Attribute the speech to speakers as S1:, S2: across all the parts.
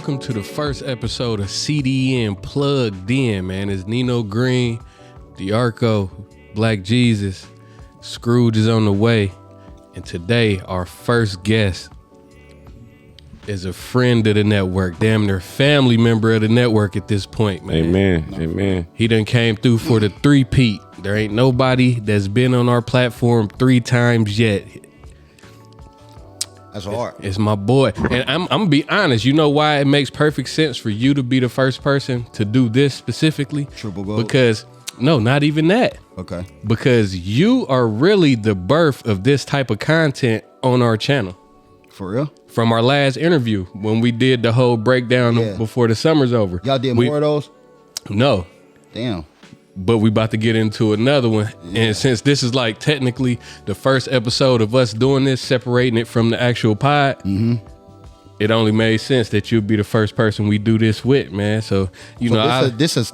S1: welcome to the first episode of CDN Plugged In, man. It's Nino Green, DeArco, Black Jesus, Scrooge is on the way, and today our first guest is a friend of the network, damn near family member of the network at this point, man.
S2: Amen.
S1: He done came through for the three-peat. There ain't nobody that's been on our platform 3 times yet.
S3: That's hard.
S1: It's my boy. And I'm gonna be honest, you know why it makes perfect sense for you to be the first person to do this specifically?
S3: Triple gold?
S1: Because, no, not even that.
S3: Okay.
S1: Because you are really the birth of this type of content on our channel.
S3: For real?
S1: From our last interview, when we did the whole breakdown before the summer's over.
S3: Y'all did more of those?
S1: No.
S3: Damn.
S1: But we about to get into another one. Yeah. And since this is like technically the first episode of us doing this, separating it from the actual pod, it only made sense that you'd be the first person we do this with, man. So
S3: this is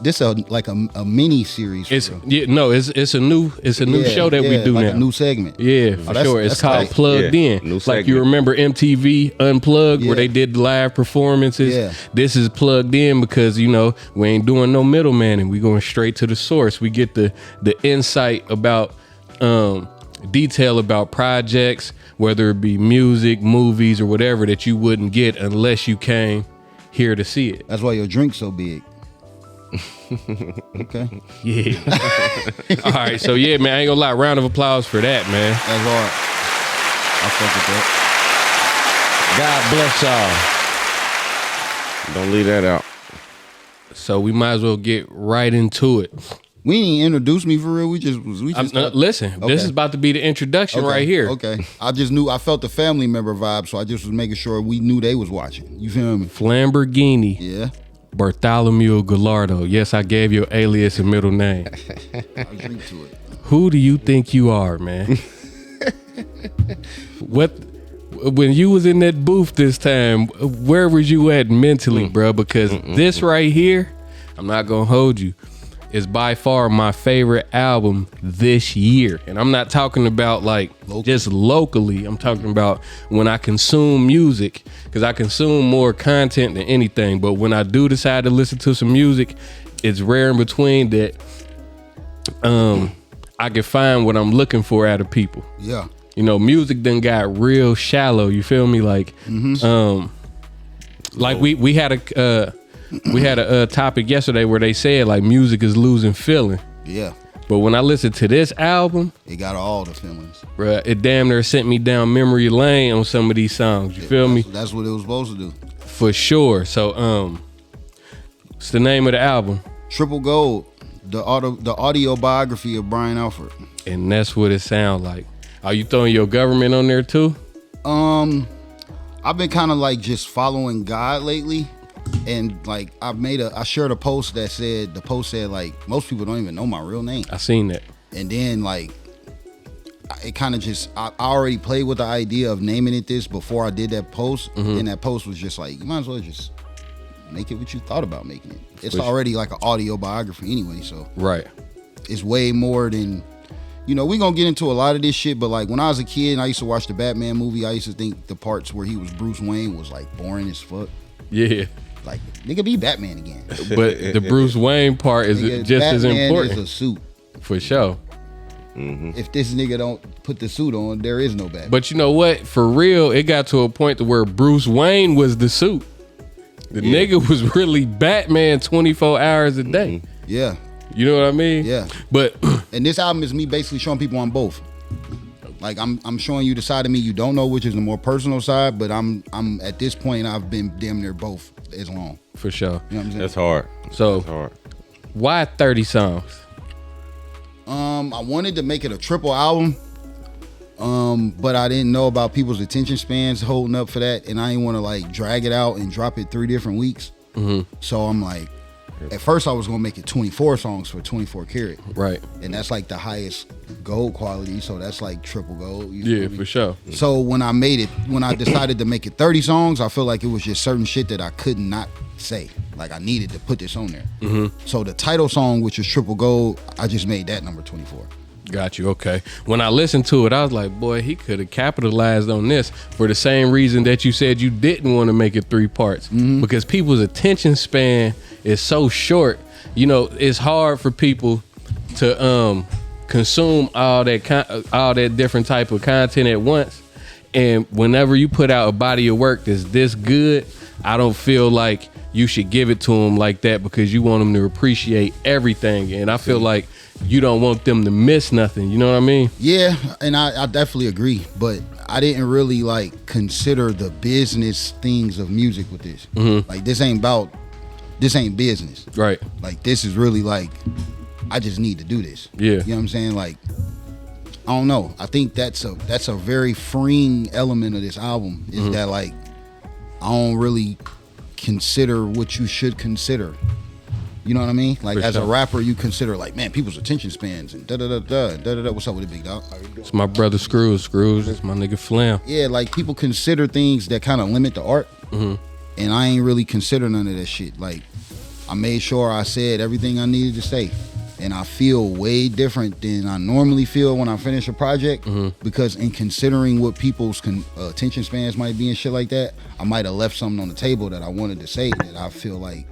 S3: like a mini series.
S1: It's a new show that we do
S3: like
S1: now.
S3: A new segment.
S1: Yeah, for sure. It's called
S3: tight.
S1: Plugged In.
S2: New
S1: Like
S2: segment.
S1: you remember MTV Unplugged where they did live performances.
S3: Yeah.
S1: This is plugged in because we ain't doing no middleman and we going straight to the source. We get the insight about detail about projects, whether it be music, movies, or whatever that you wouldn't get unless you came here to see it.
S3: That's why your drink's so big. Okay.
S1: Yeah. All right. So yeah, man, I ain't gonna lie. Round of applause for that, man.
S3: That's hard. I fuck with that.
S2: God bless y'all. Don't leave that out.
S1: So we might as well get right into it.
S3: We didn't introduce me for real. We just
S1: listen,
S3: Okay.
S1: This is about to be the introduction right here.
S3: Okay. I felt the family member vibe, so I just was making sure we knew they was watching. You feel me?
S1: Flamborghini.
S3: Yeah.
S1: Bartholomew Gallardo. Yes, I gave your alias a middle name.
S3: I drink to it.
S1: Who do you think you are, man? When you was in that booth this time, where was you at mentally, bro? Because this right here, I'm not gonna hold you, is by far my favorite album this year. And I'm not talking about like just locally. I'm talking about when I consume music, because I consume more content than anything. But when I do decide to listen to some music, it's rare in between that I can find what I'm looking for out of people.
S3: Yeah.
S1: You know, music done got real shallow. You feel me? Like, like we had a topic yesterday where they said like music is losing feeling.
S3: Yeah.
S1: But when I listened to this album,
S3: it got all the feelings.
S1: Bruh, it damn near sent me down memory lane on some of these songs. You feel me?
S3: That's what it was supposed to do.
S1: For sure. So, what's the name of the album?
S3: Triple Gold, the audio biography of Brian Alford.
S1: And that's what it sounds like. Are you throwing your government on there too?
S3: I've been kind of like just following God lately. And like I shared a post that said, like most people don't even know my real name.
S1: I seen that.
S3: And then like it kind of just I already played with the idea of naming it this before I did that post. And that post was just like, you might as well just make it what you thought about making it. It's already like an audio biography anyway, so
S1: right.
S3: It's way more than, we gonna get into a lot of this shit, but like when I was a kid and I used to watch the Batman movie, I used to think the parts where he was Bruce Wayne was like boring as fuck.
S1: Yeah.
S3: Like, nigga, be Batman again.
S1: But the Bruce Wayne part is just
S3: Batman
S1: as important.
S3: Is a suit.
S1: For sure.
S3: If this nigga don't put the suit on, there is no Batman.
S1: But you know what? For real, it got to a point to where Bruce Wayne was the suit. The nigga was really Batman 24 hours a day.
S3: Yeah.
S1: You know what I mean?
S3: Yeah.
S1: But
S3: and this album is me basically showing people on both. Like I'm showing you the side of me you don't know, which is the more personal side, but I'm at this point I've been damn near both as long.
S1: For sure.
S3: You know what I'm saying?
S2: That's hard.
S1: So
S2: That's hard.
S1: Why 30 songs?
S3: I wanted to make it a triple album. But I didn't know about people's attention spans holding up for that, and I didn't want to like drag it out and drop it 3 different weeks. So I'm like, at first I was gonna make it 24 songs for 24 karat,
S1: right?
S3: And that's like the highest gold quality, so that's like triple gold.
S1: Yeah, for sure.
S3: So when I decided to make it 30 songs, I feel like it was just certain shit that I could not say. Like I needed to put this on there. So the title song, which is Triple Gold, I just made that number 24.
S1: Got you. Okay. When I listened to it, I was like, boy, he could have capitalized on this for the same reason that you said you didn't want to make it 3 parts. Because people's attention span is so short. You know, it's hard for people to consume all that different type of content at once. And whenever you put out a body of work that's this good, I don't feel like you should give it to them like that, because you want them to appreciate everything. And I feel like you don't want them to miss nothing. You know what I mean?
S3: Yeah, and I definitely agree. But I didn't really like consider the business things of music with this. Like this ain't business.
S1: Right.
S3: Like this is really like, I just need to do this.
S1: Yeah.
S3: You know what I'm saying? Like, I don't know. I think that's a very freeing element of this album is that like, I don't really consider what you should consider. You know what I mean? Like
S1: For
S3: as
S1: sure.
S3: a rapper, you consider like, man, people's attention spans and da-da-da-da. What's up with it, big dog?
S1: It's my brother Screws. Screws is my nigga Flam.
S3: Yeah, like people consider things that kind of limit the art. And I ain't really consider none of that shit. Like I made sure I said everything I needed to say. And I feel way different than I normally feel when I finish a project, because in considering what people's attention spans might be and shit like that, I might have left something on the table that I wanted to say that I feel like,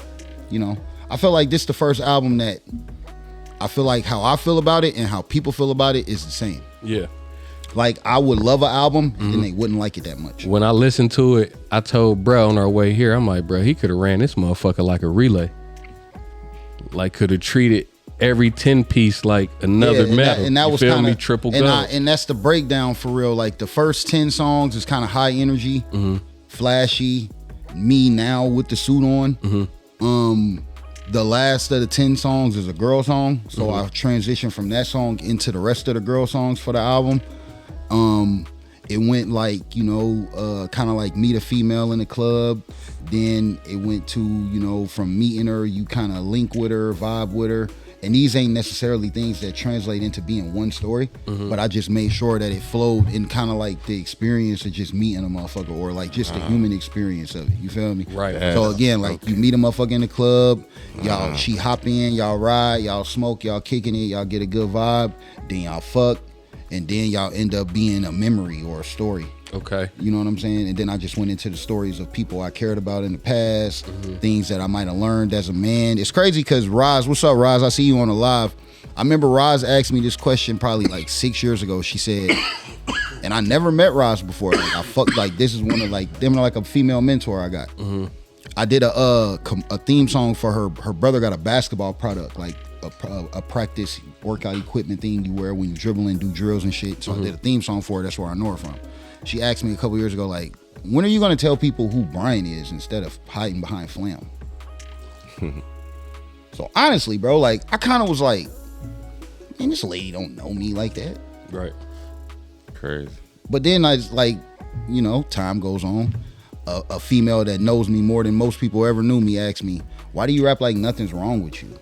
S3: you know, I feel like this is the first album that I feel like how I feel about it and how people feel about it is the same.
S1: Yeah.
S3: Like I would love an album and they wouldn't like it that much.
S1: When I listened to it, I told bro on our way here, I'm like, bro, he could have ran this motherfucker like a relay. Like could have treated every 10 piece like another medal.
S3: And that
S1: you
S3: was
S1: feel
S3: kind
S1: me?
S3: of
S1: Triple gold.
S3: and that's the breakdown for real. Like the first 10 songs is kind of high energy, flashy, me now with the suit on. The last of the 10 songs is a girl song, so I transitioned from that song into the rest of the girl songs for the album. It went like, you know, kind of like meet a female in the club. Then it went to, you know, from meeting her, you kind of link with her, vibe with her. And these ain't necessarily things that translate into being one story, but I just made sure that it flowed in kind of like the experience of just meeting a motherfucker, or like just the human experience of it. You feel me?
S1: Right.
S3: So again, like you meet a motherfucker in the club, y'all, she hop in, y'all ride, y'all smoke, y'all kicking it, y'all get a good vibe, then y'all fuck, and then y'all end up being a memory or a story.
S1: Okay.
S3: You know what I'm saying? And then I just went into the stories of people I cared about in the past, things that I might have learned as a man. It's crazy because Roz, what's up, Roz? I see you on the live. I remember Roz asked me this question probably like 6 years ago. She said, and I never met Roz before. Like I fucked, like this is one of like them, like a female mentor I got. I did a theme song for her. Her brother got a basketball product, like a practice workout equipment thing you wear when you dribble and do drills and shit. So I did a theme song for her. That's where I know her from. She asked me a couple years ago, like, when are you going to tell people who Brian is instead of hiding behind Flam? So honestly, bro, like, I kind of was like, man, this lady don't know me like that.
S1: Right.
S2: Crazy.
S3: But then I was like, you know, time goes on. A female that knows me more than most people ever knew me asked me, why do you rap like nothing's wrong with you?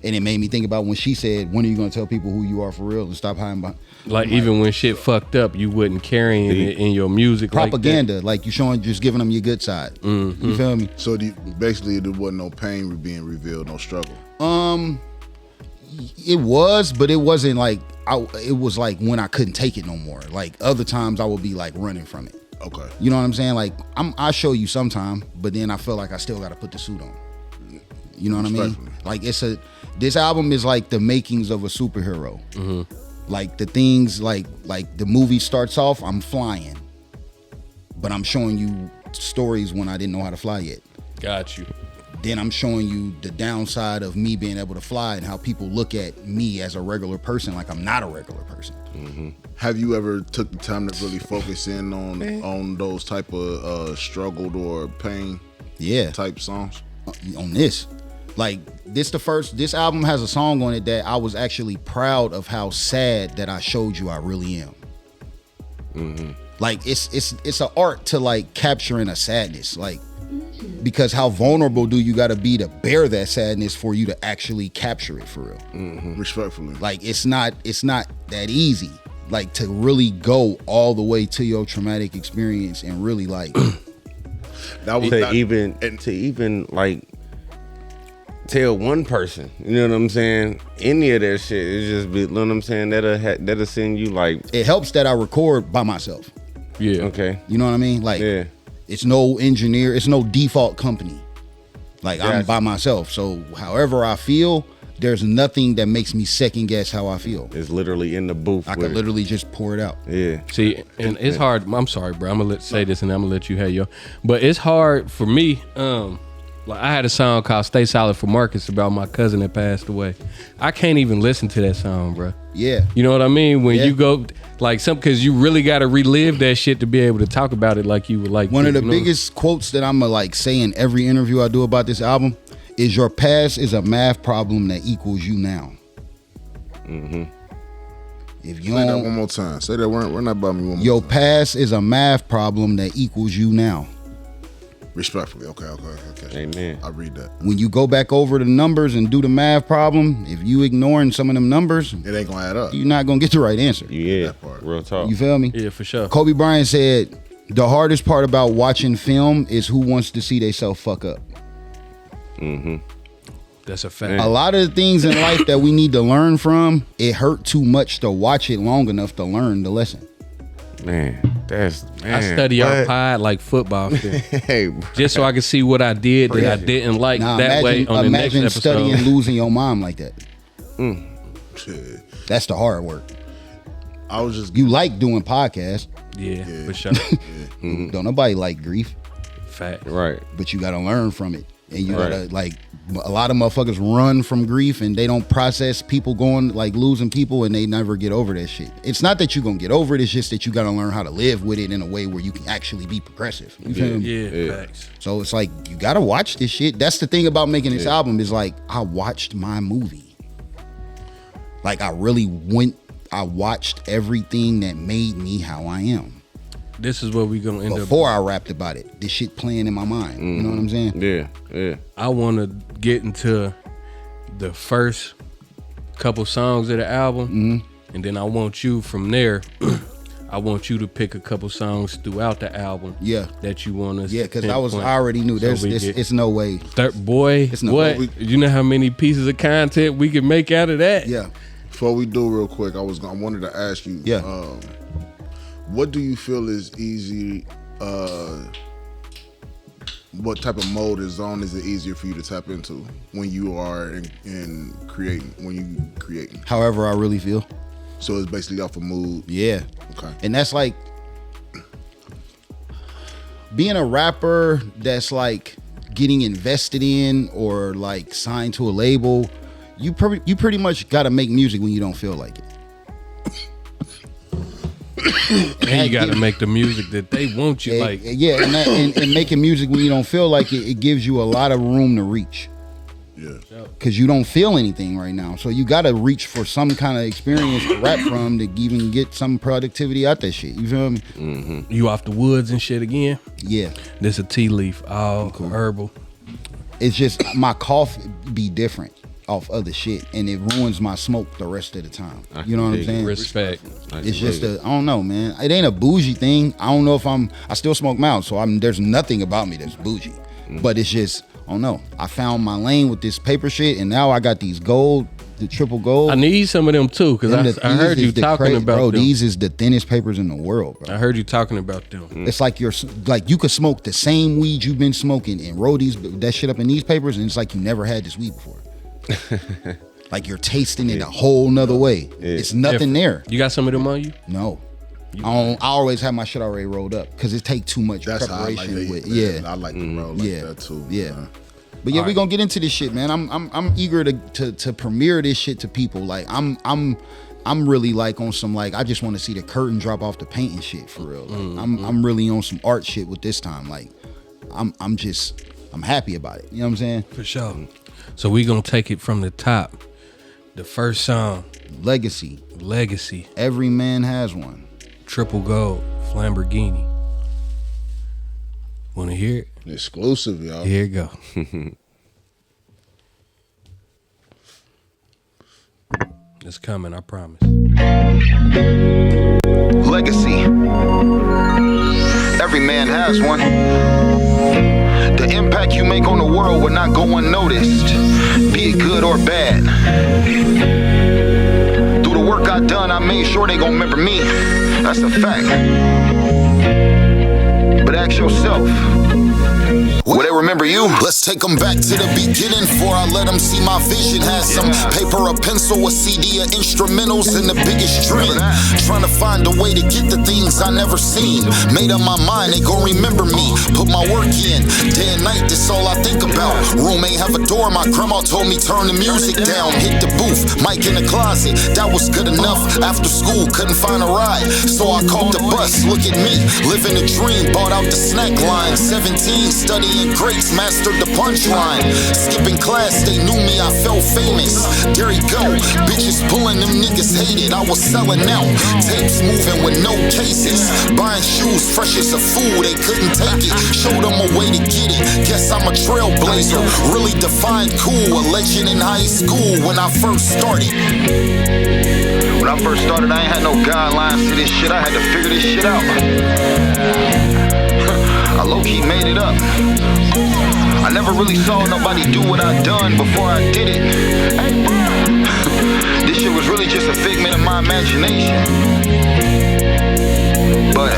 S3: And it made me think about when she said, when are you going to tell people who you are for real and stop hiding behind?
S1: Like even when shit fucked up, you wouldn't carry it in your music.
S3: Propaganda, like you showing, just giving them your good side. You feel me?
S4: So basically, there wasn't no pain being revealed, no struggle.
S3: It was, but it wasn't like it was like when I couldn't take it no more. Like other times, I would be like running from it.
S4: Okay.
S3: You know what I'm saying? Like I show you sometime, but then I feel like I still got to put the suit on. You know what I mean? Like this album is like the makings of a superhero. Like the things like the movie starts off, I'm flying, but I'm showing you stories when I didn't know how to fly yet.
S1: Got you.
S3: Then I'm showing you the downside of me being able to fly and how people look at me as a regular person, like I'm not a regular person.
S4: Have you ever took the time to really focus in on those type of struggled or pain type songs?
S3: On this, like this album has a song on it that I was actually proud of how sad that I showed you I really am. Like it's an art to like capturing a sadness, like, because how vulnerable do you got to be to bear that sadness for you to actually capture it for real?
S4: Respectfully,
S3: like it's not that easy, like to really go all the way to your traumatic experience and really like
S2: to even like tell one person, you know what I'm saying? Any of that shit, it just be, you know what I'm saying? That'll send you like.
S3: It helps that I record by myself.
S1: Yeah.
S2: Okay.
S3: You know what I mean? Like,
S2: yeah.
S3: It's no engineer, it's no default company. Like, I'm by myself. So however I feel, there's nothing that makes me second guess how I feel.
S2: It's literally in the booth.
S3: I could literally just pour it out.
S2: Yeah.
S1: See, and it's hard. I'm sorry, bro. I'm gonna say this, and I'm gonna let you have your. But it's hard for me. Like I had a song called "Stay Solid" for Marcus about my cousin that passed away. I can't even listen to that song, bro.
S3: Yeah.
S1: You know what I mean? When you go like because you really got to relive that shit to be able to talk about it like you would like.
S3: One of the biggest quotes that I'm gonna like say in every interview I do about this album is your past is a math problem that equals you now.
S2: Mm-hmm.
S3: If you
S4: say that one more time. Say that we're not about me one more
S3: your
S4: time.
S3: past is a math problem that equals you now.
S4: Respectfully. Okay.
S2: Amen.
S4: I read that.
S3: When you go back over the numbers and do the math problem, if you ignoring some of them numbers,
S4: It ain't gonna add up.
S3: you're not gonna get the right answer.
S2: Yeah.
S4: That part.
S2: Real talk.
S3: You feel me?
S1: Yeah, for sure.
S3: Kobe Bryant said, the hardest part about watching film is who wants to see themselves fuck up.
S2: Mm-hmm.
S1: That's a fact.
S3: A lot of the things in life that we need to learn from, it hurt too much to watch it long enough to learn the lesson.
S2: Man,
S1: I study our pod like football film.
S2: Hey, bro.
S1: Just so I can see what I did that I didn't like that way on the next
S3: imagine
S1: episode.
S3: studying losing your mom like that.
S4: Shit.
S3: That's the hard work.
S4: I was just
S3: You like doing podcasts.
S1: Yeah, for sure.
S3: Don't nobody like grief,
S1: Fact.
S2: Right.
S3: but you got to learn from it. And you
S2: Right.
S3: gotta like a lot of motherfuckers run from grief and they don't process people going like losing people and they never get over that shit. It's not that you're gonna get over it, it's just that you gotta learn how to live with it in a way where you can actually be progressive. You feel me?
S1: Yeah, facts.
S3: So it's like you gotta watch this shit. That's the thing about making this album is like I watched my movie. Like I watched everything that made me how I am.
S1: This is what we gonna end up.
S3: Before I rapped about it, this shit playing in my mind. You know what I'm saying?
S2: Yeah.
S1: I want to get into the first couple songs of the album, and then I want you from there. I want you to pick a couple songs throughout the album.
S3: Yeah.
S1: That you want us.
S3: Yeah,
S1: to
S3: because I
S1: pinpoint.
S3: already knew
S1: So
S3: there's
S1: we
S3: this.
S1: get-
S3: It's no way.
S1: Boy,
S3: It's no-
S1: what? You know how many pieces of content we can make out of that?
S3: Yeah.
S4: Before we do real quick, I wanted to ask you.
S3: Yeah.
S4: What do you feel is easy? What type of mode is it easier for you to tap into when you are in creating? When you creating,
S3: However, I really feel.
S4: so it's basically off of mood.
S3: Yeah.
S4: Okay.
S3: And that's like being a rapper that's like getting invested in or like signed to a label. You pretty much got to make music when you don't feel like it.
S1: And you got to make the music that they want you like.
S3: Yeah, and making music when you don't feel like it gives you a lot of room to reach.
S4: Yeah.
S3: Because you don't feel anything right now. So you got to reach for some kind of experience to rap from to even get some productivity out that shit. You feel me?
S1: You off the woods and shit again.
S3: Yeah.
S1: This a tea leaf, all herbal.
S3: It's just my cough be different off other shit, and it ruins my smoke the rest of the time. You know what I'm saying?
S1: Respect.
S3: It's just I don't know, man. It ain't a bougie thing. I don't know if I still smoke mouth, so there's nothing about me that's bougie. But it's just, I don't know. I found my lane with this paper shit, and now I got these the triple gold.
S1: I need some of them too, because I heard you talking about
S3: bro,
S1: them.
S3: these is the thinnest papers in the world, bro.
S1: I heard you talking about them.
S3: It's like you could smoke the same weed you've been smoking and roll that shit up in these papers, and it's like you never had this weed before. Like you're tasting it a whole nother way. It's nothing there.
S1: You got some of them on you?
S3: No. I always have my shit already rolled up because it take too much
S4: That's how I
S3: preparation
S4: like
S3: with.
S4: it.
S3: Yeah.
S4: I like to roll like that too.
S3: Yeah. But yeah, we're gonna get into this shit, man. I'm eager to premiere this shit to people. Like I'm really like on some like I just want to see the curtain drop off the paint and shit for real. Like, I'm really on some art shit with this time. Like I'm happy about it. You know what I'm saying?
S1: For sure. So we gonna take it from the top. The first song,
S3: Legacy.
S1: Every
S3: Man Has One.
S1: Triple Gold, Flamborghini. Wanna hear it?
S4: Exclusive, y'all.
S1: Here you go. It's coming, I promise.
S3: Legacy. Every man has one. The impact you make on the world will not go unnoticed.
S5: be it good or bad. Through the work I done, I made sure they gon' remember me. That's a fact. But ask yourself, will they remember you?
S6: Let's take them back to the beginning before I let them see my vision. Had some paper, a pencil, a CD, of instrumentals, and the biggest dream. Trying to find a way to get the things I never seen. Made up my mind, they gon' remember me. Put my work in, day and night, that's all I think about. Room ain't have a door, my grandma told me turn the music down. Hit the booth, mic in the closet, that was good enough. After school, couldn't find a ride, so I called the bus. Look at me, living a dream, bought out the snack line. 17, studying grades, mastered the punchline. Skipping class, they knew me, I felt famous. There you go, bitches pulling, them niggas hated. I was selling out, tapes moving with no cases. Buying shoes fresh as a fool, they couldn't take it. Showed them a way to get it, guess I'm a trailblazer. Really defined cool, a legend in high school when I first started.
S5: When I first started, I ain't had no guidelines to this shit. I had to figure this shit out. I low-key made it up. I never really saw nobody do what I done before I did it. This shit was really just a figment of my imagination. But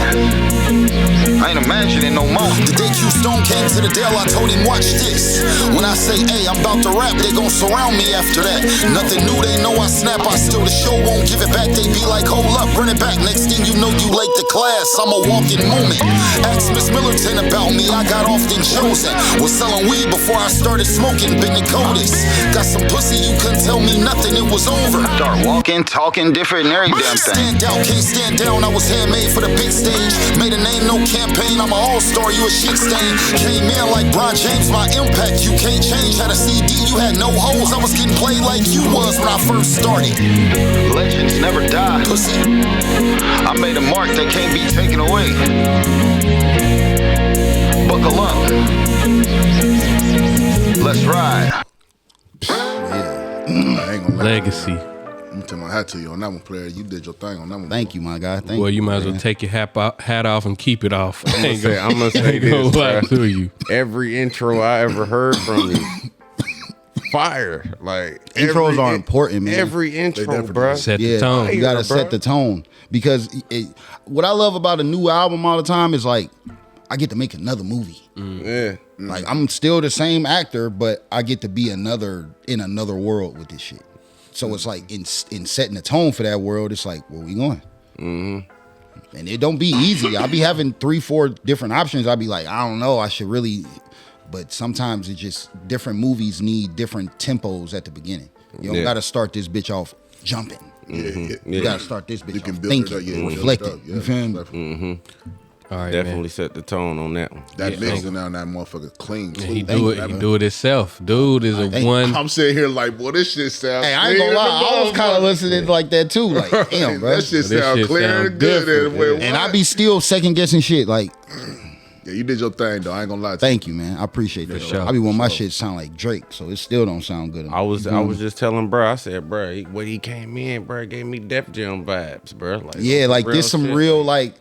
S5: I ain't imagining no more.
S6: The day Q Stone came to the Dell, I told him, watch this. When I say, hey, I'm about to rap, they gon' surround me after that. Nothing new, they know I snap, I steal the show, won't give it back. They be like, hold up, run it back. Next thing you know, you late to class. I'm a walking moment. Ask Miss Millerton about me, I got often chosen. Was selling weed before I started smoking, been the coldest. Got some pussy, you couldn't tell me nothing, it was over.
S5: Start walking, talking different and every damn thing.
S6: Stand out, can't stand down, I was handmade for the big stage. Made a name, no campaign, I'm an all-star, you a shit stain. Came in like Bron James, my impact, you can't change. Had a CD, you had no hoes, I was getting played like you was when I first started.
S5: Legends never die.
S6: Pussy.
S5: I made a mark that can't be taken away. Buckle up. Let's ride.
S4: I ain't gonna lie.
S1: Legacy.
S4: I'm gonna tell my hat to you on that one, player. You did your thing on that one.
S3: Thank you, my guy. Thank
S1: Well,
S3: you.
S1: you might as well take your hat off and keep it off.
S2: I'm gonna say
S1: Go
S2: this,
S1: lie
S2: bro.
S1: to you.
S2: Every intro I ever heard from you, fire. Like
S3: Intros are important, man.
S2: Every intro,
S4: definitely
S2: bro.
S1: Set the
S3: Yeah,
S1: tone.
S3: you gotta
S2: Fire,
S3: set the tone because what I love about a new album all the time is like I get to make another movie.
S2: Yeah.
S3: Like I'm still the same actor, but I get to be in another world with this shit. So it's like in setting the tone for that world, it's like where we going? Mm-hmm. And it don't be easy. I'll be having 3-4 different options. I'll be like, I don't know, I should really. But sometimes it just different movies need different tempos at the beginning. You don't gotta start this bitch off jumping. You gotta start this bitch off thinking, reflecting. You feel me?
S1: All right,
S2: Definitely
S1: man.
S2: set the tone on that one.
S4: That mixing down that motherfucker clean. Too.
S1: He do it himself. Dude is a one.
S4: I'm sitting here like, boy, this shit sounds.
S3: Hey, I ain't gonna lie, I was kind of listening like that too. Like, damn, bro.
S4: That shit
S1: This
S4: sound
S1: shit
S4: clear
S1: sound
S4: and good.
S1: different,
S3: And I be still second guessing shit. Like,
S4: Yeah, you did your thing though. I ain't gonna lie to you.
S3: thank you, man. I appreciate that.
S1: sure.
S3: I be want my shit sound like Drake, so it still don't sound good.
S2: I was just telling bro, I said, bro, when he came in, bro, gave me Def Jam vibes, bro. Like,
S3: Yeah, like
S2: real
S3: this some
S2: shit.
S3: real like.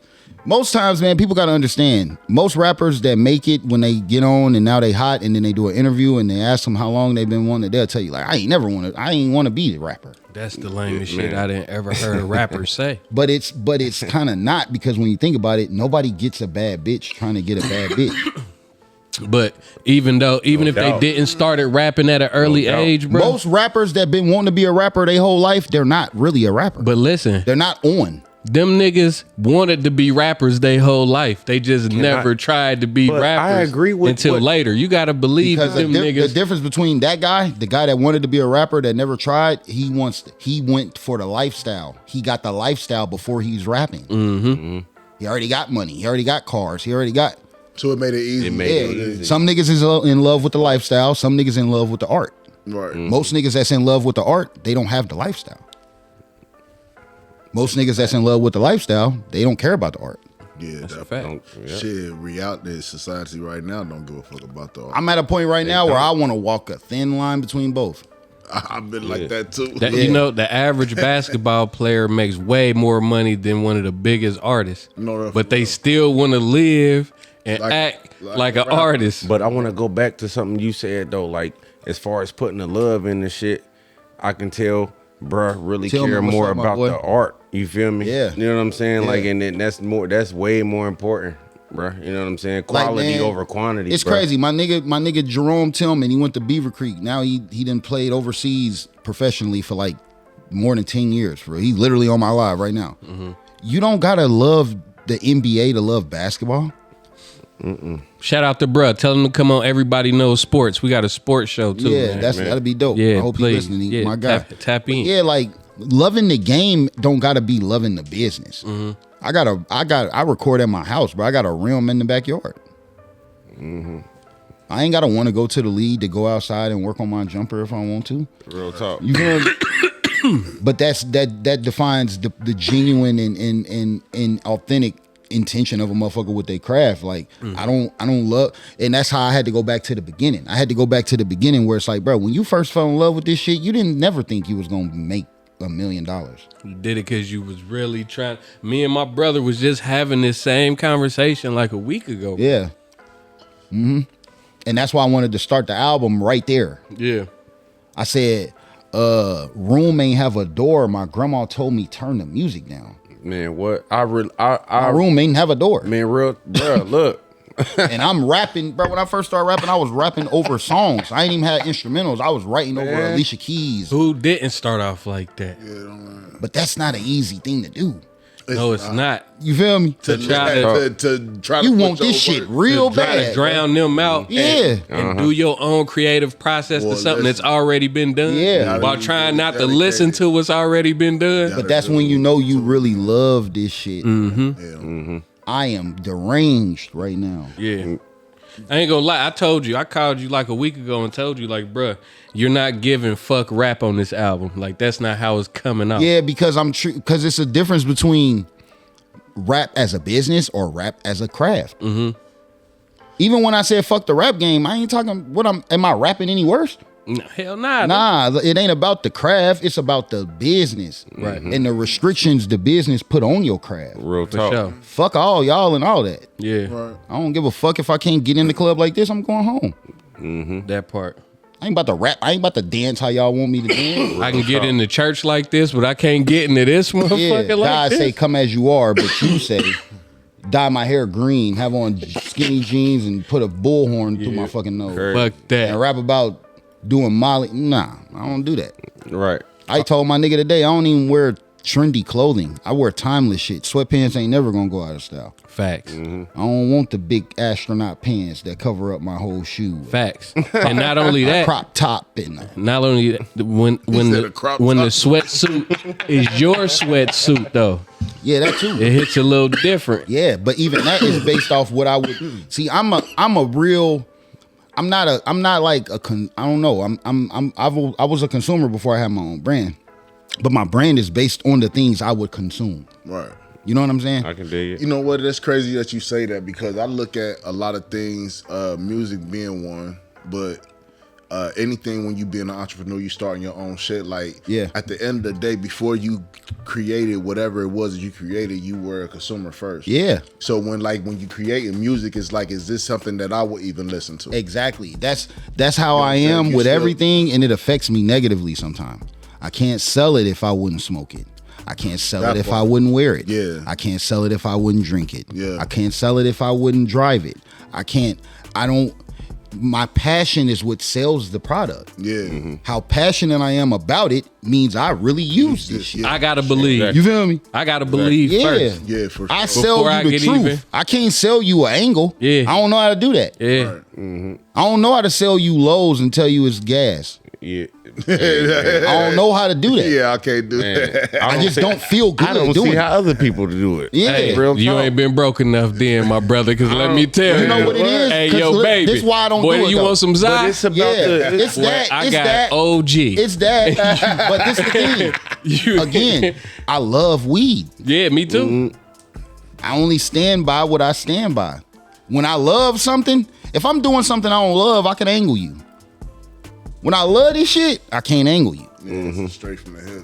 S3: Most times, man, people gotta understand. Most rappers that make it when they get on and now they hot, and then they do an interview and they ask them how long they've been wanting, they'll tell you like, I ain't want to be the rapper.
S1: That's the lamest
S2: Yeah,
S1: shit
S2: man.
S1: I didn't ever heard a rapper say.
S3: But it's kind of not, because when you think about it, nobody gets a bad bitch trying to get a bad bitch.
S1: But even if they
S2: doubt.
S1: didn't started rapping at an early
S2: doubt.
S1: age, bro.
S3: Most rappers that been wanting to be a rapper their whole life, they're not really a rapper.
S1: But listen,
S3: They're not on.
S1: them niggas wanted to be rappers their whole life. They just never tried to be
S2: But
S1: rappers
S2: I agree with
S1: until
S2: what-
S1: later. You gotta believe
S3: Because
S1: them
S3: the
S1: niggas.
S3: difference between that guy, the guy that wanted to be a rapper that never tried, he went for the lifestyle. He got the lifestyle before he's rapping. Mm-hmm. He already got money. He already got cars. He already got.
S4: So it made it easy.
S3: Yeah. Some niggas is in love with the lifestyle. Some niggas in love with the art.
S4: Right.
S3: Most niggas that's in love with the art, they don't have the lifestyle. Most niggas that's in love with the lifestyle, they don't care about the art.
S4: Yeah,
S1: That's a
S4: that
S1: fact.
S4: shit. Reality society right now don't give a fuck about the art.
S3: I'm at a point right now where I want to walk a thin line between both.
S4: I've been like that too.
S1: You know, the average basketball player makes way more money than one of the biggest artists.
S4: No, that's
S1: but they
S4: real.
S1: still want to live and
S4: Like-
S1: act
S4: like
S1: like
S4: a
S1: an
S4: rapper.
S1: artist.
S2: But I want to go back to something you said though. Like as far as putting the love in the shit, I can tell bruh really
S3: Tell me
S2: care
S3: what's
S2: more
S3: up, my
S2: about
S3: boy.
S2: the art. You feel me?
S3: Yeah.
S2: You know what I'm saying?
S3: Yeah.
S2: Like, and then that's way more important, bruh. You know what I'm saying? Quality
S3: man,
S2: over quantity.
S3: It's
S2: bruh.
S3: crazy. My nigga Jerome Tillman, he went to Beaver Creek. Now he done played overseas professionally for like more than 10 years. Bro. He's literally on my live right now.
S2: Mm-hmm.
S3: You don't gotta love the NBA to love basketball.
S1: Shout out to bruh. Tell him to come on. Everybody knows sports. We got a sports show too.
S3: Yeah,
S1: man.
S3: that'd be dope.
S1: Yeah,
S3: I hope
S1: please.
S3: he's listening.
S1: Yeah,
S3: My guy.
S1: tap in.
S3: Yeah, like loving the game don't gotta be loving the business.
S1: Mm-hmm.
S3: I record at my house, bro. I got a rim in the backyard. I ain't gotta want to go to the league to go outside and work on my jumper if I want to.
S2: Real talk.
S3: You feel me? But that defines the genuine and authentic intention of a motherfucker with their craft. Like I don't love, and that's how I had to go back to the beginning. I had to go back to the beginning where it's like, bro, when you first fell in love with this shit, you didn't never think you was gonna make $1 million.
S1: You did it because you was really trying. Me and my brother was just having this same conversation like a week ago.
S3: Yeah. And that's why I wanted to start the album right there.
S1: Yeah.
S3: I said, room ain't have a door. My grandma told me turn the music down.
S2: Man, what? My
S3: My room ain't have a door.
S2: Man, real, bruh, look.
S3: And I'm rapping, bro. When I first started rapping, I was rapping over songs. I ain't even had instrumentals. I was writing over Alicia Keys.
S1: Who didn't start off like that?
S3: But that's not an easy thing to do.
S1: No, it's not.
S3: You feel me?
S1: To try to
S4: try to
S3: You
S4: put
S3: want
S4: your
S3: this shit
S4: work-
S3: real
S1: try
S3: bad.
S1: to drown them out.
S3: Yeah.
S1: And do your own creative process
S4: Well,
S1: to something that's
S4: listen.
S1: already been done.
S3: Yeah.
S1: While
S4: Gotta
S1: trying
S4: be
S1: not to
S4: dedicated.
S1: listen to what's already been done.
S3: But that's when you know you really love this shit.
S1: Mm-hmm.
S3: I am deranged right now.
S1: Yeah. I ain't gonna lie. I called you like a week ago and told you, like, bruh, you're not giving fuck rap on this album. Like, that's not how it's coming out.
S3: Yeah, because because it's a difference between rap as a business or rap as a craft.
S1: Mm-hmm.
S3: Even when I said fuck the rap game, I ain't talking am I rapping any worse?
S1: Hell nah.
S3: Nah, it ain't about the craft, it's about the business.
S1: Right.
S3: And the restrictions the business put on your craft.
S2: Real
S1: For
S2: talk.
S1: sure.
S3: Fuck all y'all and all that.
S1: Yeah.
S3: I don't give a fuck if I can't get in the club like this, I'm going home.
S1: That part.
S3: I ain't about to rap. I ain't about to dance how y'all want me to dance.
S1: I can get in the church like this, but I can't get into this
S3: Yeah,
S1: motherfucker like
S3: God
S1: this.
S3: say come as you are, but you say dye my hair green, have on skinny jeans, and put a bullhorn through my fucking nose.
S1: Fuck that.
S3: And rap about doing Molly. Nah, I don't do that.
S2: Right.
S3: I told my nigga today, I don't even wear trendy clothing. I wear timeless shit. Sweatpants ain't never gonna go out of style.
S1: Facts.
S3: I don't want the big astronaut pants that cover up my whole shoe.
S1: Facts. And not only that,
S3: Crop top and
S1: not only that, when
S4: said
S1: the
S4: a crop
S1: when the
S4: top.
S1: sweatsuit is your sweatsuit though,
S3: yeah, that too.
S1: it hits a little different.
S3: Yeah, but even that is based off what I would see. I'm not like I don't know. I was a consumer before I had my own brand, but my brand is based on the things I would consume.
S4: Right.
S3: You know what I'm saying?
S2: I can dig it.
S4: You know what? That's crazy that you say that because I look at a lot of things, music being one, but anything when you being an entrepreneur, you starting your own shit. Like,
S3: Yeah.
S4: at the end of the day, before you created whatever it was that you created, you were a consumer first.
S3: Yeah,
S4: So when you creating music, it's like, is this something that I would even listen to?
S3: exactly. That's how I
S4: saying?
S3: am
S4: You
S3: with
S4: still-
S3: everything, and it affects me negatively sometimes. I can't sell it if I wouldn't smoke it. I can't sell
S4: That
S3: it if
S4: part.
S3: I wouldn't wear it.
S4: Yeah.
S3: I can't sell it if I wouldn't drink it.
S4: Yeah.
S3: I can't sell it if I wouldn't drive it. My passion is what sells the product.
S4: Yeah.
S3: How passionate I am about it means I really use this shit.
S1: I gotta believe.
S3: You feel me?
S1: I gotta believe
S3: Yeah.
S1: first.
S4: Yeah, for sure.
S3: I sell
S1: Before I
S3: you the
S1: get
S3: truth.
S1: even-
S3: I can't sell you an angle.
S1: Yeah.
S3: I don't know how to do that.
S1: Yeah.
S3: I don't know how to sell you lows and tell you it's gas.
S2: Yeah.
S3: I don't know how to do that.
S4: Yeah, I can't do that.
S3: I just don't feel good
S2: I don't
S3: doing
S2: see
S3: it.
S2: how other people do it.
S3: Yeah.
S1: Hey,
S2: Real
S1: you
S2: talk.
S1: ain't been broke enough then, my brother, because let me tell you.
S3: You know what it is?
S1: Hey,
S3: 'Cause
S1: yo,
S3: look,
S1: baby.
S3: this why I don't
S1: Boy,
S3: do it,
S1: you
S3: though.
S1: want some
S2: But
S1: Zai?
S2: it's about
S3: Yeah,
S2: the
S3: it's
S1: Boy,
S3: that.
S1: I
S3: It's
S1: got
S3: that.
S1: OG.
S3: It's that. But this the thing.
S1: You-
S3: Again, I love weed.
S1: Yeah, me too.
S3: I only stand by what I stand by. When I love something, if I'm doing something I don't love, I can angle you. When I love this shit, I can't angle you.
S4: Yeah, it's straight from the hip.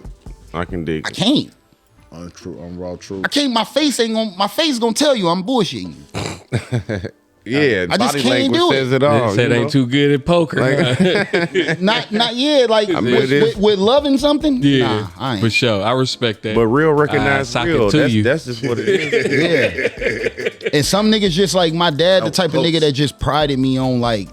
S2: I can dig
S3: I
S2: it.
S3: can't.
S4: Untrue, on raw truth.
S3: I can't. My face gonna tell you I'm bullshitting you.
S2: Yeah,
S3: I just
S2: body
S3: can't
S2: language
S3: do it.
S2: says it all.
S1: Said
S2: you
S1: ain't
S2: know?
S1: too good at poker.
S3: Not yet. Like
S2: mean, it is.
S3: with loving something.
S1: Yeah,
S3: Nah, I ain't.
S1: for sure. I respect that.
S2: But real recognize
S1: sock it
S2: real.
S1: to you.
S2: That's just what it is.
S3: Yeah. And some niggas just like my dad, the type of nigga that just prided me on like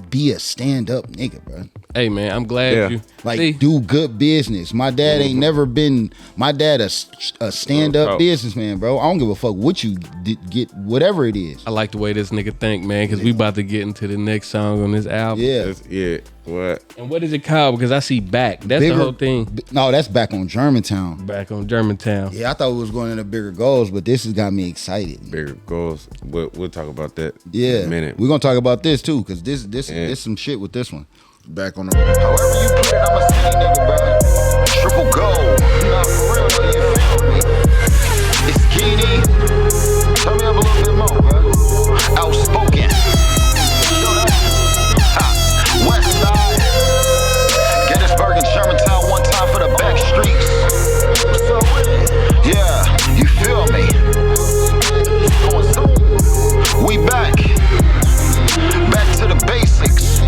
S3: be a stand up nigga, bro.
S1: Hey man, I'm glad you
S3: Like do good business. My dad ain't never been. My dad a stand up businessman, bro. I don't give a fuck what you get, whatever it is.
S1: I like the way this nigga think, man, because we about to get into the next song on this album.
S3: Yeah.
S2: What?
S1: And what is it called? Because I see Back. That's the whole thing.
S3: No, that's Back on Germantown.
S1: Back on Germantown.
S3: Yeah, I thought we was going into bigger goals, but this has got me excited.
S2: Bigger goals. We'll talk about that.
S3: Yeah,
S2: in a minute.
S3: we're gonna talk about this too, because this some shit with this one.
S4: Back on the.
S5: However you put it, I'm a city nigga, bro. Triple gold. Nah, for real though, you feel me? It's Genie. Turn me up a little bit more, bro. Outspoken. West side. Gettysburg and Shermantown, one time for the back streets. Yeah, you feel me? We back. Back to the basics.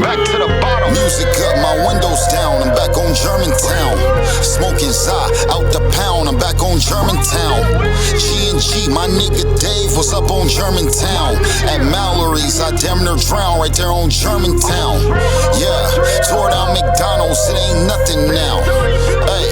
S5: Back to the bottom.
S6: Music up, my windows down. I'm back on Germantown. Smoking Za out the pound. I'm back on Germantown. G&G, my nigga Dave was up on Germantown. At Mallory's, I damn near drowned right there on Germantown. Yeah, tore down McDonald's, it ain't nothing now. Hey,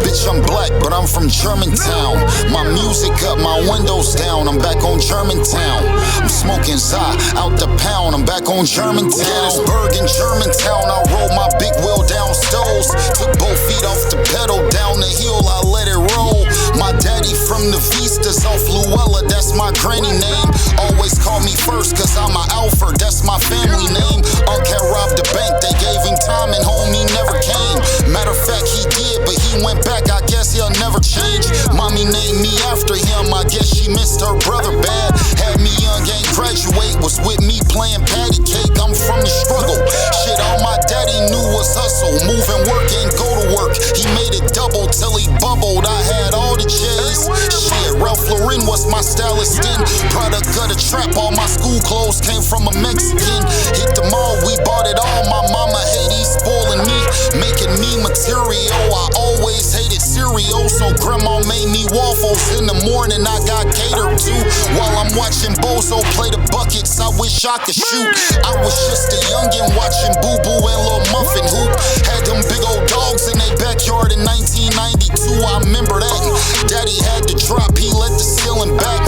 S6: bitch, I'm black, but I'm from Germantown. My music up, my windows down. I'm back on Germantown. I'm smoking Za out the pound. I'm back on Germantown. Gettysburg and Germantown. I rolled my big wheel down stoves. Took both feet off the pedal. Down the hill, I let it roll. My daddy from the Vistas off Luella. That's my granny name. Always call me first, cause I'm a Alfred. That's my family name. Uncle robbed the bank. They gave him time and home he never came. Matter of fact, he did, but he went back. I guess he'll never change. Mommy named me after him. I guess she missed her brother bad. Had me young, ain't graduate. Was with me playing patty cake. I'm from the struggle. Shit, all my daddy knew was hustle. Move and work and go to work. He made it double till he bubbled. I had all the J's. Shit, Ralph Lauren was my stylist then. Product of the trap. All my school clothes came from a Mexican. Hit the mall, we bought it all. My mama hate he spoiling me, making me material. I always hated cereal, so grandma made me waffles in the morning. I got catered to while I'm watching Bozo play the buckets. I wish I could shoot. I was just a youngin' watching Boo Boo and Lil Muffin Hoop. Had them big old dogs in their backyard in 1992. I remember that. Daddy had to drop, he let the ceiling back.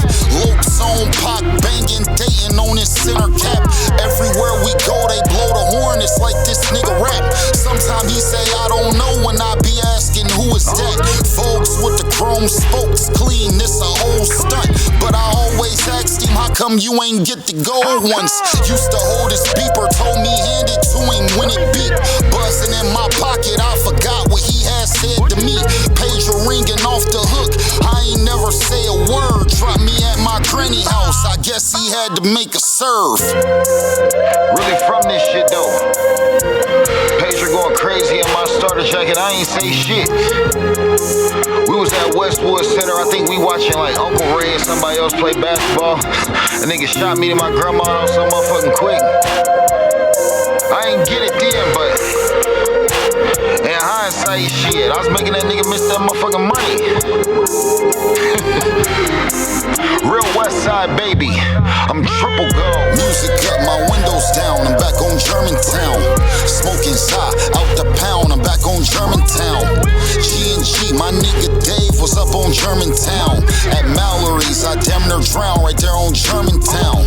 S6: Lopes on, Pac banging, dating on his center cap. Everywhere we go, they blow the horn. It's like this nigga rap. Sometimes he say I don't know when I be asking who is that. Folks with the chrome spokes clean, this a whole stunt. But I always asked him, how come you ain't get the gold once? Used to hold his beeper, told me hand it to him when it beat. Buzzing in my pocket, I forgot what he had said to me. Pager ringing off the hook, I ain't never say a word. Drop me at my granny house, I guess he had to make a serve.
S5: Really from this shit though. Pager going crazy in my starter jacket, I ain't say shit. We was at Westwood Center, I think we watching like Uncle Ray and somebody else play basketball. A nigga shot me to my grandma house so motherfucking quick. I ain't get it then, but in hindsight, shit, I was making that nigga miss that motherfucking money. Real West Side baby, I'm triple gold.
S6: Music up, my windows down. I'm back on Germantown. Smoking Za out the pound. I'm back on Germantown. G&G, my nigga Dave was up on Germantown. At Mallory's, I damn near drowned right there on Germantown.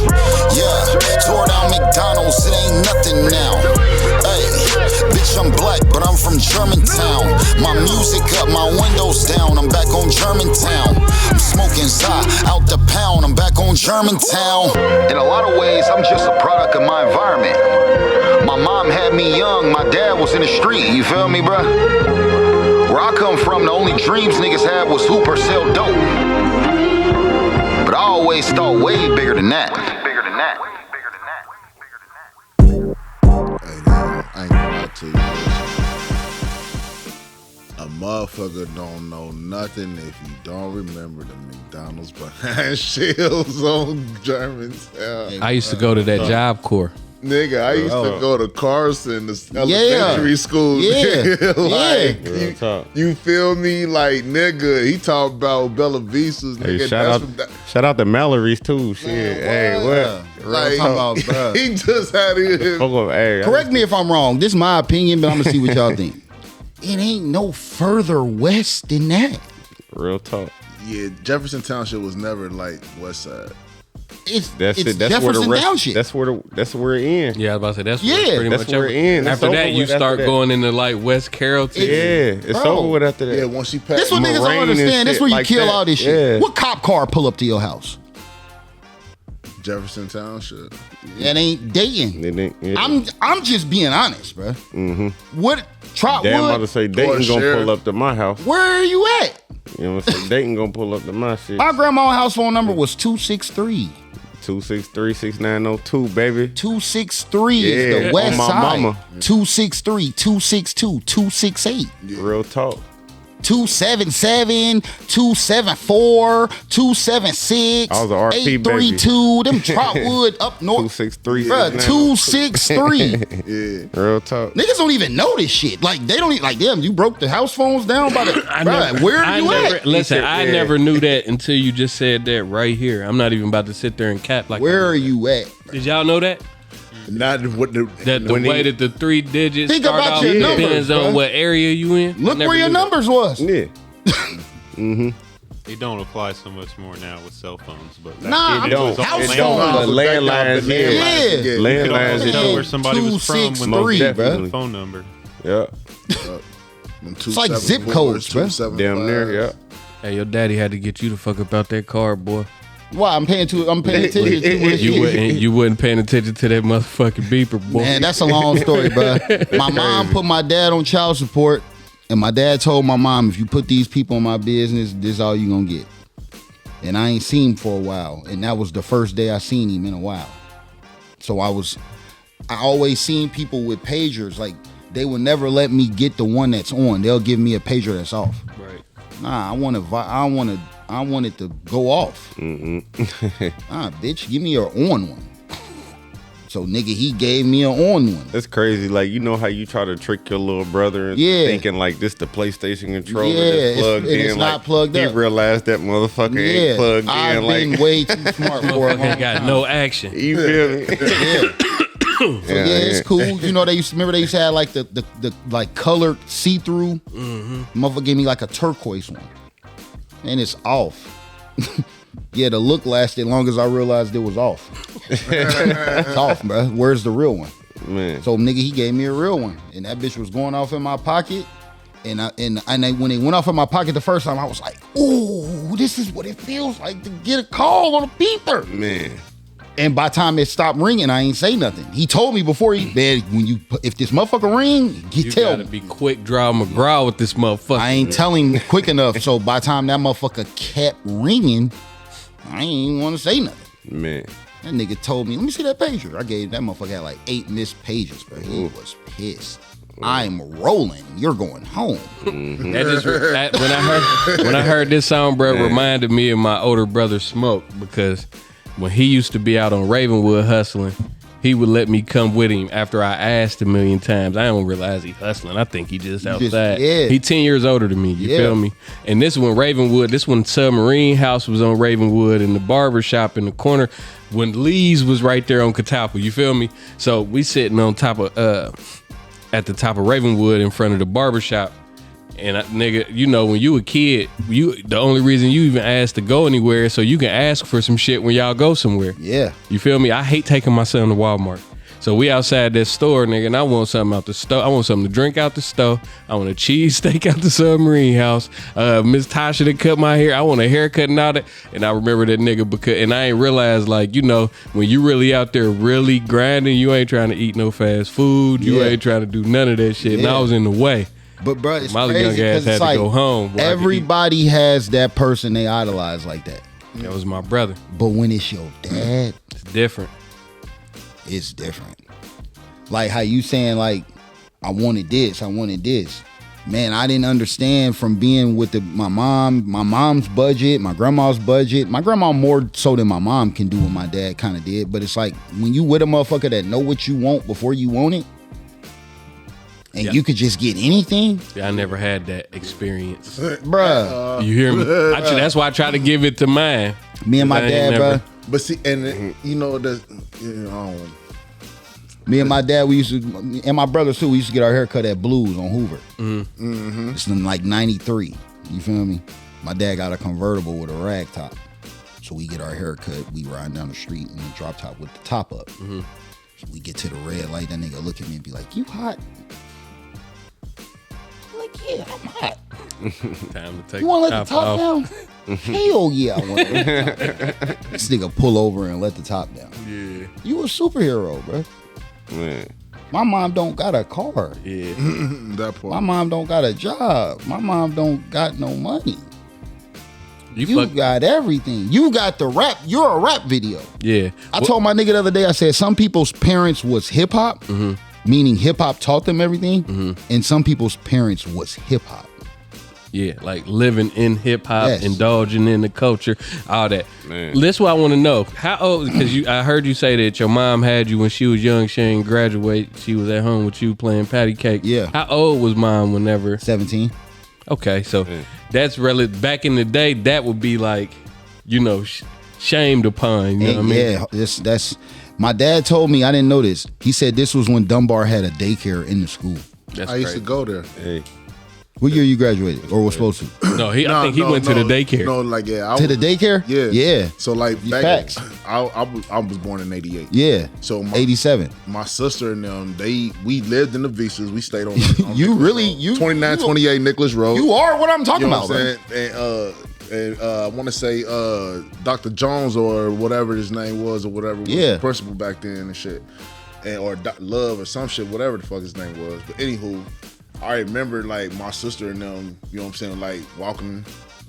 S6: Yeah, tore down McDonald's, it ain't nothing now. Hey, bitch, I'm black, but I'm from Germantown. My music up, my windows down. I'm back on Germantown. I'm smoking Za out the pound. I'm back on Germantown.
S5: In a lot of ways, I'm just a product of my environment. My mom had me young, my dad was in the street, you feel me, bruh? Where I come from, the only dreams niggas had was hoop or sell dope. But I always thought way bigger than that.
S4: Hey, man, I ain't gonna lie to you. A motherfucker don't know nothing if you don't remember the McDonald's behind Shells on Germantown.
S1: I used to go to that Job Corps.
S4: Nigga, I used to go to Carson, the
S3: Yeah.
S4: elementary school.
S3: Yeah.
S4: Like,
S2: Real talk.
S4: you feel me? Like, nigga, he talk about Bella Vista's.
S2: Hey,
S4: Nigga,
S2: shout out to Mallory's too. Shit. Hey, what?
S4: Like,
S3: talking about, bruh.
S4: he just had it.
S2: Fuck up, hey,
S3: Correct me if I'm wrong. This is my opinion, but I'm gonna see what y'all think. It ain't no further west than that.
S2: Real talk.
S4: Yeah, Jefferson Township was never like West Side.
S3: It's
S2: That's
S3: it's
S2: it. That's
S3: Jefferson
S2: where the rest.
S3: Township.
S2: That's where we're in.
S1: Yeah, I was about to say that's
S3: Yeah.
S1: where it's pretty
S2: That's
S1: much
S2: where
S1: over.
S2: we're in. It's
S1: After that,
S2: over
S1: you
S2: with after
S1: start
S2: that.
S1: going into like West Carrollton.
S2: Yeah, it's
S3: Bro.
S2: over with after that.
S4: Yeah, once you pass.
S3: This what niggas don't
S2: Moraine and
S3: understand. This
S2: shit
S3: where you
S2: like
S3: kill
S2: that.
S3: all this shit.
S2: Yeah.
S3: What cop car pull up to your house?
S4: Jefferson Township.
S3: That ain't Dayton.
S2: It ain't- yeah.
S3: I'm just being honest, bro. What
S2: Damn, I'm about to
S3: Trotwood?
S2: say Dayton gonna
S4: sheriff.
S2: pull up to my house.
S3: Where are you at?
S2: You know what I'm saying? Dayton gonna pull up to my shit.
S3: My grandma's house phone number was 263.
S2: 263-6902, baby.
S3: 263
S2: Yeah,
S3: is the
S2: on
S3: west
S2: my
S3: side.
S2: mama.
S3: 263, 262, 268.
S2: Real talk.
S3: 277, 274, 276,
S2: I was a RP
S3: 832. Them Trotwood up north.
S2: 263.
S3: Bruh, 263.
S4: Yeah.
S2: Real talk.
S3: Niggas don't even know this shit. Like, they don't even, like, damn, you broke the house phones down by the. Bruh, where are you at?
S1: Listen, I
S2: Yeah.
S1: never knew that until you just said that right here. I'm not even about to sit there and cap like.
S3: Where are you at?
S1: Did y'all know that?
S4: Not what the
S1: That the
S2: When
S1: way
S2: he-
S1: that the three digits
S3: Think
S1: start
S3: about
S1: off
S3: your
S1: depends
S3: numbers,
S1: on
S3: bruh.
S1: what area you in. I
S3: Look
S1: never
S3: where your
S1: knew that.
S3: numbers was.
S2: Yeah.
S7: They don't apply so much more now with cell phones, but
S3: Nah,
S2: It don't.
S3: house
S2: It don't.
S3: phone.
S2: But landlines,
S3: Yeah.
S2: yeah.
S7: you could
S2: Landlines,
S7: always
S2: it
S7: tell
S2: don't.
S7: where somebody was from when
S3: 263,
S7: they
S2: bruh.
S7: the phone number.
S2: Yeah.
S3: It's like zip codes, bruh.
S2: Damn near, yeah.
S1: Hey, your daddy had to get you the fuck up out that car, boy.
S3: Why? I'm paying attention to it.
S1: You wasn't paying attention to that motherfucking beeper, boy.
S3: Man, that's a long story, bro. My mom put my dad on child support, and my dad told my mom, if you put these people in my business, this is all you gonna get. And I ain't seen him for a while, and that was the first day I seen him in a while. So I always seen people with pagers, like they would never let me get the one that's on. They'll give me a pager that's off.
S1: Right.
S3: Nah, I want it to go off. Bitch, give me your on one. So nigga, he gave me an on one.
S2: That's crazy. Like, you know how you try to trick your little brother into
S3: Yeah.
S2: thinking like this the PlayStation controller
S3: Yeah,
S2: that's plugged
S3: and
S2: in.
S3: it's not
S2: like,
S3: plugged
S2: he
S3: up.
S2: realized that motherfucker ain't plugged
S3: I've
S2: in.
S3: been
S2: Like,
S3: way too smart for a long
S1: Motherfucker ain't got
S3: time.
S1: no action.
S2: you feel me?
S3: Yeah, it's cool. You know, they used to have like the like colored see-through. Motherfucker gave me like a turquoise one. And it's off. Yeah, the look lasted long as I realized it was off. It's off, bro. Where's the real one?
S2: Man.
S3: So nigga, he gave me a real one. And that bitch was going off in my pocket. And when it went off in my pocket the first time, I was like, ooh, this is what it feels like to get a call on a beeper.
S2: Man.
S3: And by the time it stopped ringing, I ain't say nothing. He told me before man, if this motherfucker ring,
S1: You
S3: tell
S1: gotta
S3: me.
S1: be quick, draw McGraw with this motherfucker.
S3: I ain't telling him quick enough. So by the time that motherfucker kept ringing, I ain't even want to say nothing.
S2: Man.
S3: That nigga told me, let me see that pager. I gave that motherfucker had like 8 missed pages, bro. He was pissed. I'm rolling. You're going home.
S1: When I heard this song, bro, it reminded me of my older brother Smoke, because when he used to be out on Ravenwood hustling, he would let me come with him after I asked a million times. I don't realize he hustling. I think he just outside. He 10 years older than me. You feel me? And this one Ravenwood, this one Submarine House was on Ravenwood, and the barber shop in the corner when Lee's was right there on Catawba. You feel me? So we sitting on top of at the top of Ravenwood in front of the barber shop. And nigga, you know, when you a kid, the only reason you even ask to go anywhere is so you can ask for some shit when y'all go somewhere.
S3: Yeah.
S1: You feel me? I hate taking my son to Walmart. So we outside that store, nigga, and I want something out the store. I want something to drink out the store. I want a cheesesteak out the Submarine House. Miss Tasha to cut my hair. I want a haircut and all that. And I remember that nigga and I ain't realized, like, you know, when you really out there really grinding, you ain't trying to eat no fast food. You ain't trying to do none of that shit. And I was in the way.
S3: But bro, it's
S1: My
S3: crazy
S1: young ass
S3: because
S1: had
S3: it's
S1: to
S3: like
S1: go home. where I could eat.
S3: everybody has that person they idolize like that.
S1: That was my brother.
S3: But when it's your dad,
S1: It's different.
S3: it's different. Like how you saying like, I wanted this. man, I didn't understand from being with my mom's budget, my grandma's budget. My grandma more so than my mom can do what my dad kind of did. But it's like when you with a motherfucker that know what you want before you want it, and you could just get anything.
S1: Yeah, I never had that experience.
S3: Bruh.
S1: You hear me? That's why I try to give it to mine.
S3: Me and my dad, bruh.
S4: But see, and you know,
S3: Me and my dad, we used to, and my brothers too, we used to get our hair cut at Blues on Hoover. It's in like 93. You feel me? My dad got a convertible with a rag top. So we get our hair cut, we ride down the street in the drop top with the top up. So we get to the red light, that nigga look at me and be like, "You hot?" I'm like, "Yeah, I'm hot."
S1: Time to take
S3: You want to
S1: the
S3: let the top down? Hell yeah, I want to let the top down. This nigga pull over and let the top down.
S1: Yeah.
S3: You a superhero, bro.
S2: Man.
S3: My mom don't got a car.
S1: Yeah.
S4: that part.
S3: My mom don't got a job. My mom don't got no money. You
S1: fuck-
S3: got everything. You got the rap. You're a rap video.
S1: Yeah.
S3: I told my nigga the other day, I said some people's parents was hip hop, meaning hip hop taught them everything, and some people's parents was hip hop.
S1: Yeah, like living in hip hop,
S3: Yes.
S1: indulging in the culture, all that.
S2: Man.
S1: That's what I want to know. How old? Because I heard you say that your mom had you when she was young. She didn't graduate. She was at home with you playing patty cake.
S3: Yeah.
S1: How old was mom whenever?
S3: 17.
S1: Okay, so that's really back in the day. That would be like, shamed upon. You know what I mean?
S3: Yeah, that's my dad told me, I didn't know this. He said this was when Dunbar had a daycare in the school.
S1: That's
S4: I used
S1: crazy.
S4: to go there.
S2: Hey.
S3: What year you graduated or was supposed to?
S1: No, I think he went to the daycare.
S4: No, like
S3: To the daycare?
S4: Yeah,
S3: Yeah.
S4: So like back,
S3: Facts.
S4: I was born in '88.
S3: Yeah.
S4: So
S3: 87.
S4: My sister and them, we lived in the Visas. We stayed on.
S3: You
S4: Nicholas
S3: really-
S4: Road.
S3: you-
S4: 2928 Nicholas Road.
S3: You are what I'm talking
S4: You know
S3: about,
S4: what
S3: bro.
S4: I'm saying? And I want to say Dr. Jones or whatever his name was or whatever was
S3: Yeah.
S4: the principal back then and shit, or Love or some shit, whatever the fuck his name was. But anywho, I remember like my sister and them, you know what I'm saying, like walking.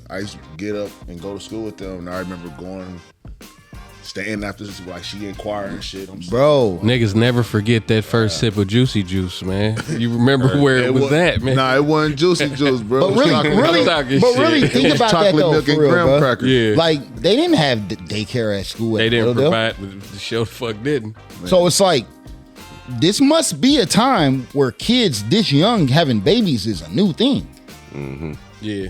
S4: I used to get up and go to school with them, and I remember staying after this, like she inquiring and shit.
S3: Bro.
S1: Niggas never forget that first sip of Juicy Juice, man. You remember where it was at, man?
S4: Nah, it wasn't Juicy Juice, bro.
S3: But really,
S4: Chocolate
S3: really,
S1: I'm talking
S3: but
S1: shit.
S3: really think about that
S4: chocolate
S3: though,
S4: milk
S3: for
S4: and
S3: real,
S4: graham
S3: bro.
S4: crackers.
S1: Yeah.
S3: Like they didn't have daycare at school.
S1: They
S3: At
S1: didn't
S3: Philadelphia.
S1: provide. The show the fuck didn't.
S3: So it's like this must be a time where kids this young having babies is a new thing.
S1: Yeah.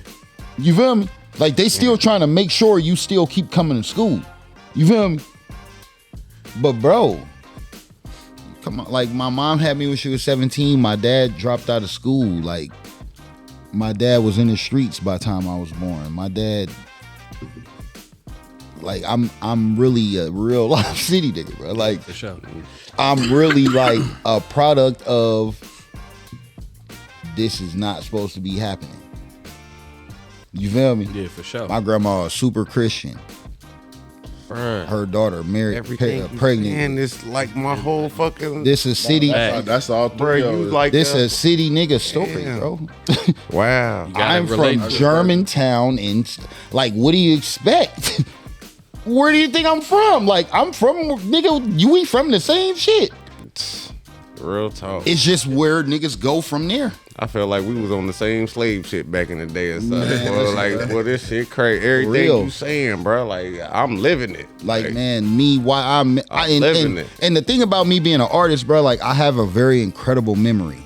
S3: You feel me? Like they still trying to make sure you still keep coming to school. You feel me? But bro, come on. Like my mom had me when she was 17. My dad dropped out of school. Like my dad was in the streets by the time I was born. My dad, like I'm really a real life city nigga, bro. Like
S1: For sure.
S3: I'm really like a product of this is not supposed to be happening. You feel me?
S1: Yeah, for sure.
S3: My grandma is super Christian.
S1: Bruh.
S3: Her daughter married,
S2: Everything
S3: pregnant.
S2: And it's like my whole fucking.
S3: This a city.
S4: That's all
S2: bro,
S4: three
S2: you
S4: of us.
S2: like
S3: This
S2: that?
S3: a city nigga story,
S2: Damn.
S3: bro.
S2: Wow.
S1: gotta
S3: I'm
S1: relate
S3: from
S1: to it.
S3: Germantown, and like, what do you expect? Where do you think I'm from? Like, I'm from nigga. You ain't from the same shit.
S2: Real talk.
S3: It's just where niggas go from there.
S2: I felt like we was on the same slave shit back in the day or something. Bro, like, well, this shit crazy. Everything
S3: Real.
S2: you saying, bro, like, I'm living it.
S3: Like, man, me, why I'm
S2: living it.
S3: And the thing about me being an artist, bro, like I have a very incredible memory.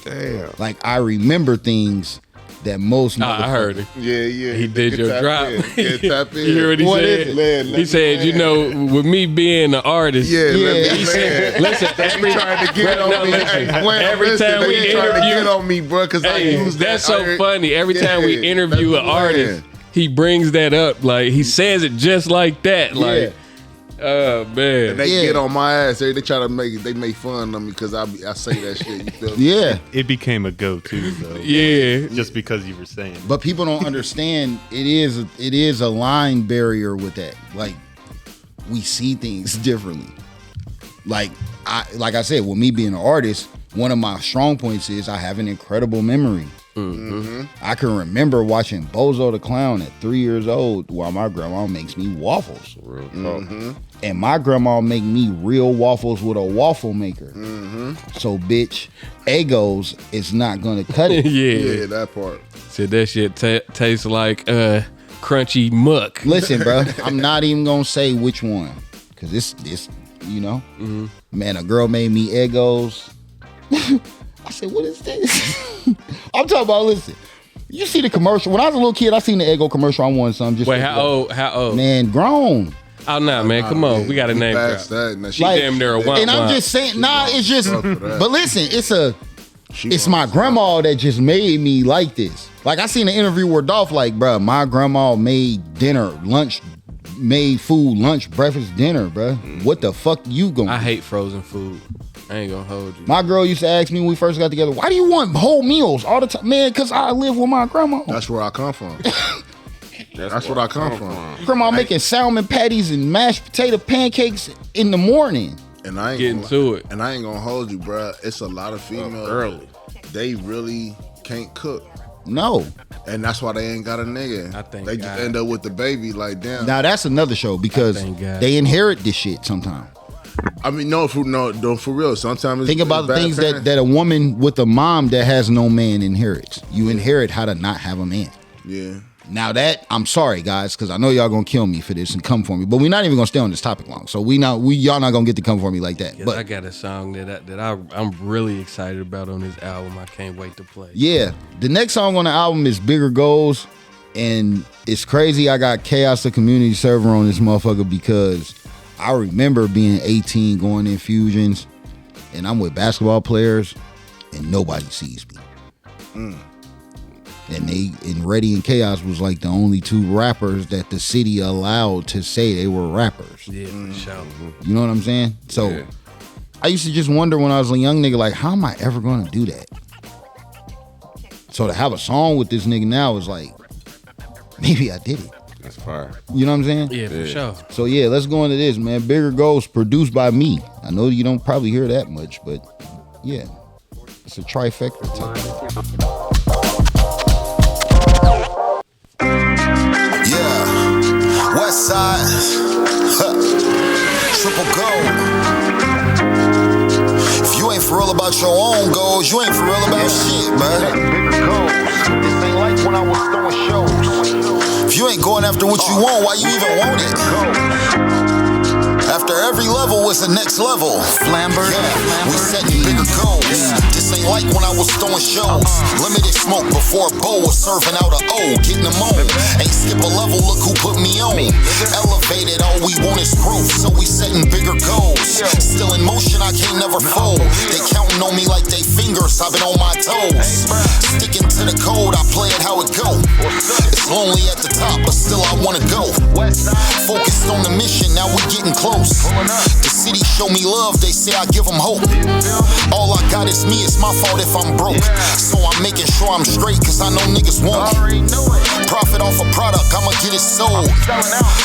S2: Damn.
S3: Like I remember things that most.
S1: Nah, I heard it.
S4: Yeah.
S1: He did your
S4: Tap
S1: drop.
S4: in. Yeah, tap in.
S1: You hear what he
S3: What
S1: said?
S3: is it?
S4: Let
S1: He
S4: me
S1: said,
S4: land.
S1: with me being an artist.
S4: Yeah,
S3: Yeah.
S4: let
S1: He
S4: me
S1: said,
S4: land.
S1: listen, every
S4: Trying to get
S1: no,
S4: on me.
S1: listen,
S4: Hey, Gwen,
S1: every
S4: listen,
S1: time
S4: they
S1: we
S4: trying to
S1: interview,
S4: get on me, bro, because I
S1: hey,
S4: use
S1: that's
S4: that.
S1: so funny. Every time we
S4: Yeah,
S1: interview
S4: that's
S1: an
S4: the
S1: artist,
S4: plan.
S1: he brings that up. Like he says it just like that. Like, oh man.
S4: They
S3: Yeah.
S4: get on my ass. They try to make fun of me because I say that shit. You feel me?
S3: Yeah,
S7: It became a go-to though.
S1: Yeah.
S7: Just because you were saying it.
S3: but people don't understand. It is a line barrier with that. Like we see things differently. Like I said, with me being an artist, one of my strong points is I have an incredible memory. I can remember watching Bozo the Clown at 3 years old while my grandma makes me waffles. And my grandma make me real waffles with a waffle maker. So, bitch, Eggos is not gonna cut it.
S4: Yeah, that part.
S1: Said that shit tastes like crunchy muck.
S3: Listen, bro, I'm not even gonna say which one, cause this, you know, man, a girl made me Eggos. I said, what is this? I'm talking about, listen, you see the commercial. When I was a little kid, I seen the Eggo commercial. I wanted something. Just
S1: wait, how old?
S3: Man, grown.
S1: Oh, nah, man, come on. We got a name drop. She damn near a
S3: And I'm just saying, it's just, but listen, it's my grandma that just made me like this. Like, I seen an interview where Dolph like, bro, my grandma made food, lunch, breakfast, dinner, bro. What the fuck you gonna do?
S1: I hate frozen food. I ain't gonna hold you.
S3: My girl used to ask me when we first got together, why do you want whole meals all the time? Man, because I live with my grandma.
S4: That's where I come from. That's where I come from.
S3: Grandma making salmon patties and mashed potato pancakes in the morning.
S4: And I ain't
S1: getting to it.
S4: And I ain't gonna hold you, bro. It's a lot of females early. They really can't cook.
S3: No.
S4: And that's why they ain't got a nigga.
S1: I think
S4: they just end up with the baby like damn.
S3: Now that's another show because they inherit this shit sometimes.
S4: I mean, no, for real. Sometimes
S3: think about the things that a woman with a mom that has no man inherits. You inherit how to not have a man.
S4: Yeah.
S3: Now that, I'm sorry guys, because I know y'all gonna kill me for this and come for me, but we're not even gonna stay on this topic long. So y'all not gonna get to come for me like that.
S1: Yes,
S3: but
S1: I got a song that I'm really excited about on this album. I can't wait to play.
S3: Yeah, the next song on the album is Bigger Goals, and it's crazy. I got Chaos the Community Server on this motherfucker because I remember being 18 going in fusions, and I'm with basketball players, and nobody sees me. And Ready and Chaos was like the only two rappers that the city allowed to say they were rappers.
S1: Yeah, for sure.
S3: You know what I'm saying? So I used to just wonder when I was a young nigga, like, how am I ever gonna do that? So to have a song with this nigga now is like, maybe I did it.
S2: That's fire.
S3: You know what I'm saying?
S1: Yeah, for sure.
S3: So yeah, let's go into this, man. Bigger Goals, produced by me. I know you don't probably hear that much, but yeah, it's a trifecta type.
S6: West side, triple gold. If you ain't for real about your own goals, you ain't for real about shit, man.
S5: Bigger goals. This ain't like when I was throwing shows.
S6: If you ain't going after what you want, why you even want it? After every level is the next level. We setting bigger goals. This ain't like when I was throwing shows. Limited smoke before Bo was serving out a O, getting them on. Ain't skip a level, look who put me on. Elevated, all we want is growth, so we setting bigger goals. Still in motion, I can't never fold. They counting on me like they fingers, I've been on my toes. Sticking to the code, I play it how it go. It's lonely at the top, but still I wanna go. Focused on the mission, now we getting close. The city show me love, they say I give them hope. All I got is me, it's my fault if I'm broke. So I'm making sure I'm straight, cause I know niggas want it. Profit off a product, I'ma get it sold.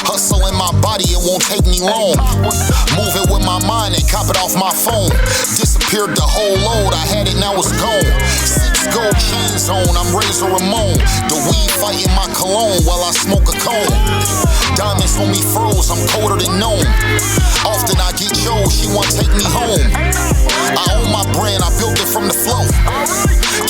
S6: Hustle in my body, it won't take me long. Move it with my mind and cop it off my phone. Disappeared the whole load, I had it, now it's gone. 6 gold chains on, I'm Razor Ramon. The weed fighting my cologne while I smoke a cone. Diamonds on me froze, I'm colder than known. Often I get chose, she wanna take me home. I own my brand, I built it from the flow.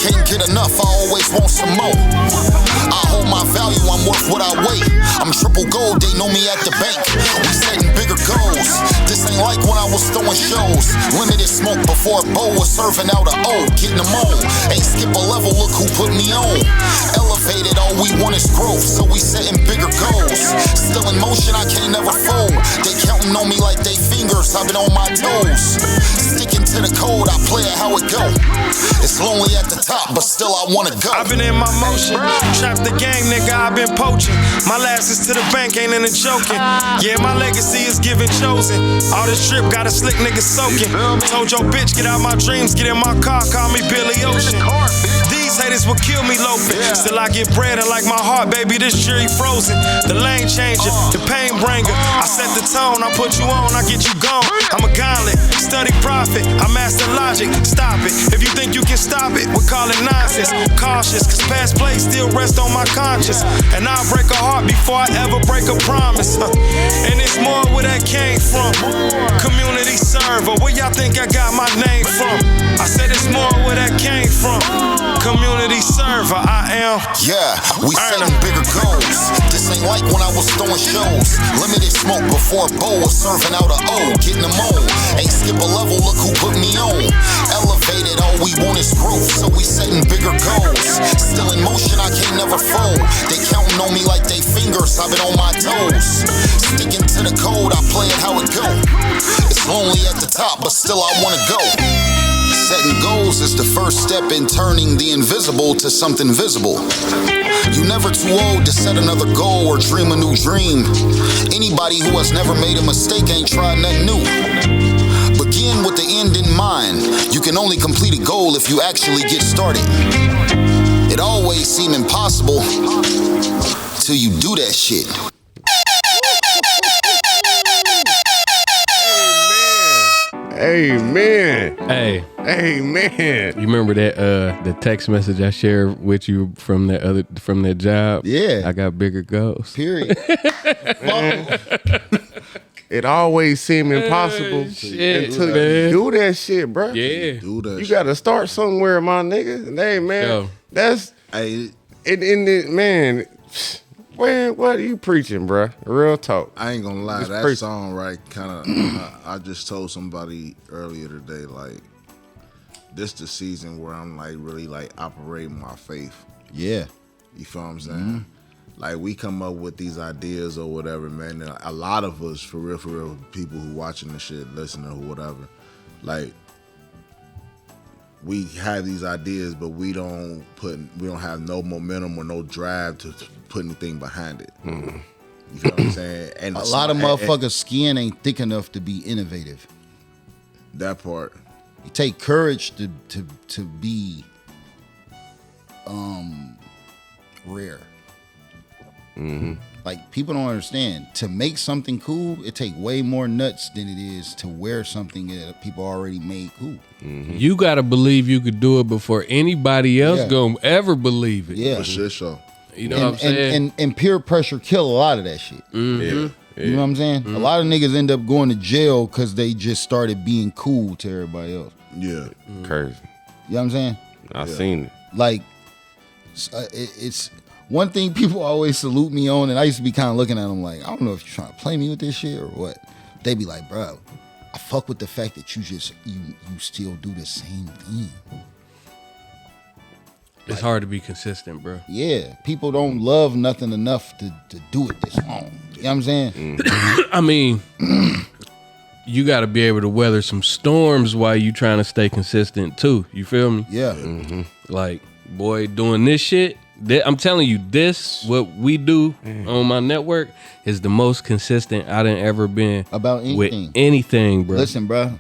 S6: Can't get enough, I always want some more. I hold my value, I'm worth what I weigh. I'm triple gold, they know me at the bank. We setting bigger goals. This ain't like when I was throwing shows. Limited smoke before Bo was serving out a O, getting them on. Ain't skip a level, look who put me on. Elevated, all we want is growth, so we setting bigger goals. Still in motion, I can't never fold. They counting on me like they fingers, I've been on my toes. Sticking to the code, I play it how it go. It's lonely at the top, but still I wanna go.
S8: I've been in my motion, trap the gang, nigga, I've been poaching. My last is to the bank, ain't in the joking. Yeah, my legacy is given chosen. All this drip got a slick nigga soaking. Told your bitch, get out my dreams, get in my car, call me Billy Ocean. These haters will kill me loping. Still I get bread and like my heart, baby, this jury frozen. The lane changer, the pain bringer. I set the tone, I put you on, I get you gone. I'm a gauntlet, study profit, I master logic. Stop it, if you think you can stop it, we call it nonsense. Cautious, cause past plays still rest on my conscience. And I'll break a heart before I ever break a promise. And it's more where that came from. Community server, where y'all think I got my name from? I said it's more where that came from. Community server, I am.
S6: Yeah, we setting bigger goals. This ain't like when I was throwing shows. Limited smoke before a bowl was serving out a O, getting them on. Ain't skip a level, look who put me on. Elevated, all we want is growth, so we setting bigger goals. Still in motion, I can't never fold. They counting on me like they fingers, I've been on my toes. Sticking to the code, I play it how it go. It's lonely at the top, but still I wanna go. Setting goals is the first step in turning the invisible to something visible. You never too old to set another goal or dream a new dream. Anybody who has never made a mistake ain't tried nothing new. Begin with the end in mind. You can only complete a goal if you actually get started. It always seems impossible till you do that shit.
S2: Amen.
S1: Hey,
S2: Amen.
S1: you remember that the text message I shared with you from that job?
S3: Yeah.
S1: I got bigger goals.
S3: Period.
S2: It always seemed impossible
S1: shit,
S2: until
S1: man.
S2: you do that shit, bro.
S1: Yeah.
S4: Do that.
S2: You gotta start somewhere, my nigga. Hey, man,
S1: Yo.
S2: that's
S4: Hey,
S2: in the man. What are you preaching, bro? Real talk.
S4: I ain't gonna lie,
S2: Just
S4: that
S2: preach.
S4: song, right, kind of, I just told somebody earlier today, like, this the season where I'm, like, really, like, operating my faith.
S3: Yeah.
S4: You feel what I'm saying? Like, we come up with these ideas or whatever, man, and a lot of us, for real, people who watching the shit, listening or whatever, like, we have these ideas, but we don't have no momentum or no drive to put anything behind it. You feel what I'm saying? And
S3: A lot of motherfuckers' skin ain't thick enough to be innovative.
S4: that part.
S3: It take courage to be rare. Like, people don't understand. To make something cool, it take way more nuts than it is to wear something that people already made cool.
S1: You gotta believe you could do it before anybody else
S3: Yeah.
S1: gonna ever believe it.
S3: Yeah.
S4: For shit show.
S1: You know what I'm saying?
S3: And peer pressure kill a lot of that shit.
S2: Yeah.
S3: You know what I'm saying? A lot of niggas end up going to jail because they just started being cool to everybody else.
S4: Yeah.
S2: Crazy.
S3: You know what I'm saying?
S2: I seen it.
S3: Like, it's one thing people always salute me on, and I used to be kind of looking at them like, I don't know if you're trying to play me with this shit or what. They be like, bro, I fuck with the fact that you still do the same thing.
S1: It's hard to be consistent, bro.
S3: Yeah, people don't love nothing enough to do it this long. You know what I'm saying?
S1: I mean, you got to be able to weather some storms while you trying to stay consistent too. You feel me?
S3: Yeah.
S1: Like, boy, doing this shit. I'm telling you, what we do on my network is the most consistent I done ever been
S3: About anything.
S1: with anything, bro.
S3: Listen, bro,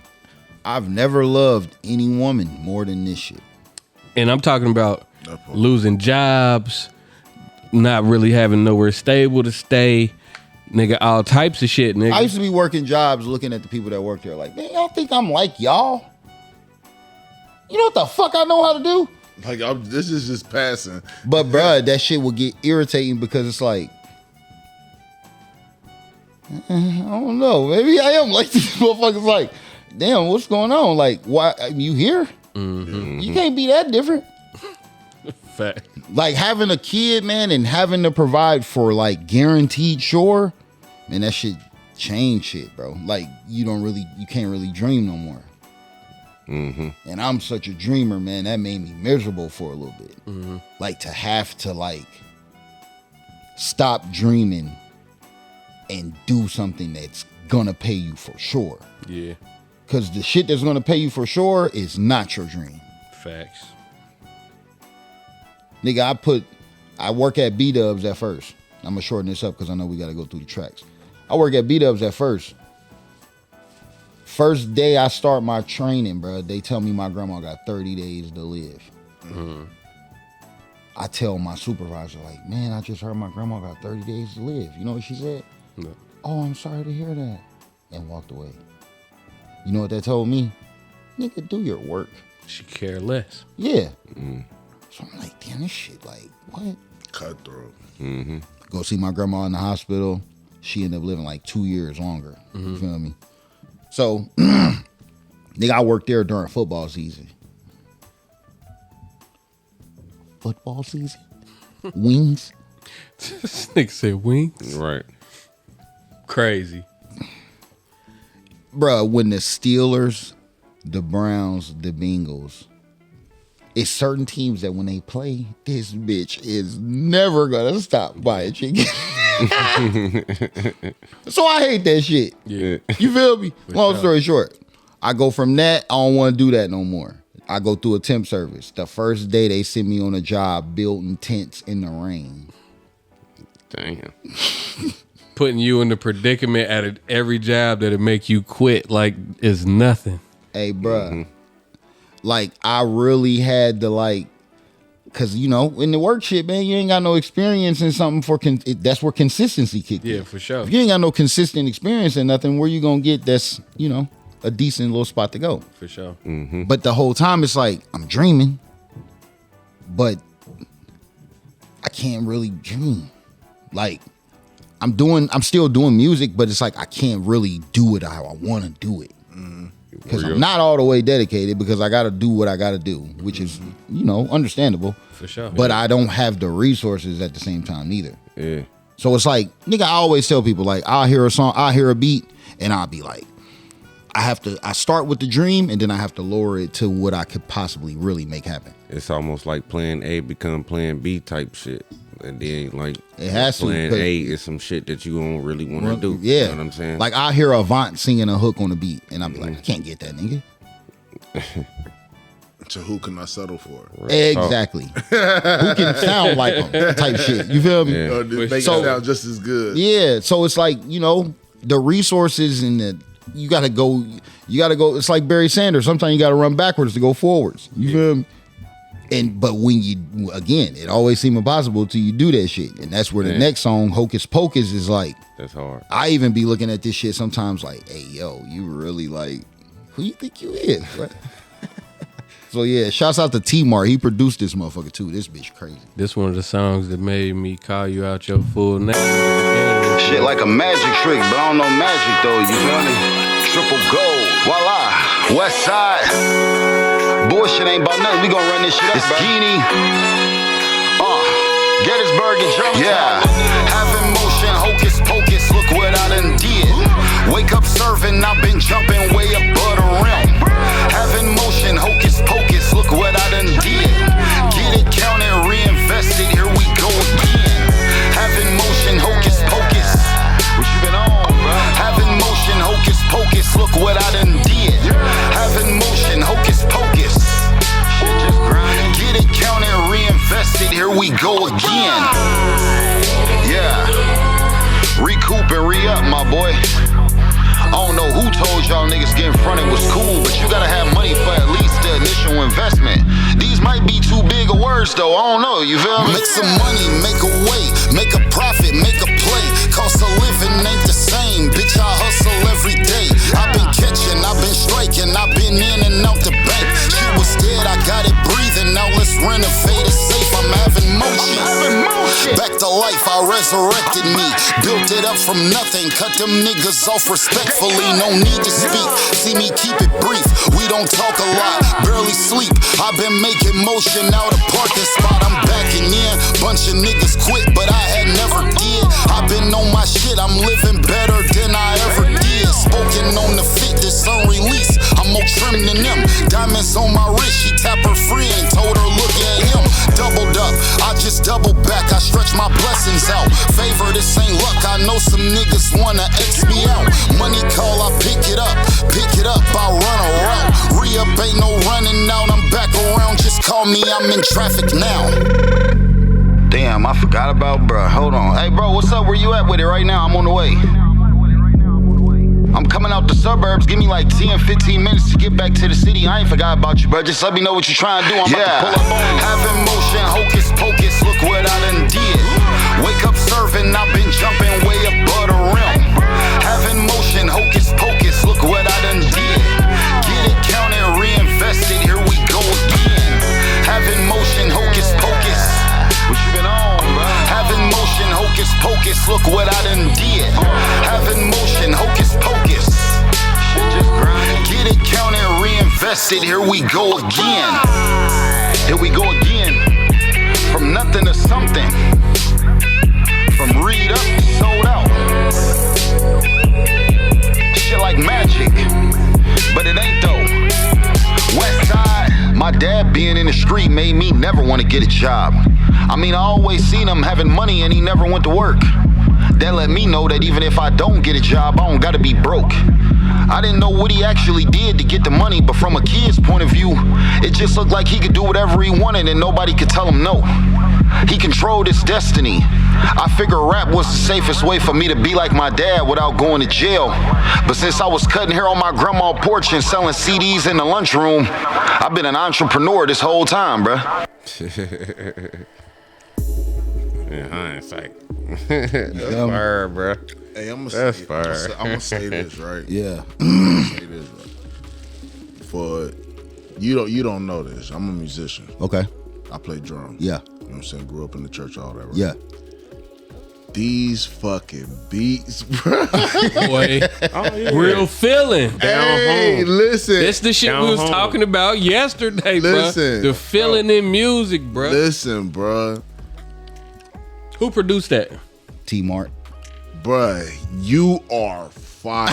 S3: I've never loved any woman more than this shit.
S1: And I'm talking about losing jobs, not really having nowhere stable to stay, nigga, all types of shit, nigga.
S3: I used to be working jobs looking at the people that work there like, man, y'all think I'm like y'all? You know what the fuck I know how to do?
S4: Like, this is just passing.
S3: But bruh, that shit will get irritating because it's like, I don't know, maybe I am like these motherfuckers like, damn, what's going on? Like, why you here? You can't be that different.
S1: Fact.
S3: Like having a kid, man, and having to provide for like guaranteed shore, man, that shit change shit, bro. Like you can't really dream no more. And I'm such a dreamer, man. That made me miserable for a little bit. Like to have to like stop dreaming and do something that's gonna pay you for sure.
S1: Yeah.
S3: Cause the shit that's gonna pay you for sure is not your dream.
S1: Facts.
S3: Nigga, I work at B-Dubs at first. I'm gonna shorten this up because I know we gotta go through the tracks. I work at B-Dubs at first. First day I start my training, bro, they tell me my grandma got 30 days to live. I tell my supervisor, like, man, I just heard my grandma got 30 days to live. You know what she said? No. Oh, I'm sorry to hear that. And walked away. You know what that told me? Nigga, do your work.
S1: She care less.
S3: Yeah. So I'm like, damn, this shit, like, what?
S4: Cutthroat.
S3: Go see my grandma in the hospital. She ended up living like 2 years longer. You feel me? So, nigga, I worked there during football season. Football season? Wings?
S1: This nigga said wings.
S2: Right.
S1: Crazy.
S3: Bruh, when the Steelers, the Browns, the Bengals, it's certain teams that when they play, this bitch is never gonna stop buying chicken. So I hate that shit.
S1: Yeah.
S3: You feel me? Long story short, I go from that, I don't want to do that no more. I go through a temp service. The first day they send me on a job building tents in the rain.
S2: Damn.
S1: Putting you in the predicament at every job that'll make you quit like it's nothing.
S3: Hey, bruh. Like, I really had to, like, because, you know, in the work shit, man, you ain't got no experience in something that's where consistency kicked in.
S1: Yeah, for sure.
S3: If you ain't got no consistent experience in nothing, where you gonna get that's, you know, a decent little spot to go?
S1: For sure.
S3: But the whole time it's like, I'm dreaming, but I can't really dream. Like, I'm still doing music, but it's like I can't really do it how I want to do it. Because I'm not all the way dedicated, because I got to do what I got to do, which is, you know, understandable.
S1: For sure.
S3: But I don't have the resources at the same time either.
S2: Yeah.
S3: So it's like, nigga, I always tell people, like, I'll hear a song, I'll hear a beat, and I'll be like, I start with the dream, and then I have to lower it to what I could possibly really make happen.
S2: It's almost like plan A become plan B type shit. And then, like,
S3: it has
S2: plan A is some shit that you don't really want to do.
S3: Yeah.
S2: You know what I'm saying?
S3: Like, I hear Avant singing a hook on a beat, and I'll be like, I can't get that, nigga.
S4: So who can I settle for?
S3: Exactly. Who can sound like him type shit. You feel me?
S2: Yeah.
S4: Or make it sound just as good.
S3: Yeah. So it's like, you know, the resources and you gotta go. It's like Barry Sanders. Sometimes you gotta run backwards to go forwards. You feel me? But when you, again, it always seems impossible till you do that shit. And that's where the next song, Hocus Pocus, is like,
S2: that's hard.
S3: I even be looking at this shit sometimes like, hey, yo, you really like, who you think you is? Right? So yeah, shouts out to T-Mart. He produced this motherfucker too. This bitch crazy.
S1: This one of the songs that made me call you out your full name.
S5: Shit like a magic trick, but I don't know magic though, you feel me? Triple gold, voila, west side. Bullshit ain't about nothing, we gon' run this shit up, bro. Guinea, Gettysburg and Germantown. Yeah, having motion, hocus pocus, look what I done did. Wake up serving, I've been jumping way above the rim. Having motion, hocus pocus, look what I done did. Get it counted, reinvested, here we go again. Having motion, hocus pocus. What you been on, bro? Having motion, hocus pocus, look what I done did. Having motion, hocus pocus. Shit just grind. Get it counted, reinvested, here we go again. Yeah. Recoup and re-up, my boy. I don't know who told y'all niggas getting fronted was cool, but you gotta have money for at least the initial investment. These might be too big of words though, I don't know, you feel me?
S6: Make some money, make a way, make a profit, make a play. Cost of living ain't the same, bitch, I hustle every day. I've been catching, I've been striking, I've been in and out the bank. Shit was dead, I got it breathing, now let's renovate it safe. I'm having motion. Back to life, I resurrected me. Built it up from nothing, cut them niggas off respectfully, no need to speak. See me keep it brief, we don't talk a lot, barely sleep. I've been making motion out of parking spot, I'm backing in. Bunch of niggas quit, but I had never did. I've been on my shit, I'm living better than I ever did. Spoken on the fit, this unreleased, I'm more trim than them. Diamonds on my wrist, she tap her friend, told her look at him. Doubled up, I just doubled back, I stretch my blessings out. Favor, this ain't luck, I know some niggas wanna X me out. Money call, I pick it up, I run a route. Re-up ain't no running out, I'm back around, just call me, I'm in traffic now.
S5: Damn, I forgot about bruh. Hold on. Hey, bro, what's up? Where you at with it right now? I'm on the way. I'm coming out the suburbs. Give me like 10, 15 minutes to get back to the city. I ain't forgot about you, bro. Just let me know what you're trying to do. I'm about to pull up on you. Having motion, hocus pocus. Look what I done did. Wake up surfing. I've been jumping way above the rim. Having motion, hocus pocus. Look what I done did. Get it counted, reinvested. Here we go again. Having motion, hocus pocus. What you been on, bro? Having motion, hocus pocus. Look what I done did. Having motion, hocus pocus. Get it counted, reinvested. Here we go again. Here we go again. From nothing to something. From read up to sold out. Shit like magic, but it ain't though. West side, my dad being in the street made me never want to get a job. I mean, I always seen him having money and he never went to work. That let me know that even if I don't get a job, I don't gotta be broke. I didn't know what he actually did to get the money, but from a kid's point of view, it just looked like he could do whatever he wanted and nobody could tell him no. He controlled his destiny. I figured rap was the safest way for me to be like my dad without going to jail. But since I was cutting hair on my grandma's porch and selling CDs in the lunchroom, I've been an entrepreneur this whole time, bruh.
S2: In hindsight. That's fire, bro.
S4: Hey, I'm
S2: That's fire.
S4: gonna say this, right?
S3: Yeah.
S4: I'm gonna say this, right? For you don't know this. I'm a musician.
S3: Okay.
S4: I play drums.
S3: Yeah.
S4: You know what I'm saying? Grew up in the church, all that, right?
S3: Yeah.
S4: These fucking beats, bro.
S1: Boy, real feeling.
S4: Hey, listen.
S1: This the shit we was talking about yesterday, bro.
S4: Listen,
S1: The feeling in music, bro.
S4: Listen, bro.
S1: Who produced that?
S3: T-Mart.
S4: Bruh, you are fire.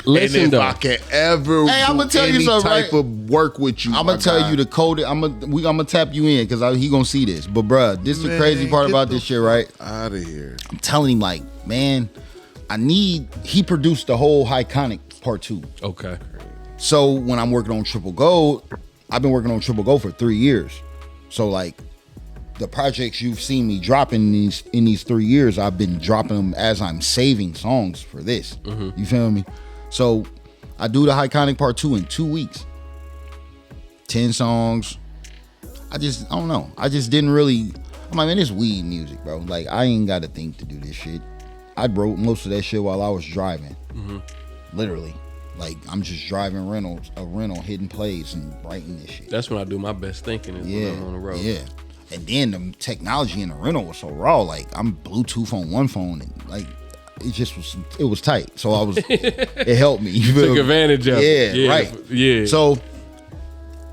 S1: Listen,
S4: and if
S1: though.
S4: I can ever
S3: Hey, I'ma tell you
S4: any
S3: something,
S4: type
S3: right?
S4: of work with you,
S3: I'm
S4: my
S3: gonna tell
S4: guy.
S3: you the code. I'm gonna tap you in because he gonna see this. But bruh, this is the crazy part about this shit, right?
S4: Out of here.
S3: I'm telling him like, man, he produced the whole Iconic Part 2.
S1: Okay.
S3: So when I'm working on Triple Gold, I've been working on Triple Gold for 3 years. So like the projects you've seen me dropping in these 3 years, I've been dropping them as I'm saving songs for this.
S1: Mm-hmm.
S3: You feel me? So I do the Iconic Part 2 in 2 weeks. 10 songs. I don't know. I just didn't really. I'm like, man, it's weed music, bro. Like, I ain't got to think to do this shit. I wrote most of that shit while I was driving.
S1: Mm-hmm.
S3: Literally. Like, I'm just driving a rental, hitting plays and writing this shit.
S1: That's when I do my best thinking is when I'm on the road.
S3: Yeah. And then the technology in the rental was so raw. Like, I'm Bluetooth on one phone and like it was tight. So I was it helped me. You
S1: Took advantage of it.
S3: Yeah, right.
S1: Yeah.
S3: So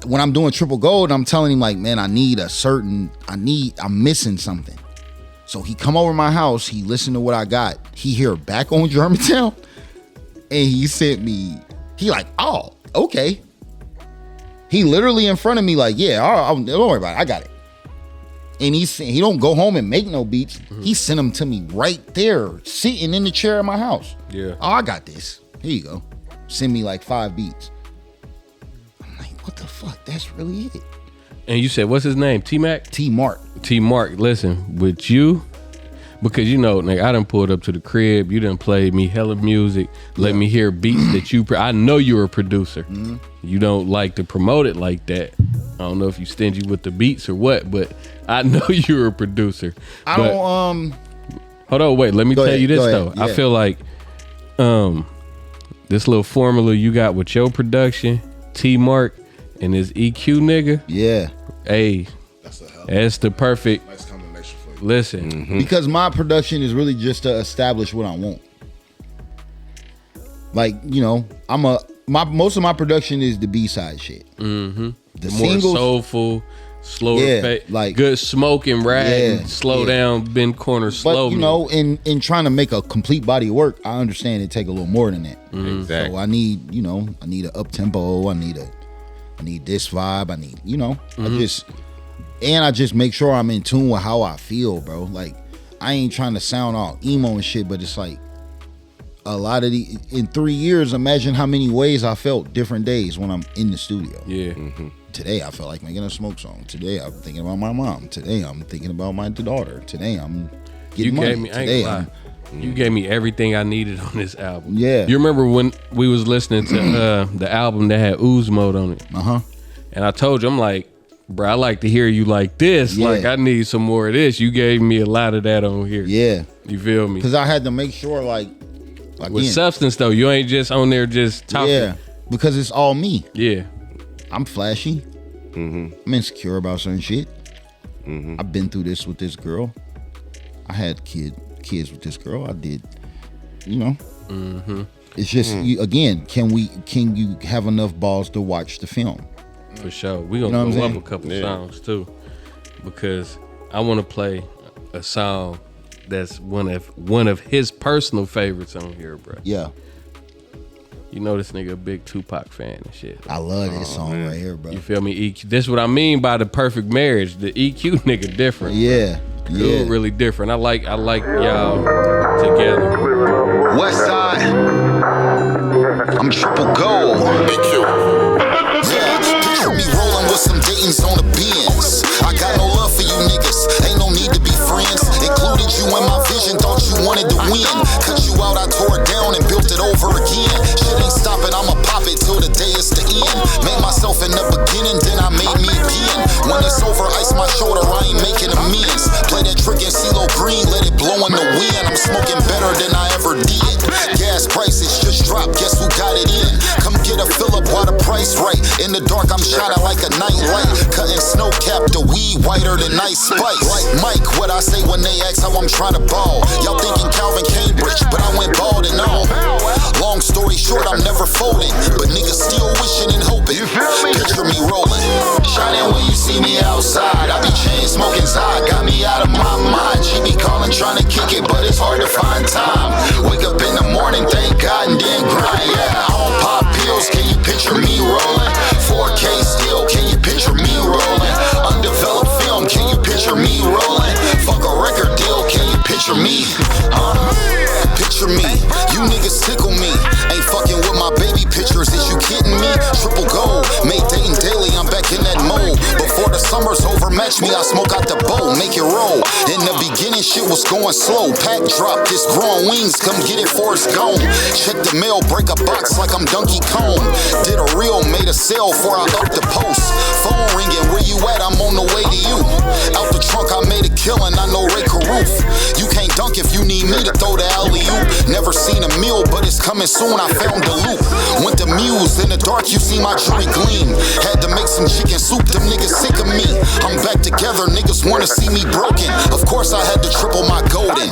S3: when I'm doing Triple Gold, I'm telling him like, man, I'm missing something. So he come over to my house, he listened to what I got. He hear Back on Germantown, and he sent me, he like, oh, okay. He literally in front of me like, yeah, don't worry about it, I got it. And he don't go home and make no beats. Mm-hmm. He sent them to me right there, sitting in the chair in my house.
S1: Yeah.
S3: Oh, I got this. Here you go. Send me like 5 beats. I'm like, what the fuck? That's really it.
S1: And you said, what's his name? T-Mac?
S3: T-Mark.
S1: T-Mark, listen, with you, because you know, nigga, I done pulled up to the crib, you done played me hella music, let me hear beats that you, I know you're a producer. Mm-hmm. You don't like to promote it like that. I don't know if you stingy with the beats or what, but I know you're a producer. Hold on, wait, let me tell you this though. Yeah. I feel like this little formula you got with your production, T-Mark, and this EQ nigga.
S3: Yeah.
S1: Hey, that's the perfect.
S4: Nice combination for you.
S1: Listen.
S3: Mm-hmm. Because my production is really just to establish what I want. Like, you know, most of my production is the B-side shit.
S1: Mm-hmm.
S3: The
S1: more
S3: singles,
S1: soulful, slower,
S3: like
S1: good smoking, rap, slow down, bend corners, slow.
S3: But you know, in trying to make a complete body of work, I understand it take a little more than that.
S1: Mm-hmm.
S2: Exactly.
S3: So I need an up tempo. I need this vibe. I need,
S1: Mm-hmm.
S3: I just make sure I'm in tune with how I feel, bro. Like, I ain't trying to sound all emo and shit, but it's like a lot of in 3 years, imagine how many ways I felt different days when I'm in the studio.
S1: Yeah.
S3: Mm-hmm. today I felt like making a smoke song. Today I'm thinking about my mom. Today I'm thinking about my daughter. Today I'm getting money.
S1: You gave me everything I needed on this album.
S3: Yeah.
S1: You remember when we was listening to the album that had Ooze Mode on it? And I told you, I'm like, bro, I like to hear you like this.
S3: Yeah.
S1: Like, I need some more of this. You gave me a lot of that on here.
S3: Yeah.
S1: You feel me?
S3: Because I had to make sure, like
S1: with substance, though, you ain't just on there just talking.
S3: Yeah, because it's all me.
S1: Yeah.
S3: I'm flashy. I'm insecure about certain shit. I've been through this with this girl. I had kids with this girl. I did, you know. It's just again, can you have enough balls to watch the film?
S1: For sure. We gonna go up a couple songs too, because I want to play a song that's one of his personal favorites on here, bro.
S3: Yeah.
S1: You know this nigga a big Tupac fan and shit.
S3: I love this song right here, bro.
S1: You feel me? EQ. This what I mean by the perfect marriage. The EQ nigga different.
S3: Yeah.
S1: Dude, really different. I like y'all together.
S5: West Side. I'm triple gold. Yeah, picture me rolling with some Dayton's on the Benz. I got no love for you niggas. Ain't no need to be friends. Included you in my vision. Thought you wanted to win. Cut you out, I tore it down and built it over again. Shit ain't stopping. I'ma pop it till the day is the end. Made myself in the beginning, then I made me again. When it's over, ice my shoulder. I ain't making amends. Play that trick in CeeLo Green, let it blow in the wind. I'm smoking better than I ever did. Gas prices just dropped, guess who got it in? Come get a fill up while the price right. In the dark, I'm shining like a night light. Cutting snow cap, the weed whiter than ice spice. Like Mike, what I say when they ask how I'm trying to ball. Y'all thinking Calvin Cambridge, but I went bald and all. Long story short, I'm never folding, but niggas still wishing and hoping. Picture me rolling, shining when you see me outside. I be chain smoking Zod, got me out of my mind. She be calling, trying to kick it, but it's hard to find time. Wake up in the morning, thank God, and then grind. Yeah, I don't pop pills, can you picture me rolling? 4K still, can you picture me rolling? Undeveloped film, can you picture me rolling? Fuck a record deal, can you picture me? Picture me, you niggas tickle me. Ain't fucking with my baby pictures, is you kidding me? Triple gold, made Dayton daily, I'm back in that mode. Before the summer's over, match me, I smoke out the bowl, make it roll. In the beginning, shit was going slow. Pack drop, this growing wings, come get it for it's gone. Check the mail, break a box like I'm Donkey Kong. Did a reel, made a sale before I up the post. Phone ringing, where you at? I'm on the way to you. Out the trunk, I made a killing, I know Ray Caruth. You can't dunk if you need me to throw the alley-oop. Never seen a meal, but it's coming soon, I found the loop. Went to Muse, in the dark, you see my jewelry gleam. Had to make some chicken soup, them niggas sick of me. I'm back together, niggas wanna see me broken. Of course I had to triple my golden.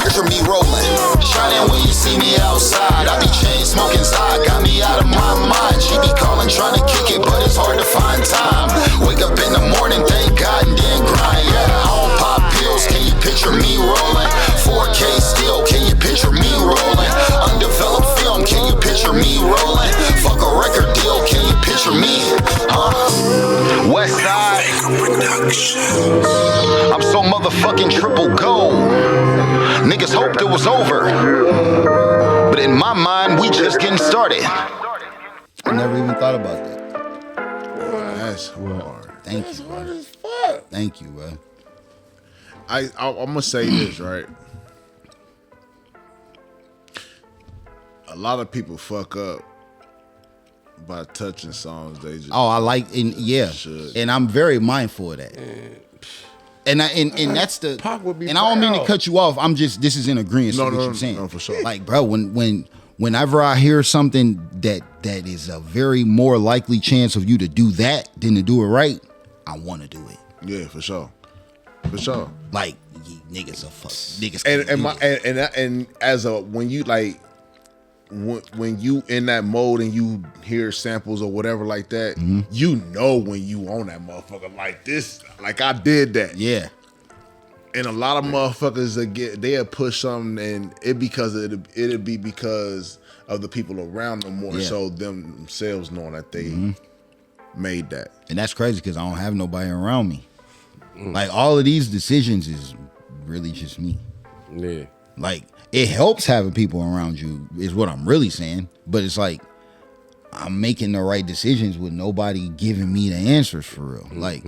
S5: Picture me rolling, shining when you see me outside. I be chain smoking Zod, got me out of my mind. She be calling, trying to kick it, but it's hard to find time. Wake up in the morning, thank God, and then grind. Yeah, I don't pop pills, can you picture me rolling? 4K still, can you picture me rolling? Undeveloped film, can you picture me rolling? Fuck a record deal, can you picture me? West Side. I'm so motherfucking triple gold. Niggas hoped it was over, but in my mind, we just getting started.
S3: I never even thought about that.
S4: That's hard.
S3: Thank you, bro. Thank you, bro.
S4: I'm gonna say this, right? A lot of people fuck up by touching songs they just.
S3: Oh, I like, and yeah,
S4: should.
S3: And I'm very mindful of that. And that's the.
S4: Pac would be
S3: and I don't mean to
S4: proud.
S3: cut you off. I'm just, this is in agreement with what you're saying.
S4: No, for sure.
S3: Like, bro, whenever I hear something that is a very more likely chance of you to do that than to do it right, I want to do it.
S4: Yeah, for sure. For sure.
S3: Like, niggas are fuck. Niggas
S4: And as a when you like when you in that mode and you hear samples or whatever like that, you know when you on that motherfucker like this, like I did that.
S3: Yeah.
S4: And a lot of motherfuckers they'll push something and it'd be because of the people around them more so themselves knowing that they made that.
S3: And that's crazy because I don't have nobody around me. Like, all of these decisions is really just me.
S2: Yeah.
S3: Like, it helps having people around you is what I'm really saying. But it's like, I'm making the right decisions with nobody giving me the answers for real. Like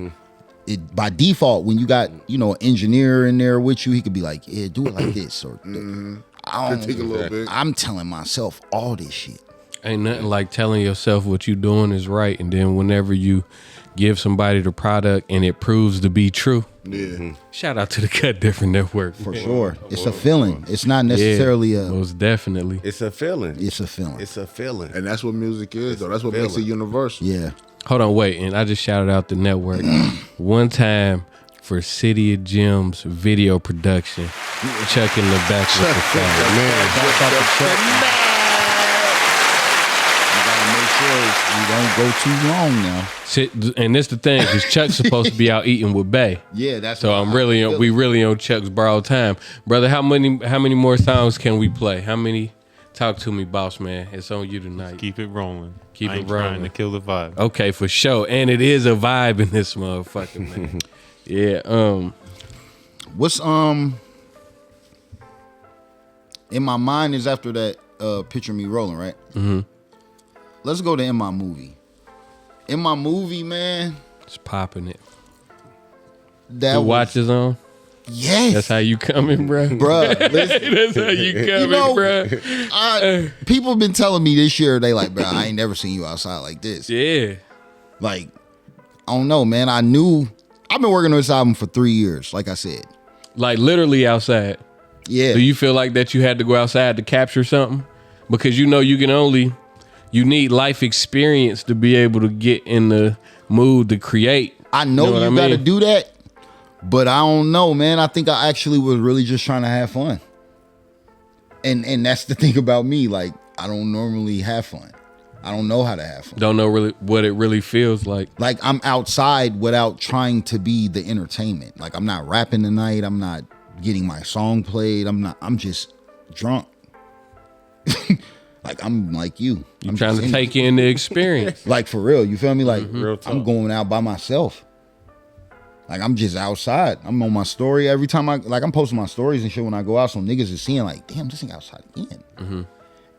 S3: it by default, when you got, you know, an engineer in there with you, he could be like, yeah, do it like this. Or
S4: Critique a little bit.
S3: I'm telling myself all this shit.
S1: Ain't nothing like telling yourself what you doing is right, and then whenever you give somebody the product and it proves to be true.
S4: Yeah.
S1: Shout out to the Cut Different Network.
S3: For sure. It's a feeling. It's not necessarily
S1: most definitely.
S2: It's a feeling.
S3: It's a feeling.
S2: It's a feeling.
S4: And that's what music is, though. That's what makes it universal.
S3: Yeah.
S1: Hold on, wait, and I just shouted out the network one time for City of Gems video production. Chuck in the back with the fire. Man,
S3: We don't go too long now.
S1: and this the thing, because Chuck's supposed to be out eating with Bay.
S3: Yeah, that's
S1: so I'm really on, we really on Chuck's borrowed time, brother. How many more songs can we play? How many? Talk to me, boss man. It's on you tonight.
S7: Keep it rolling.
S1: Keep
S7: I ain't
S1: it rolling.
S7: trying to kill the vibe.
S1: Okay, for sure, and it is a vibe in this motherfucker, man. Yeah.
S3: What's in my mind is after that Picture Me Rolling, right? Mm-hmm. Let's go to In My Movie. In My Movie, man.
S1: It's popping it.
S3: That
S1: the watches on?
S3: Yes.
S1: That's how you coming, bro?
S3: Bruh,
S1: that's how you coming, bro.
S3: People have been telling me this year, they like, bro, I ain't never seen you outside like this.
S1: Yeah.
S3: Like, I don't know, man. I've been working on this album for 3 years, like I said.
S1: Like literally outside.
S3: Yeah.
S1: Do you feel like that you had to go outside to capture something? Because you know you need life experience to be able to get in the mood to create.
S3: I know
S1: you
S3: got to do that, but I don't know, man. I think I actually was really just trying to have fun. And that's the thing about me. Like, I don't normally have fun. I don't know how to have fun.
S1: Don't know really what it really feels like.
S3: Like, I'm outside without trying to be the entertainment. Like, I'm not rapping tonight. I'm not getting my song played. I'm just drunk. Like, I'm like you. I'm
S1: trying to take in the experience.
S3: Like, for real. You feel me? Like,
S2: I'm
S3: going out by myself. Like, I'm just outside. I'm on my story every time I'm posting my stories and shit when I go out. So niggas is seeing like, damn, this thing outside again. Mm-hmm.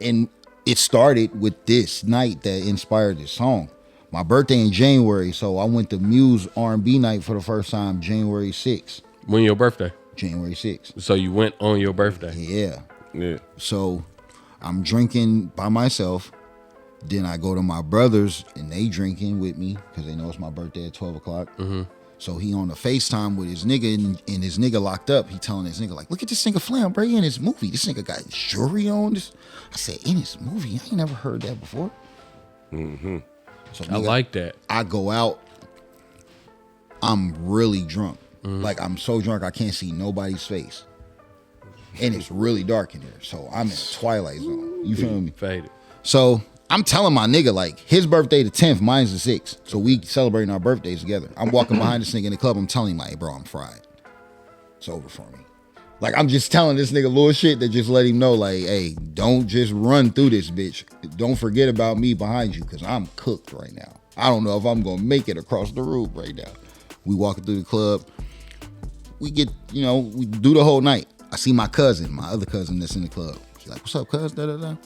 S3: And it started with this night that inspired this song. My birthday in January. So I went to Muse R&B night for the first time, January 6th.
S1: When your birthday?
S3: January 6th.
S1: So you went on your birthday?
S3: Yeah. So I'm drinking by myself. Then I go to my brothers and they drinking with me because they know it's my birthday at 12 o'clock. Mm-hmm. So he on the FaceTime with his nigga and his nigga locked up. He telling his nigga like, look at this nigga Flamborghini in his movie. This nigga got jewelry on this. I said, in his movie? I ain't never heard that before. Mm-hmm. So
S1: I like that.
S3: I go out. I'm really drunk. Mm-hmm. Like, I'm so drunk I can't see nobody's face. And it's really dark in here. So I'm in a twilight zone. You feel me?
S1: Faded.
S3: So I'm telling my nigga, like, his birthday the 10th, mine's the 6th. So we celebrating our birthdays together. I'm walking behind this nigga in the club. I'm telling him, like, hey, bro, I'm fried. It's over for me. Like, I'm just telling this nigga little shit that just let him know, like, hey, don't just run through this bitch. Don't forget about me behind you because I'm cooked right now. I don't know if I'm going to make it across the room right now. We walking through the club. We get, we do the whole night. I see my cousin, my other cousin that's in the club. She's like, what's up, cuz? Da-da-da.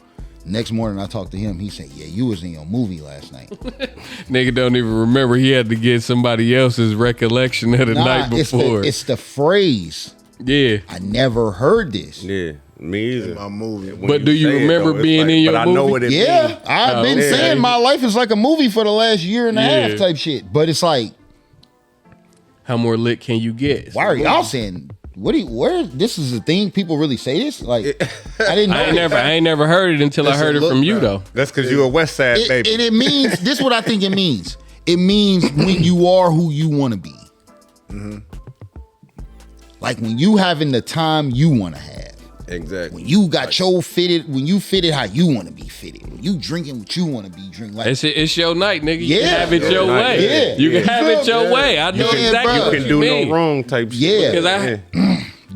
S3: Next morning, I talked to him. He said, yeah, you was in your movie last night.
S1: Nigga don't even remember he had to get somebody else's recollection of the night before.
S3: It's the phrase.
S1: Yeah.
S3: I never heard this.
S2: Yeah, me either.
S4: In my movie.
S1: But do you remember being in your movie?
S2: I know what it means.
S3: Yeah, I've been saying my life is like a movie for the last year and a half type shit. But it's like,
S1: how more lit can you get?
S3: Why are y'all saying... where this is a thing? People really say this? Like, I didn't know.
S1: I ain't never heard it until I heard it from you, though.
S2: That's because you a West Side baby.
S3: And it means, this is what I think it means. It means when you are who you want to be. Mm-hmm. Like when you having the time you want to have.
S2: Exactly.
S3: When you got your fitted, when you fitted how you want to be fitted. When you drinking what you want to be drinking. Like,
S1: it's your night, nigga. You
S3: can
S1: have it your way.
S3: Yeah.
S1: You can have it your way. I know exactly what
S2: you can do no wrong type shit.
S3: Yeah.
S1: Because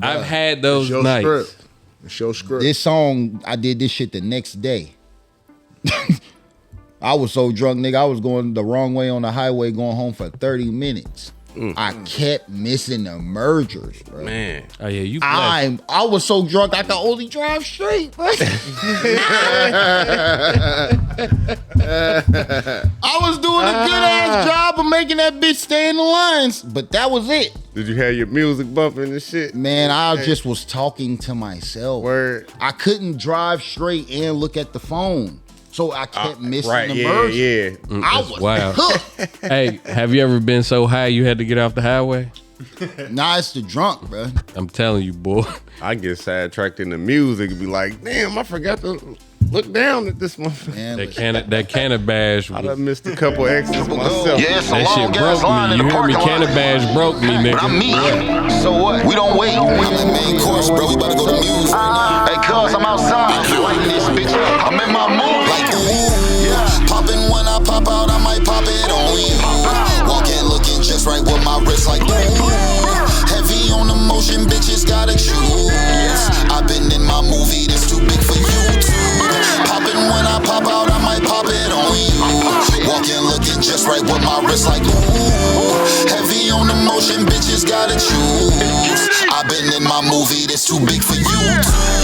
S1: I've had those nights.
S4: It's your script.
S3: This song, I did this shit the next day. I was so drunk, nigga. I was going the wrong way on the highway going home for 30 minutes. I kept missing the mergers, bro.
S2: Man.
S1: Oh yeah, you blessed.
S3: I was so drunk I could only drive straight, bro. I was doing a good ass job of making that bitch stay in the lines, but that was it.
S2: Did you have your music bumping and shit?
S3: Man, I just was talking to myself.
S2: Word.
S3: I couldn't drive straight and look at the phone. So I kept missing the merge.
S2: Yeah.
S3: I was
S1: wild.
S3: hooked.
S1: Hey, have you ever been so high you had to get off the highway?
S3: Nah, it's the drunk, bro.
S1: I'm telling you, boy.
S2: I get sidetracked in the music and be like, damn, I forgot to look down at this motherfucker.
S3: Man,
S1: That cannon bash.
S2: I done missed a couple exes myself.
S5: Yeah, it's a
S1: That shit
S5: long gas
S1: broke
S5: line
S1: me.
S5: in
S1: You
S5: the
S1: hear me?
S5: parking
S1: Cannon
S5: lot.
S1: bash broke me, nigga.
S5: But I'm me. So what? We don't wait.
S6: I'm in main course, bro. We about to go to Muse right now.
S5: Hey, cuz, I'm outside. Lighting this bitch up. I'm in my mood.
S6: Like, popping when I pop out, I might pop it on you. Walking, looking just right with my wrist like, heavy on the motion, bitches gotta choose. I've been in my movie, that's too big for YouTube. Popping when I pop out, I might pop it on you. Walking, looking just right with my wrist like, heavy on the motion, bitches gotta choose. I've been in my movie, that's too big for you.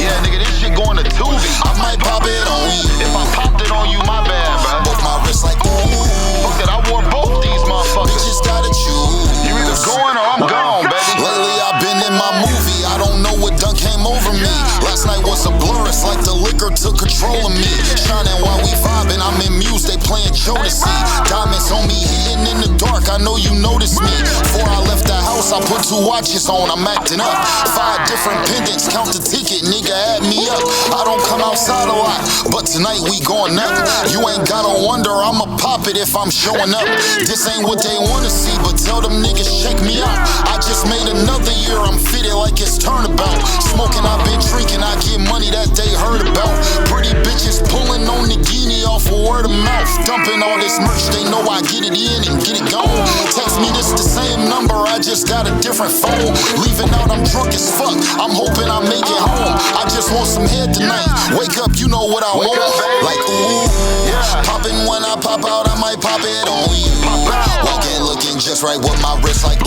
S5: Yeah, nigga, this shit going to Tubi.
S6: I might pop it on you.
S5: If I popped it on you, my bad, bro.
S6: Both my wrists like,
S5: Fuck that, I wore both these motherfuckers.
S6: bitches gotta choose.
S5: You either going or I'm gone, baby.
S6: Lately I've been in my movie, I don't know what done came over me. Last night was a blur, it's like the liquor took control of me. Shining while we vibing, I'm in Muse, they playing Jodeci. Diamonds on me, hitting in the dark, I know you noticed me. Before I left the house, I put 2 watches on, I'm acting up. 5 different pendants, count the ticket, nigga add me up. I don't come outside a lot, but tonight we going up. You ain't gotta wonder, I'ma pop it if I'm showing up. This ain't what they wanna see, but tell them niggas check me out. I just made another year, I'm fitted like it's turnabout. Smoking, I've been drinking, I get money that they heard about. Pretty bitches pulling on the guinea off of word of mouth. Dumping all this merch, they know I get it in and get it gone. Text me this the same number, I just got a different phone. Leaving out, I'm drunk as fuck, I'm hoping I make it home. I just want some head tonight, wake up, you know what I want. Like popping when I pop out, I might pop it on you. Walking, looking just right with my wrist like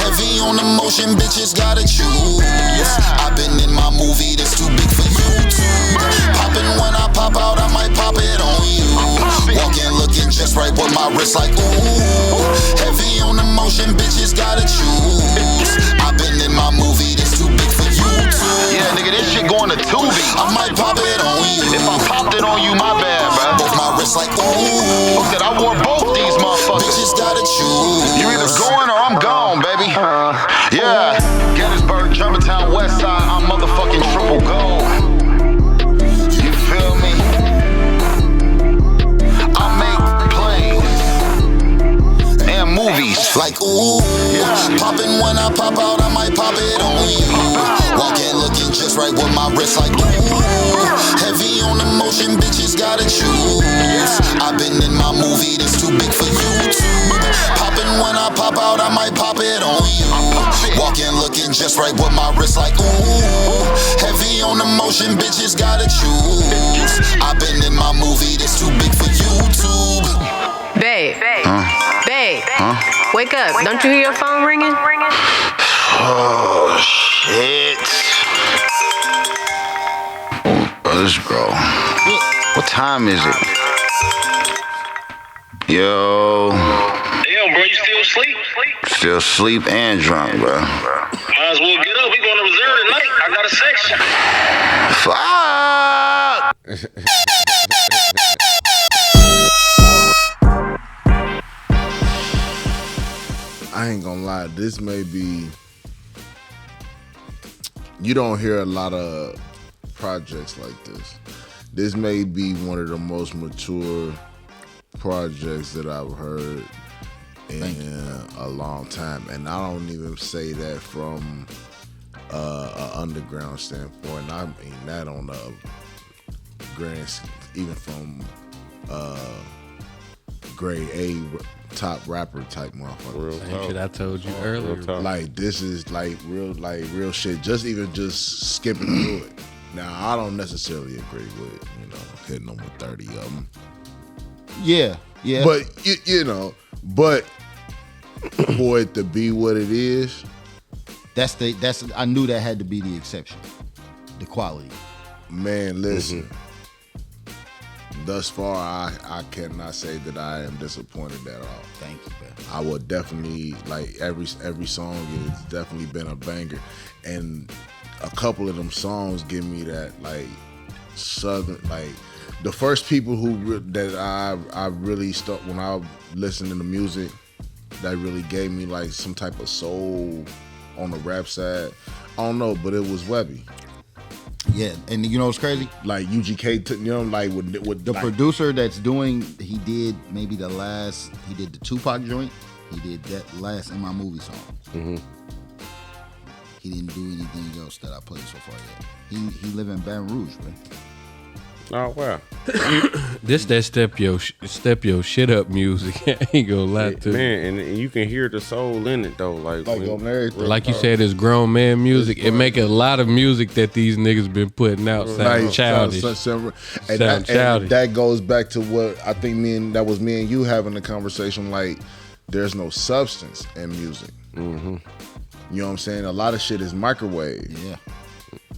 S6: heavy on the motion, bitches gotta choose. I've been in my movie, that's too big for YouTube. Popping when I pop out, I might pop it on you. Walking, looking just right with my wrist like heavy on the motion, bitches gotta choose. I've been in my movie, that's too big for YouTube.
S5: Yeah, nigga, this shit going to Tubi.
S6: I might pop it on you.
S5: If I popped it on you, my bad, bro.
S6: Both my wrists like
S5: Fuck that, I wore both these motherfuckers.
S6: bitches gotta choose.
S5: You either going or I'm gone, baby. Yeah, Gettysburg, Germantown, West Side, I'm motherfucking triple gold. You feel me? I make plays and movies.
S6: Like popping when I pop out, I might pop it on you. Walking, looking just right with my wrist like heavy on the motion, bitches gotta choose. I've been in my movie, that's too big for YouTube. Popping when I pop out, I might pop it on you. Walking, looking just right with my wrist like heavy on the motion, bitches gotta choose. I've been in my movie, that's too big for YouTube.
S9: Babe. Babe. Wake up. Don't you hear your phone ringing?
S5: Oh, shit. Oh, this bro. What time is it? Yo.
S10: Damn, bro, you still asleep?
S5: Still asleep and drunk, bro.
S10: Might as well get up. We going to reserve tonight. I got a section.
S5: Fuck!
S4: I ain't gonna lie, this may be, you don't hear a lot of projects like this. This may be one of the most mature projects that I've heard in a long time. And I don't even say that from an underground standpoint. I mean that on a grand, even from grade A top rapper type motherfucker.
S1: Same shit I told you earlier.
S4: Like this is like real shit. Just skipping through it. Now I don't necessarily agree with hitting them with 30 of them.
S3: Yeah.
S4: But you know, but for it to be what it is.
S3: I knew that had to be the exception. The quality.
S4: Man, listen. Thus far, I cannot say that I am disappointed at all.
S3: Thank you, man.
S4: I would definitely, like, every song has definitely been a banger. And a couple of them songs give me that, like, southern, like, the first people that I really start when I listened to the music that really gave me, like, some type of soul on the rap side. I don't know, but it was Webby.
S3: Yeah, and you know what's crazy?
S4: Like UGK, like with
S3: the
S4: like,
S3: producer that's doing, he did the Tupac joint. He did that last In My Movie song.
S2: Mm-hmm.
S3: He didn't do anything else that I played so far yet. He live in Baton Rouge, man.
S2: Oh wow.
S1: This that step your shit up music. I ain't gonna lie to you.
S2: Man, and you can hear the soul in it though. Like
S4: on everything.
S1: Like you said, it's grown man music. It make a lot of music that these niggas been putting out sound childish.
S4: And
S1: childish.
S4: that goes back to what I think that was me and you having a conversation. Like, there's no substance in music.
S2: Mm-hmm.
S4: You know what I'm saying? A lot of shit is microwave.
S3: Yeah.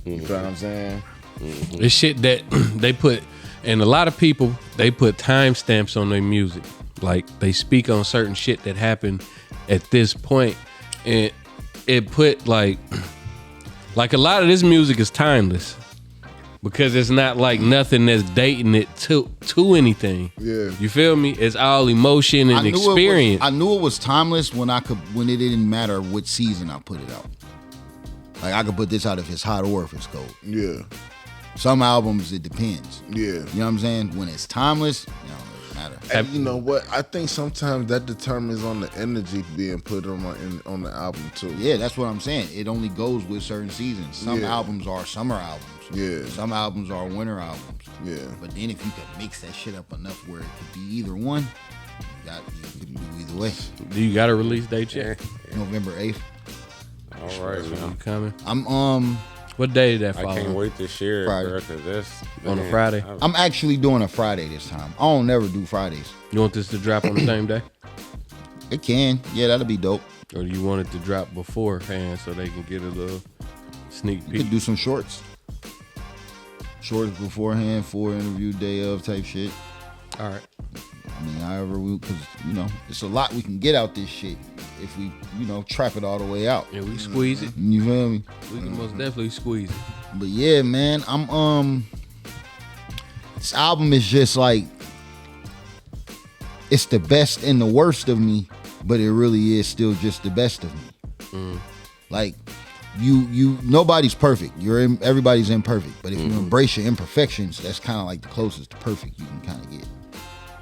S4: You feel what I'm saying?
S1: Mm-hmm. It's shit that they put, and a lot of people, they put timestamps on their music. Like, they speak on certain shit that happened at this point, and it put like a lot of this music is timeless because it's not like nothing that's dating it to anything.
S4: Yeah,
S1: you feel me? It's all emotion and experience.
S3: I knew it was timeless when it didn't matter which season I put it out. Like, I could put this out if it's hot or if it's cold.
S4: Yeah.
S3: Some albums, it depends.
S4: Yeah.
S3: You know what I'm saying? When it's timeless, it doesn't matter.
S4: And you know what? I think sometimes that determines on the energy being put on the album too.
S3: Yeah, that's what I'm saying. It only goes with certain seasons. Some albums are summer albums.
S4: Yeah.
S3: Some albums are winter albums.
S4: Yeah.
S3: But then if you can mix that shit up enough where it could be either one, you could do either way.
S1: Do you got a release date yet?
S3: November 8th.
S2: All right, man.
S1: You coming?
S3: I'm
S1: What day did that fall?
S2: I can't wait to share it, bro, because that's
S1: on a Friday.
S3: I'm actually doing a Friday this time. I don't never do Fridays.
S1: You want this to drop on the same day?
S3: It can. Yeah, that'll be dope.
S1: Or do you want it to drop beforehand so they can get a little sneak peek?
S3: You could do some shorts. Shorts beforehand, 4 interview day of type shit.
S1: All right.
S3: I mean, however because, it's a lot we can get out this shit if we, trap it all the way out.
S1: Yeah, we squeeze it.
S3: You feel me?
S1: We can most definitely squeeze it.
S3: But yeah, man, this album is just like, it's the best and the worst of me, but it really is still just the best of me. Like, nobody's perfect. Everybody's imperfect. But if you embrace your imperfections, that's kind of like the closest to perfect you can kind of get.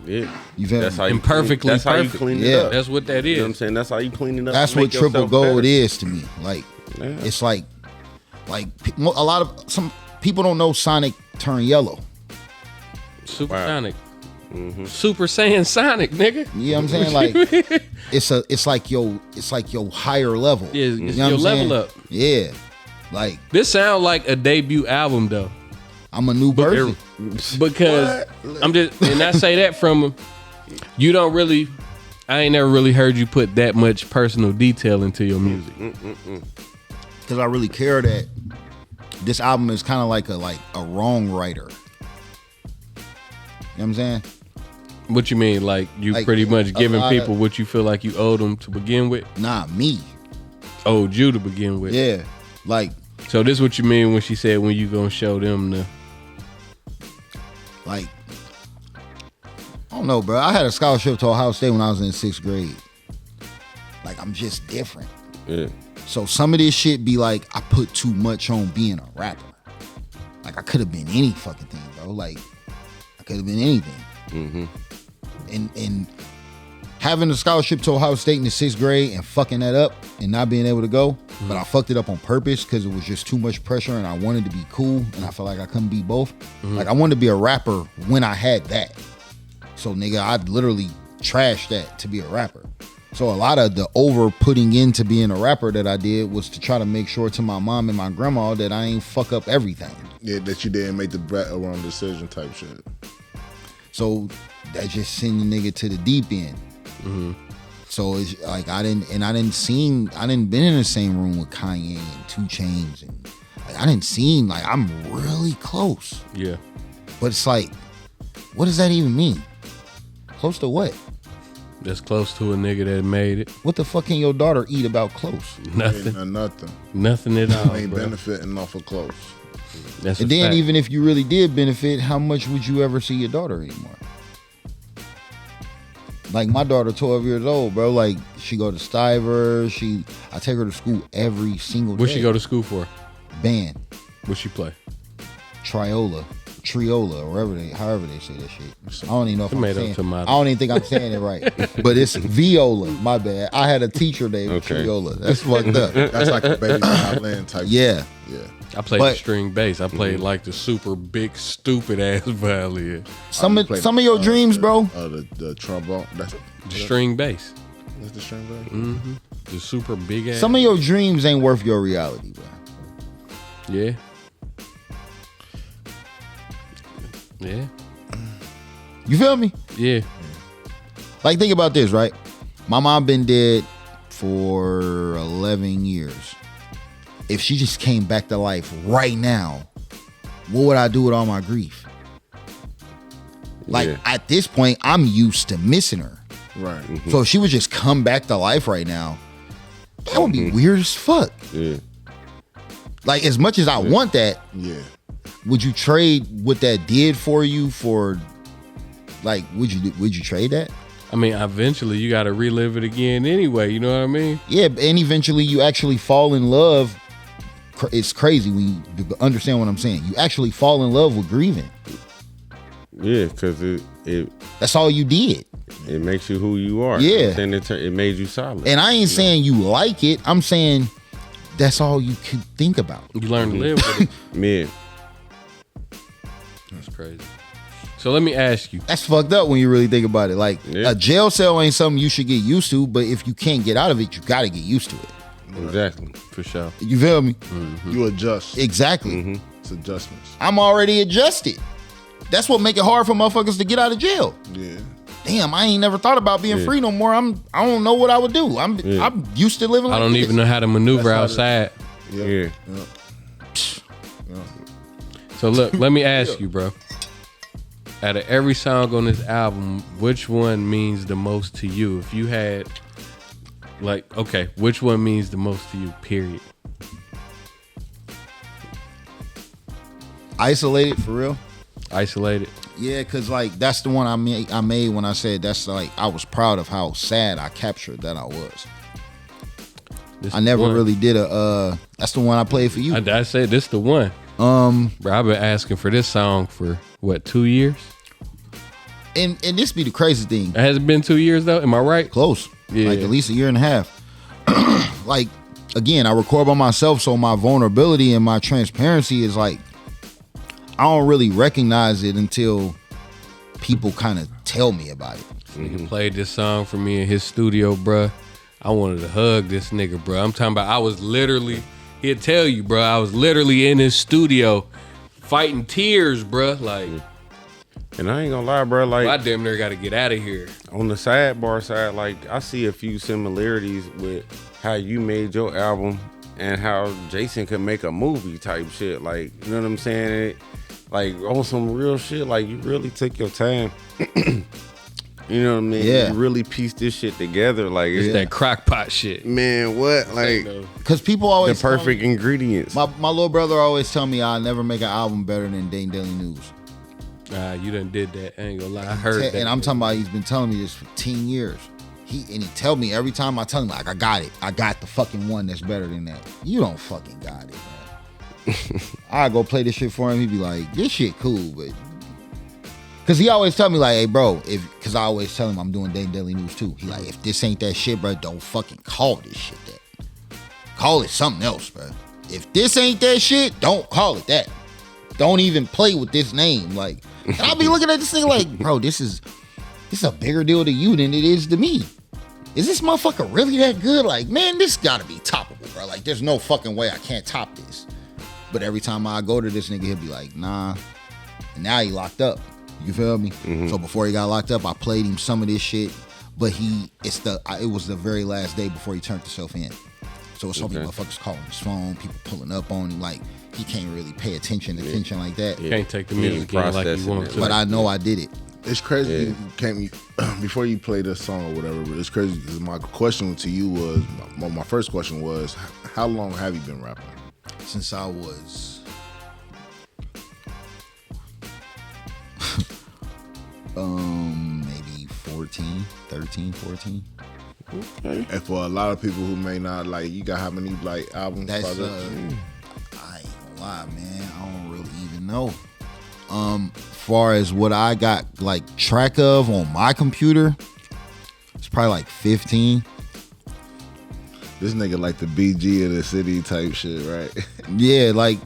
S2: Yeah.
S3: You feel
S2: that's
S3: me?
S2: how you
S1: imperfectly
S2: that's
S1: perfect.
S2: How you clean it up.
S1: That's what that is.
S2: You know what I'm saying? That's how you clean it up.
S3: That's what triple gold is to me. Like, it's like a lot of some people don't know Sonic turned yellow.
S1: Supersonic. Super Saiyan Sonic, nigga.
S3: You know what I'm saying? Like, it's like your higher level.
S1: Yeah, it's
S3: you know
S1: your level
S3: saying?
S1: up.
S3: Yeah. Like,
S1: this sound like a debut album though.
S3: I'm a new person.
S1: Because I'm just, and I say that from you don't really, I ain't never really heard you put that much personal detail into your music.
S3: Because I really care that this album is kind of like a wrong writer. You know what I'm saying?
S1: What you mean? Like you pretty much giving people what you feel like you owed them to begin with?
S3: Nah, me.
S1: Owed you to begin with.
S3: Yeah. Like.
S1: So this what you mean when she said when you gonna show them the.
S3: Like, I don't know, bro. I had a scholarship to Ohio State when I was in 6th grade. Like, I'm just different.
S2: Yeah.
S3: So some of this shit be like, I put too much on being a rapper. Like, I could have been any fucking thing, bro. Like, I could have been anything.
S2: Mm-hmm.
S3: And having a scholarship to Ohio State in the 6th grade and fucking that up and not being able to go, but I fucked it up on purpose because it was just too much pressure and I wanted to be cool and I felt like I couldn't be both. Like, I wanted to be a rapper when I had that. So, nigga, I'd literally trash that to be a rapper. So a lot of the over putting into being a rapper that I did was to try to make sure to my mom and my grandma that I ain't fuck up everything.
S4: Yeah, that you didn't make the wrong decision type shit.
S3: So that just send the nigga to the deep end. So it's like I didn't been in the same room with Kanye and 2 Chainz, and like I didn't seen like I'm really close.
S1: Yeah.
S3: But it's like, what does that even mean? Close to what?
S1: That's close to a nigga that made it.
S3: What the fuck can your daughter eat about close?
S1: Nothing.
S4: Nothing.
S1: Nothing at all.
S4: Ain't
S1: bro.
S4: benefiting off of close.
S1: That's
S3: And
S1: a
S3: then
S1: fact.
S3: even if you really did benefit, how much would you ever see your daughter anymore? Like my daughter, 12 years old, bro. Like she go to Stiver. I take her to school every single day.
S1: What she go to school for?
S3: Band,
S1: What she play?
S3: Triola, or however they say that shit. I don't even know if I'm
S1: Tomato,
S3: saying.
S1: tomato.
S3: I don't even think I'm saying it right. But it's viola. My bad. I had a teacher named
S2: Okay.
S3: Triola. That's fucked up.
S4: That's like a baby violin type.
S3: Yeah.
S4: Yeah.
S1: I played
S3: But-
S1: the string bass. I played like the super big, stupid ass violin.
S3: Some
S4: You played
S3: of your dreams, bro.
S4: The trombone. That's
S1: The string bass.
S4: That's the string bass.
S1: Mm-hmm. The super big ass.
S3: Some of your dreams ain't worth your reality, bro.
S1: Yeah. Yeah.
S3: You feel me?
S1: Yeah.
S3: Like, think about this, right? My mom been dead for 11 years. If she just came back to life right now, what would I do with all my grief? Like,
S2: Yeah.
S3: at this point, I'm used to missing her.
S4: Right.
S3: So if she would just come back to life right now, that would be weird as fuck.
S2: Yeah.
S3: Like, as much as I want that,
S4: Yeah.
S3: would you trade what that did for you for, like, would you trade that?
S1: I mean, eventually you got to relive it again anyway. You know what I mean?
S3: Yeah, and eventually you actually fall in love. It's crazy when you understand what I'm saying. You actually fall in love with grieving.
S2: Yeah, because it
S3: That's all you did.
S2: makes you who you are.
S3: Yeah.
S2: And it made you solid.
S3: And I ain't saying you like it. I'm saying that's all you could think about.
S1: You learn to live with it.
S2: Man.
S1: That's crazy. So let me ask you.
S3: That's fucked up when you really think about it. Like,
S2: Yeah.
S3: a jail cell ain't something you should get used to, but if you can't get out of it, you got to get used to it.
S2: Exactly.
S1: For sure.
S3: You feel me?
S4: You adjust.
S3: Exactly.
S4: It's adjustments.
S3: I'm already adjusted. That's what make it hard for motherfuckers to get out of jail.
S4: Yeah.
S3: Damn, I ain't never thought about being
S2: Yeah.
S3: free no more. I don't know what I would do. I'm used to living like
S1: I don't
S3: this.
S1: even know how to maneuver
S4: That's how
S1: outside.
S4: Yep.
S2: Yeah.
S4: Yep.
S1: So look, let me ask you, bro. Out of every song on this album, which one means the most to you? If you had, like, okay, which one means the most to you, period?
S3: Isolated for real.
S1: Isolated.
S3: Yeah, cause like that's the one I made when I said that's like I was proud of how sad I captured that I was.
S1: This
S3: I never
S1: one.
S3: really did that's the one I played for you.
S1: I said this the one. Bro, I've been asking for this song for what, 2 years?
S3: And this be the crazy thing.
S1: Has it been 2 years though? Am I right?
S3: Close.
S1: Yeah.
S3: Like at least a year and a half. Like, again, I record by myself, so my vulnerability and my transparency is like I don't really recognize it until people kind of tell me about it.
S1: Nigga played this song for me in his studio, bruh. I wanted to hug this nigga, bruh. I'm talking about he'll tell you, bruh, I was literally in his studio fighting tears, bruh. Like,
S2: And I ain't gonna lie, bro. Like,
S1: I damn near got to get out of here.
S2: on the sidebar side, like, I see a few similarities with how you made your album and how Jason could make a movie type shit. Like, you know what I'm saying? Like, on some real shit, like, you really took your time. You know what I mean?
S3: Yeah.
S2: You really pieced this shit together. Like, it's
S1: It's that crock pot shit.
S2: man, what? Like,
S3: Because people
S2: the
S3: always tell me-
S2: perfect ingredients.
S3: My little brother always tell me I'll never make an album better than Dane Daily News.
S1: You done did that. I ain't gonna lie. I heard that.
S3: And I'm talking about he's been telling me this for 10 years. He tell me every time I tell him, like, I got it. I got the fucking one that's better than that. You don't fucking got it, man. I go play this shit for him. He be like, this shit cool, but because he always tell me like, hey, bro, because I always tell him I'm doing Daily News too. He like, if this ain't that shit, bro, don't fucking call this shit that. Call it something else, bro. If this ain't that shit, don't call it that. Don't even play with this name. Like, and I'll be looking at this thing like, bro, this is a bigger deal to you than it is to me. Is this motherfucker really that good? Like, man, this gotta be toppable, bro. Like, there's no fucking way I can't top this. But every time I go to this nigga, he'll be like, nah. And now he locked up. You feel me? So before he got locked up, I played him some of this shit. but it was the very last day before he turned himself in. So it's so many motherfuckers calling his phone, people pulling up on him, like he can't really pay attention like that.
S1: Can't take the music in like you want to.
S3: But I know I did it.
S4: It's crazy. Before you play this song or whatever, but it's crazy because my question to you was, my first question was, how long have you been rapping?
S3: Since I was maybe 13, 14.
S4: Okay. And for a lot of people who may not, like, you got how many like albums?
S3: That's I ain't gonna lie, man. I don't really even know. Far as what I got like track of on my computer, it's probably like 15.
S4: This nigga like the BG of the city type shit, right?
S3: Yeah, like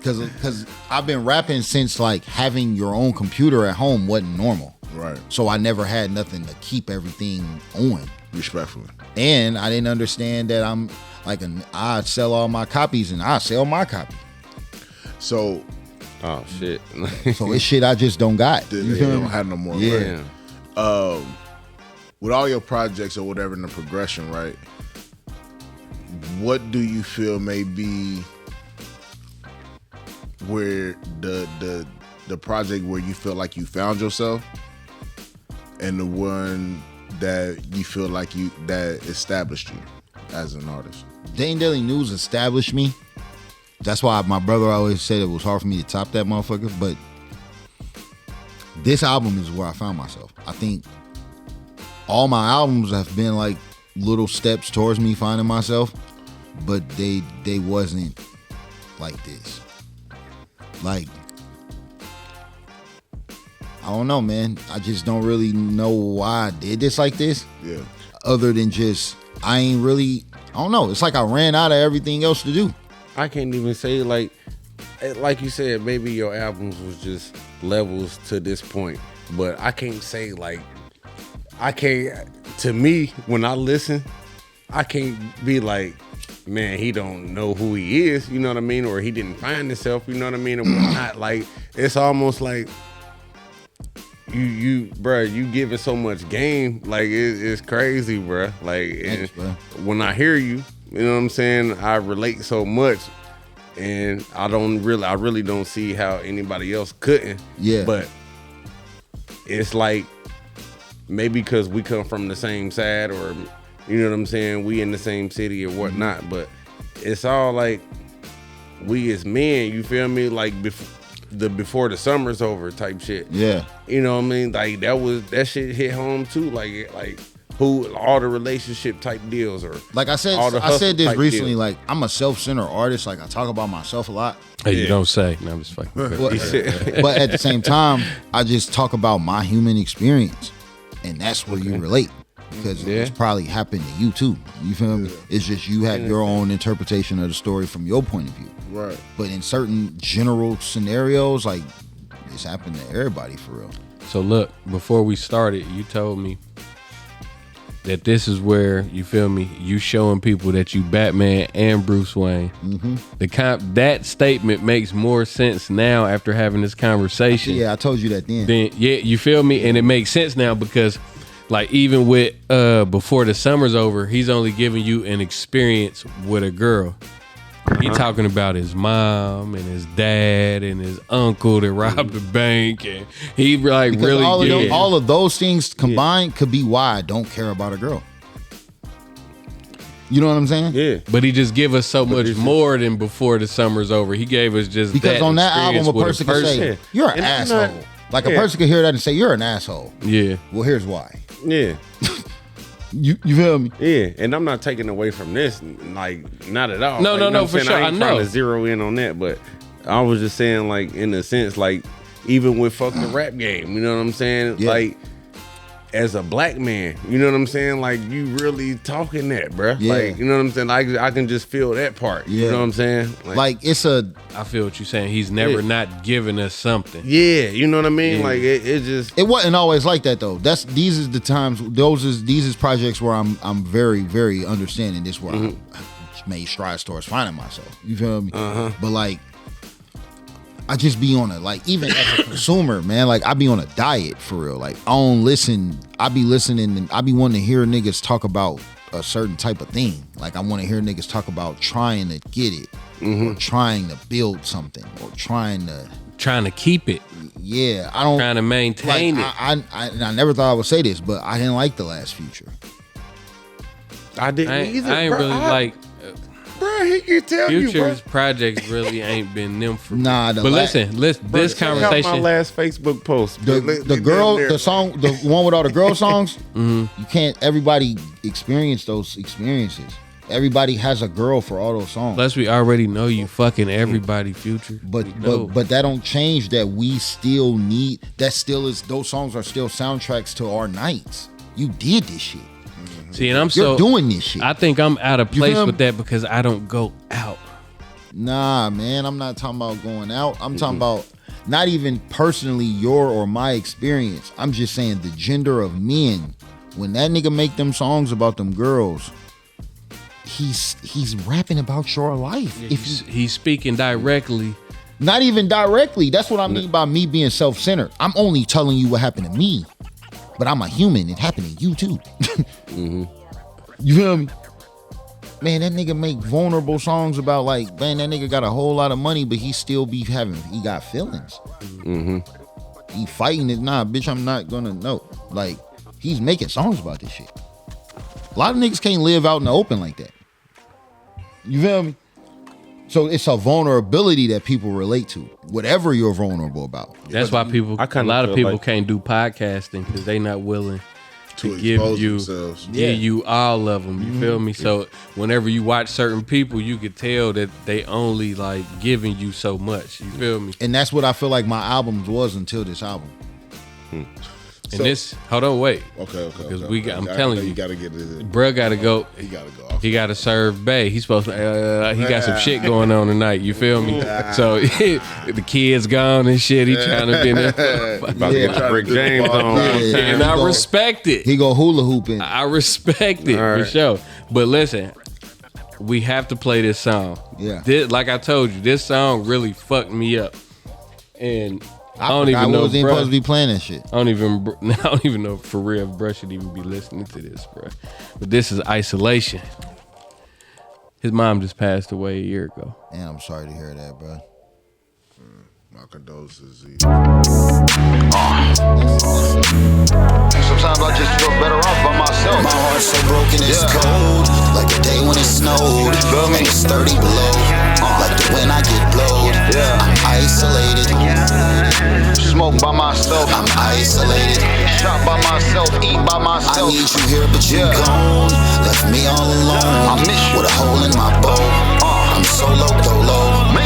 S3: cause I've been rapping since like having your own computer at home wasn't normal.
S4: Right.
S3: So I never had nothing to keep everything on.
S4: Respectfully.
S3: And I didn't understand that I'm like I sell all my copies and I sell my copy.
S4: So
S2: oh shit.
S3: So it's shit I just don't got.
S4: You don't have no more.
S3: Yeah.
S4: Right? With all your projects or whatever in the progression, right? What do you feel may be where the project where you feel like you found yourself, and the one that you feel like that established you as an artist?
S3: Dane Daily News established me. That's why my brother always said it was hard for me to top that motherfucker. But this album is where I found myself. I think all my albums have been like little steps towards me finding myself, but they wasn't like this. Like, I don't know, man. I just don't really know why I did this like this.
S4: Yeah.
S3: Other than just, I don't know. It's like I ran out of everything else to do.
S2: I can't even say like you said, maybe your albums was just levels to this point, but I can't say like, to me, when I listen, I can't be like, man, he don't know who he is, you know what I mean? Or he didn't find himself, you know what I mean? And whatnot. Like, it's almost like you giving so much game, like it's crazy, bruh. Like,
S3: Thanks, bro.
S2: When I hear you, you know what I'm saying? I relate so much, and I really don't see how anybody else couldn't.
S3: Yeah.
S2: But it's like maybe because we come from the same side, or you know what I'm saying, we in the same city or whatnot. But it's all like we as men, you feel me? Like before the summer's over type shit.
S3: Yeah.
S2: You know what I mean? Like that shit hit home too. Like who all the relationship type deals, or
S3: like I said this recently. Deals. Like, I'm a self-centered artist. Like, I talk about myself a lot.
S1: Hey, you don't say. No, I'm just fucking.
S3: But at the same time, I just talk about my human experience, and that's where you relate, because it's probably happened to you too. You feel me? It's just you have your own interpretation of the story from your point of view.
S4: Right.
S3: But in certain general scenarios, like, it's happened to everybody for real.
S1: So look, before we started, you told me that this is where, you feel me, you showing people that you Batman and Bruce Wayne. Mm-hmm. That statement makes more sense now after having this conversation.
S3: Yeah, I told you that then.
S1: Yeah, you feel me? And it makes sense now because, like, even with Before the Summer's Over, he's only giving you an experience with a girl. He talking about his mom and his dad and his uncle that robbed the bank, and he like because really
S3: all of those things combined could be why I don't care about a girl. You know what I'm saying?
S2: Yeah.
S1: But he just give us so much more than Before the Summer's Over. He gave us just
S3: because on that album a person could say you're an asshole. Like a person could hear that and say you're an asshole.
S1: Yeah.
S3: Well, here's why.
S2: Yeah.
S3: You feel me?
S2: Yeah, and I'm not taking away from this, like, not at all.
S1: No,
S2: like,
S1: no, for sure.
S2: I ain't trying to zero in on that, but I was just saying, like, in a sense, like, even with fuck the rap game, you know what I'm saying?
S3: Yeah.
S2: Like, as a black man, you know what I'm saying? Like, you really talking that, bruh.
S3: Yeah.
S2: Like, you know what I'm saying? I can just feel that part.
S3: Yeah.
S2: You know what I'm saying?
S3: Like
S1: I feel what you're saying. He's never not giving us something.
S2: Yeah, you know what I mean?
S1: Yeah.
S2: Like, it just...
S3: It wasn't always like that, though. These is the times, these is projects where I'm very, very understanding this, where I made strides towards finding myself. You feel me? But, like, I just be on a, like, even as a consumer, man, like, I be on a diet for real. Like, I don't listen. I be listening and I be wanting to hear niggas talk about a certain type of thing. Like, I want to hear niggas talk about trying to get it, or trying to build something, or trying to
S1: keep it.
S3: Yeah, I don't
S1: trying to maintain
S3: it. I never thought I would say this, but I didn't like the last Future.
S2: I didn't either.
S1: I ain't really like.
S2: Bro, he can tell
S1: Future's
S2: you, bro.
S1: projects really ain't been them for me.
S3: Nah,
S1: but listen, this conversation.
S2: My last Facebook post.
S3: The girl, the song, the one with all the girl songs. You can't. Everybody experience those experiences. Everybody has a girl for all those songs.
S1: Plus, we already know you fucking everybody, Future.
S3: But that don't change that we still need. That still is. Those songs are still soundtracks to our nights. You did this shit.
S1: See, and
S3: You're doing this shit.
S1: I think I'm out of place with that because I don't go out.
S3: Nah, man, I'm not talking about going out. I'm talking about not even personally your or my experience. I'm just saying the gender of men. When that nigga make them songs about them girls, he's rapping about your life.
S1: Yeah, he's speaking directly.
S3: Not even directly. That's what I mean by me being self-centered. I'm only telling you what happened to me. But I'm a human. It happened to you too. You feel me? Man, that nigga make vulnerable songs about like, man, that nigga got a whole lot of money, but he still he got feelings. He fighting it. Nah, bitch, I'm not gonna know. Like, he's making songs about this shit. A lot of niggas can't live out in the open like that. You feel me? So it's a vulnerability that people relate to, whatever you're vulnerable about.
S1: That's why a lot of people can't do podcasting because they not willing to give you all of them. You feel me? So whenever you watch certain people, you could tell that they only like giving you so much. You feel me?
S3: And that's what I feel like my albums was until this album.
S1: And hold on, wait.
S4: Okay.
S1: Because I'm telling you,
S4: gotta get it.
S1: Bruh gotta go.
S4: He gotta go.
S1: He gotta serve Bay. He's supposed to. He got some shit going on tonight. You feel me? So the kid's gone and shit. He trying to be in there.
S2: About to get Rick James on.
S1: And I respect it.
S3: He go hula hooping.
S1: I respect it for sure. But listen, we have to play this song.
S3: Yeah.
S1: Like I told you, this song really fucked me up. And I don't even know.
S3: I wasn't supposed to be playing that shit.
S1: I don't even know for real if bruh should even be listening to this, bro. But this is Isolation. His mom just passed away a year ago.
S3: Man, I'm sorry to hear that, bro.
S4: My condolences.
S5: Sometimes I just feel better off by myself.
S6: My heart's so broken it's cold, like the day when it snowed. And it's 30 below, like the when I get blowed. I'm isolated.
S5: Smoke by myself.
S6: I'm isolated.
S5: Shop by myself. Eat by myself.
S6: I need you here, but you gone. Left me all alone.
S5: I miss you.
S6: With a hole in my bow. I'm solo dolo. I'm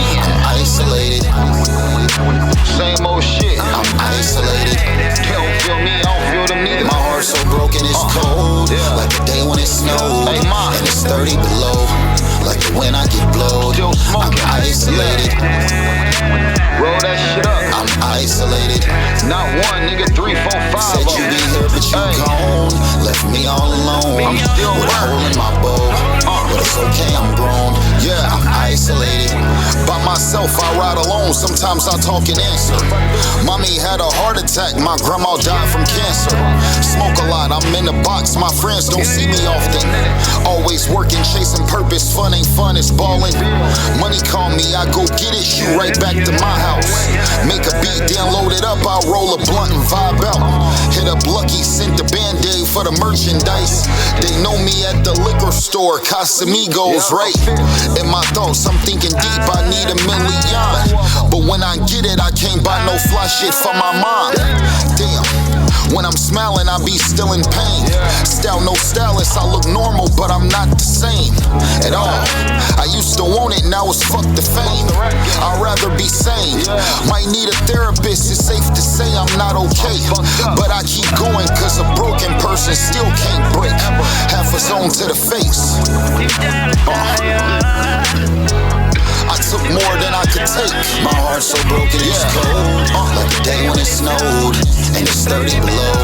S6: isolated.
S5: Same old shit.
S6: I'm isolated.
S5: They don't feel me, I don't feel them neither.
S6: My heart's so broken it's cold, like the day when it snowed. And it's 30 below, like the when I get blowed. I'm isolated.
S5: Roll that shit up.
S6: I'm isolated.
S5: Not one, nigga, 3, 4, 5.
S6: Said you be here, but you gone. Left me all alone.
S5: I'm still
S6: with a hole in my bow. But it's okay, I'm grown. Yeah, I'm isolated. By myself, I ride alone. Sometimes I talk and answer. Mommy had a heart attack. My grandma died from cancer. Smoke a lot, I'm in the box. My friends don't see me often. Always working, chasing purpose. Fun ain't fun, it's ballin'. Money call me, I go get it. Shoot right back to my house. Make a beat, then load it up. I'll roll a blunt and vibe out. Hit up Lucky, sent the Band-Aid for the merchandise. They know me at the liquor store, Casamigos, right? In my thoughts, I'm thinking deep, I need $1 million. But when I get it, I can't buy no fly shit for my mom. Damn. When I'm smiling, I be still in pain. Style no stylist, I look normal, but I'm not the same at all. I used to want it, now it's fuck the fame. I'd rather be sane. Might need a therapist, it's safe to say I'm not okay. But I keep going, cause a broken person still can't break. Half a zone to the face. I took more than I could take. My heart's so broken it's cold, like the day when it snowed. And it's 30 below,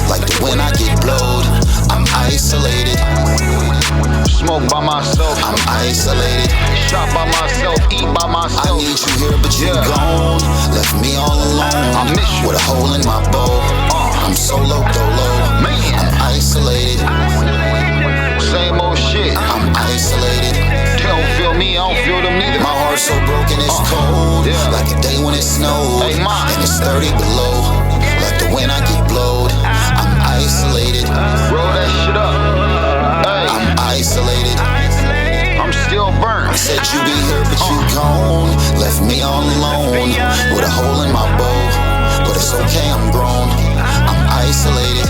S6: like the when I get blowed. I'm isolated.
S5: Smoke by myself.
S6: I'm isolated.
S5: Shop by myself. Eat by myself.
S6: I need you here, but you gone. Left me all alone.
S5: I miss you.
S6: With a hole in my bowl. I'm solo dolo.
S5: Man.
S6: I'm isolated.
S5: Same old shit.
S6: I'm isolated.
S5: They don't feel me, I don't feel them neither.
S6: My heart's so broken, it's cold.
S5: Yeah.
S6: Like a day when it snowed.
S5: Hey, Ma.
S6: And it's 30 below. Like the wind I get blowed. I'm isolated.
S5: Roll that shit up. Hey,
S6: I'm isolated.
S5: I'm still burnt.
S6: I said you be here, but you gone. Left me all alone. With a hole in my bow. But it's okay, I'm grown. I'm isolated.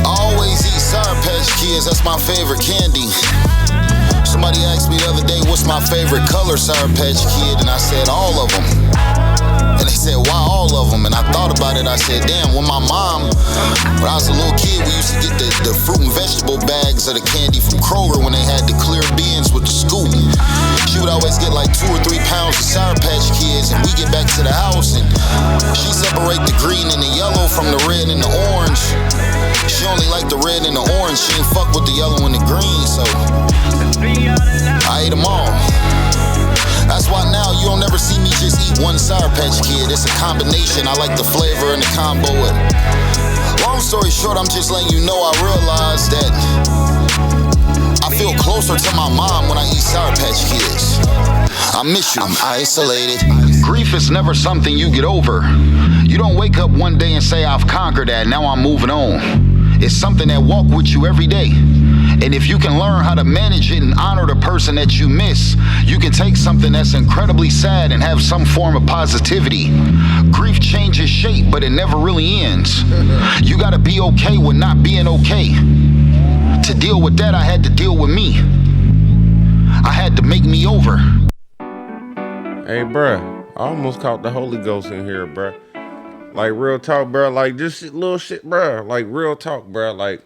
S6: Always eat Sour Patch Kids, that's my favorite candy. Somebody asked me the other day, what's my favorite color, Sour Patch Kid? And I said, all of them. And they said, why all of them? And I thought about it, I said, damn, when my mom, when I was a little kid, we used to get the fruit and vegetable bags of the candy from Kroger when they had the clear bins with the scoop. She would always get like 2 or 3 pounds of Sour Patch Kids, and we get back to the house, and she separate the green and the yellow from the red and the orange. She only liked the red and the orange, she ain't fuck with the yellow and the green, so I ate them all. That's why now you don't never see me just eat one Sour Patch Kid. It's a combination. I like the flavor and the combo. Long story short, I'm just letting you know I realized that I feel closer to my mom when I eat Sour Patch Kids. I miss you. I'm isolated.
S5: Grief is never something you get over. You don't wake up one day and say, I've conquered that, now I'm moving on. It's something that walks with you every day. And if you can learn how to manage it and honor the person that you miss, you can take something that's incredibly sad and have some form of positivity. Grief changes shape, but it never really ends. You gotta be okay with not being okay. To deal with that, I had to deal with me. I had to make me over.
S2: Hey, bruh, I almost caught the Holy Ghost in here, bruh. Like, real talk, bruh. Like, this little shit, bruh. Like, real talk, bruh. Like,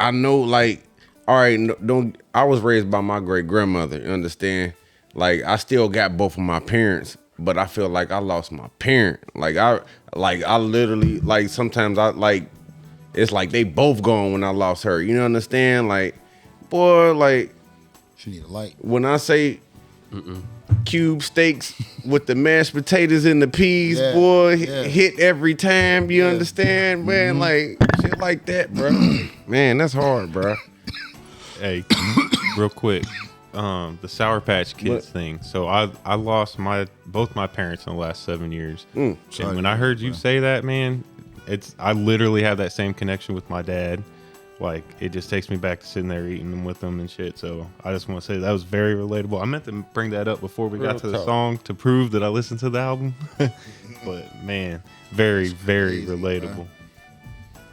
S2: I know, like, all right, don't. I was raised by my great grandmother. You understand? Like, I still got both of my parents, but I feel like I lost my parent. Like, I literally, like, sometimes I like, it's like they both gone when I lost her. You know, understand? Like, boy, like,
S3: She need a light.
S2: when I say cube steaks with the mashed potatoes and the peas,
S3: Yeah,
S2: boy,
S3: yeah.
S2: hit every time. You understand, man? Like, shit like that, bro. Man, that's hard, bro.
S7: Hey, real quick, the Sour Patch Kids thing. So I lost both my parents in the last 7 years. And when I heard you say that, man, I literally have that same connection with my dad. Like, it just takes me back to sitting there eating them with them and shit. So I just want to say that was very relatable. I meant to bring that up before we got to the song to prove that I listened to the album. But man, very, very
S3: crazy,
S7: relatable.
S3: Bro.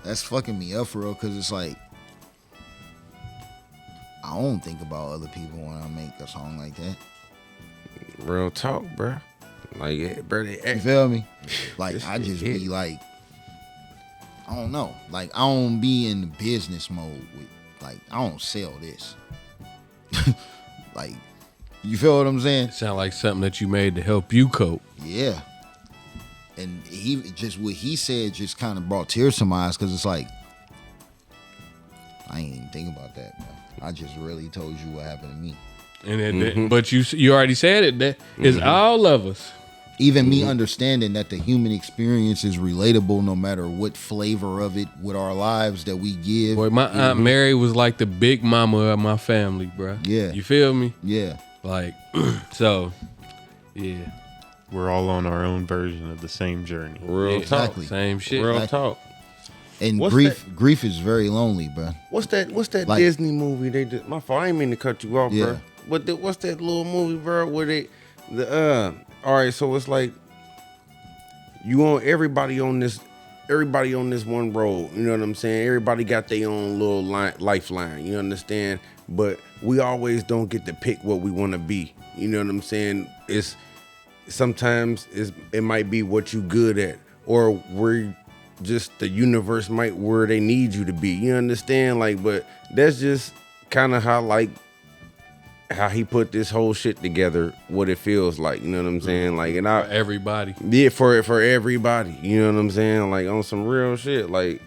S3: That's fucking me up for real, because it's like, I don't think about other people when I make a song like that.
S2: Real talk, bro. Like, yeah, bro,
S3: You feel me? Like, I just be like, I don't know. Like, I don't be in the business mode with, like, I don't sell this. Like, you feel what I'm saying?
S1: Sound like something that you made to help you cope.
S3: Yeah. And he just, what he said just kind of brought tears to my eyes, because it's like, I ain't even think about that, bro. I just really told you what happened to me.
S1: And but you already said it. That is all of us.
S3: Even me understanding that the human experience is relatable no matter what flavor of it with our lives that we give.
S1: Boy, my Aunt Mary was like the big mama of my family, bro.
S3: Yeah.
S1: You feel me?
S3: Yeah.
S1: Like, so, yeah.
S7: We're all on our own version of the same journey.
S2: Real talk.
S3: Exactly.
S1: Same shit.
S2: Real talk.
S3: And
S2: What's
S3: grief is very lonely, bro.
S2: What's that
S3: Like-
S2: Disney movie they did? My fault, I ain't mean to cut you off,
S3: Yeah.
S2: bro. But what's that little movie, bro, where all right, so it's like you want everybody on this one road, you know what I'm saying? Everybody got their own little lifeline, you understand? But we always don't get to pick what we want to be. You know what I'm saying? Sometimes it might be what you good at, or where just the universe might where they need you to be. You understand? Like, but that's just kind of how, like, how he put this whole shit together, what it feels like, you know what I'm saying? Like, and
S1: For everybody.
S2: yeah, for everybody, you know what I'm saying? Like on some real shit, like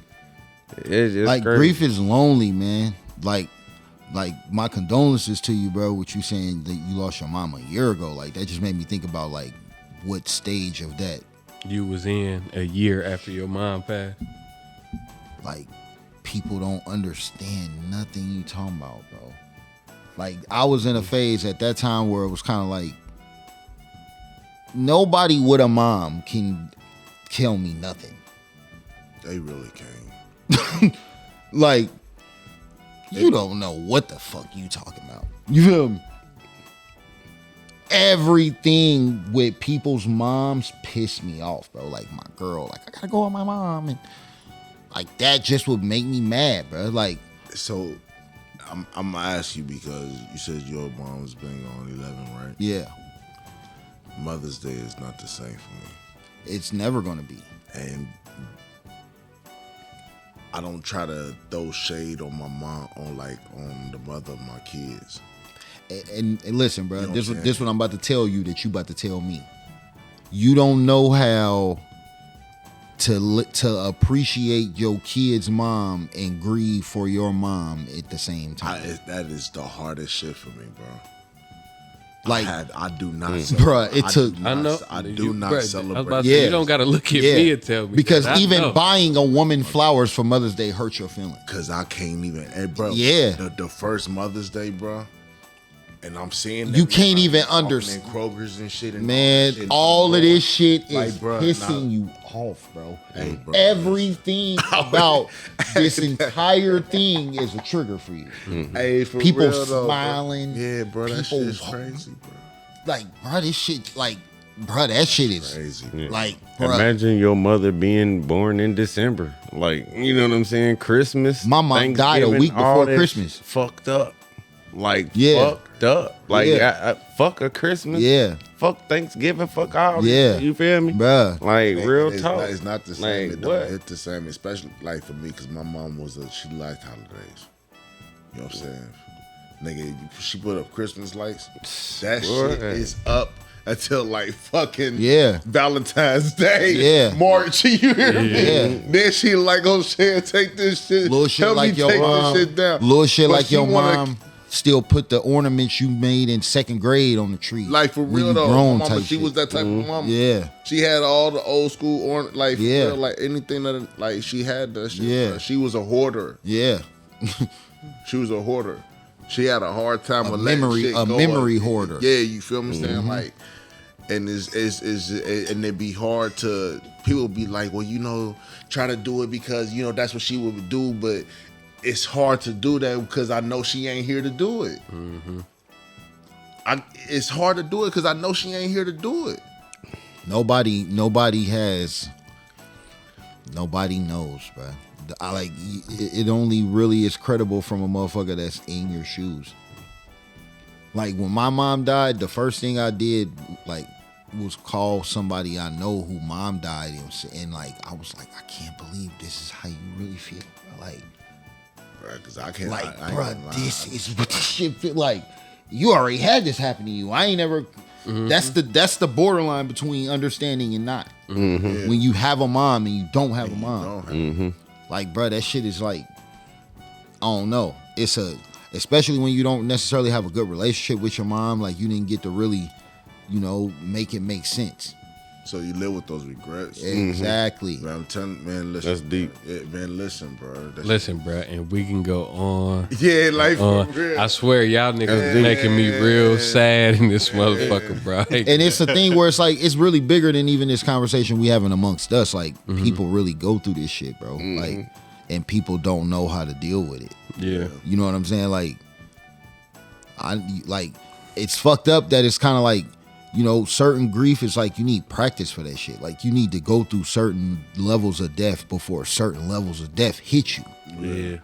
S2: it's just
S3: like
S2: crazy.
S3: grief is lonely, man. Like my condolences to you, bro. What you saying that you lost your mom a year ago? Like that just made me think about like what stage of that.
S1: You was in a year after your mom passed.
S3: Like people don't understand nothing you talking about, bro. Like I was in a phase at that time where it was kind of like nobody with a mom can tell me nothing.
S4: They really can't.
S3: Like you don't know what the fuck you talking about. You feel me? Everything with people's moms piss me off, bro. Like my girl, like I gotta go with my mom, and like that just would make me mad, bro. Like
S4: so. I'm gonna ask you because you said your mom's been on 11, right?
S3: yeah,
S4: Mother's Day is not the same for me,
S3: it's never gonna be.
S4: and I don't try to throw shade on my mom, on the mother of my kids.
S3: And listen, bro,
S4: You know
S3: this
S4: what I'm
S3: what I'm about to tell you that you about to tell me. You don't know how to appreciate your kid's mom and grieve for your mom at the same time.
S4: That is the hardest shit for me, bro.
S3: Like,
S4: I do not,
S3: bruh, it took.
S1: I know.
S4: I do not
S1: Bruh, I was
S4: celebrate.
S1: about to say,
S3: Yeah.
S1: you don't got to look at
S3: Yeah.
S1: me and tell me.
S3: Because
S1: I
S3: even
S1: know.
S3: buying a woman flowers for Mother's Day hurts your feelings.
S4: Cause I can't even, hey, bro.
S3: Yeah.
S4: The first Mother's Day, bro. And I'm seeing
S3: You
S4: them,
S3: can't
S4: like,
S3: even
S4: walking
S3: understand.
S4: in Kroger's and shit. And
S3: Man,
S4: shit.
S3: all of this shit is
S4: Like, bruh,
S3: pissing you off, bro.
S4: Hey, bro.
S3: Everything about this entire thing is a trigger for you.
S4: Hey, for
S3: People
S4: real, though, bro.
S3: smiling.
S4: Yeah, bro, that
S3: people-
S4: shit is crazy, bro.
S3: Like, bro, this shit, like, bro, that shit is
S4: Crazy.
S3: like, bro.
S2: Imagine your mother being born in December. Like, you know what I'm saying? Christmas.
S3: My mom died a
S2: Thanksgiving,
S3: week
S2: all
S3: before
S2: that
S3: Christmas.
S2: shit Fucked up. Like,
S3: Yeah.
S2: fucked up. Like,
S3: Yeah.
S2: fuck a Christmas.
S3: Yeah.
S2: Fuck Thanksgiving. Fuck all
S3: Yeah.
S2: this. You feel me?
S3: Bruh.
S2: Like, real
S4: it's
S2: talk.
S4: It's not the same.
S2: Like,
S4: It don't
S2: what?
S4: hit the same, especially like for me, because my mom she liked holidays. You know what I'm saying? Nigga, she put up Christmas lights. That shit
S2: Boy.
S4: is up until like fucking
S3: Yeah.
S4: Valentine's Day.
S3: Yeah.
S4: March. You hear me?
S3: Yeah.
S4: Then she like, oh shit, take this shit.
S3: Little shit
S4: Help
S3: like
S4: me
S3: your
S4: take
S3: mom.
S4: this shit down.
S3: Little shit
S4: But
S3: like
S4: she
S3: your
S4: wanna-
S3: mom still put the ornaments you made in second grade on the tree.
S4: Like for
S3: when
S4: real
S3: you
S4: though,
S3: grown
S4: my mama,
S3: type
S4: she
S3: shit.
S4: was that type of mama.
S3: Yeah.
S4: She had all the old school ornament, like for
S3: Yeah.
S4: real, like anything that like she had that shit.
S3: Yeah.
S4: Bro. She was a hoarder.
S3: Yeah.
S4: She was a hoarder. She had a hard time with letting
S3: memory-
S4: shit
S3: a
S4: go
S3: memory
S4: up.
S3: hoarder.
S4: Yeah, you feel me? Saying like, and and it'd be hard to people be like, well, you know, try to do it because you know that's what she would do, but it's hard to do that because I know she ain't here to do it. It's hard to do it because I know she ain't here to do it.
S3: Nobody knows, bro. I like it only really is credible from a motherfucker that's in your shoes. Like when my mom died, the first thing I did like was call somebody I know who mom died, and like I was like, I can't believe this is how you really feel, bro. Like,
S4: Because I can't.
S3: like,
S4: I ain't
S3: bro,
S4: gonna lie.
S3: this is what this shit feel like. You already had this happen to you. I ain't never. That's the borderline between understanding and not. When you have a mom and you don't have a mom. Like, bro, that shit is like, I don't know. Especially when you don't necessarily have a good relationship with your mom. Like, you didn't get to really, make it make sense.
S4: So you live with those regrets.
S3: Exactly.
S4: Man, I'm telling, man, listen.
S2: That's deep.
S4: Bro. Yeah, man, listen, bro.
S1: Listen, bro, and we can go on.
S4: Yeah, like for
S1: on.
S4: real.
S1: I swear, y'all niggas making me real sad in this motherfucker, bro.
S3: And it's a thing where it's like, it's really bigger than even this conversation we having amongst us. Like, people really go through this shit, bro. Like, and people don't know how to deal with it.
S1: Yeah.
S3: You know what I'm saying? Like, it's fucked up that it's kind of like, certain grief is like you need practice for that shit. Like, you need to go through certain levels of death before certain levels of death hit you.
S1: Yeah.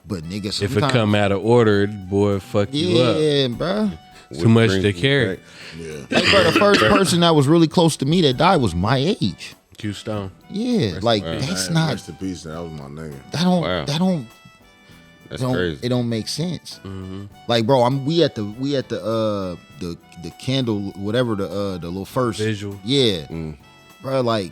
S3: But nigga,
S1: If it come out of order, boy, fuck you up.
S3: yeah, bro.
S1: Too much to carry.
S3: Like, bro, the first person that was really close to me that died was my age.
S1: Q Stone.
S3: Yeah, like that's
S4: Man,
S3: not.
S4: Rest in peace. That was my nigga.
S3: That don't.
S2: Wow.
S3: That don't.
S2: That's crazy.
S3: It don't make sense. Like, bro, we at the candle, whatever the little first
S1: visual.
S3: Yeah, bro. Like,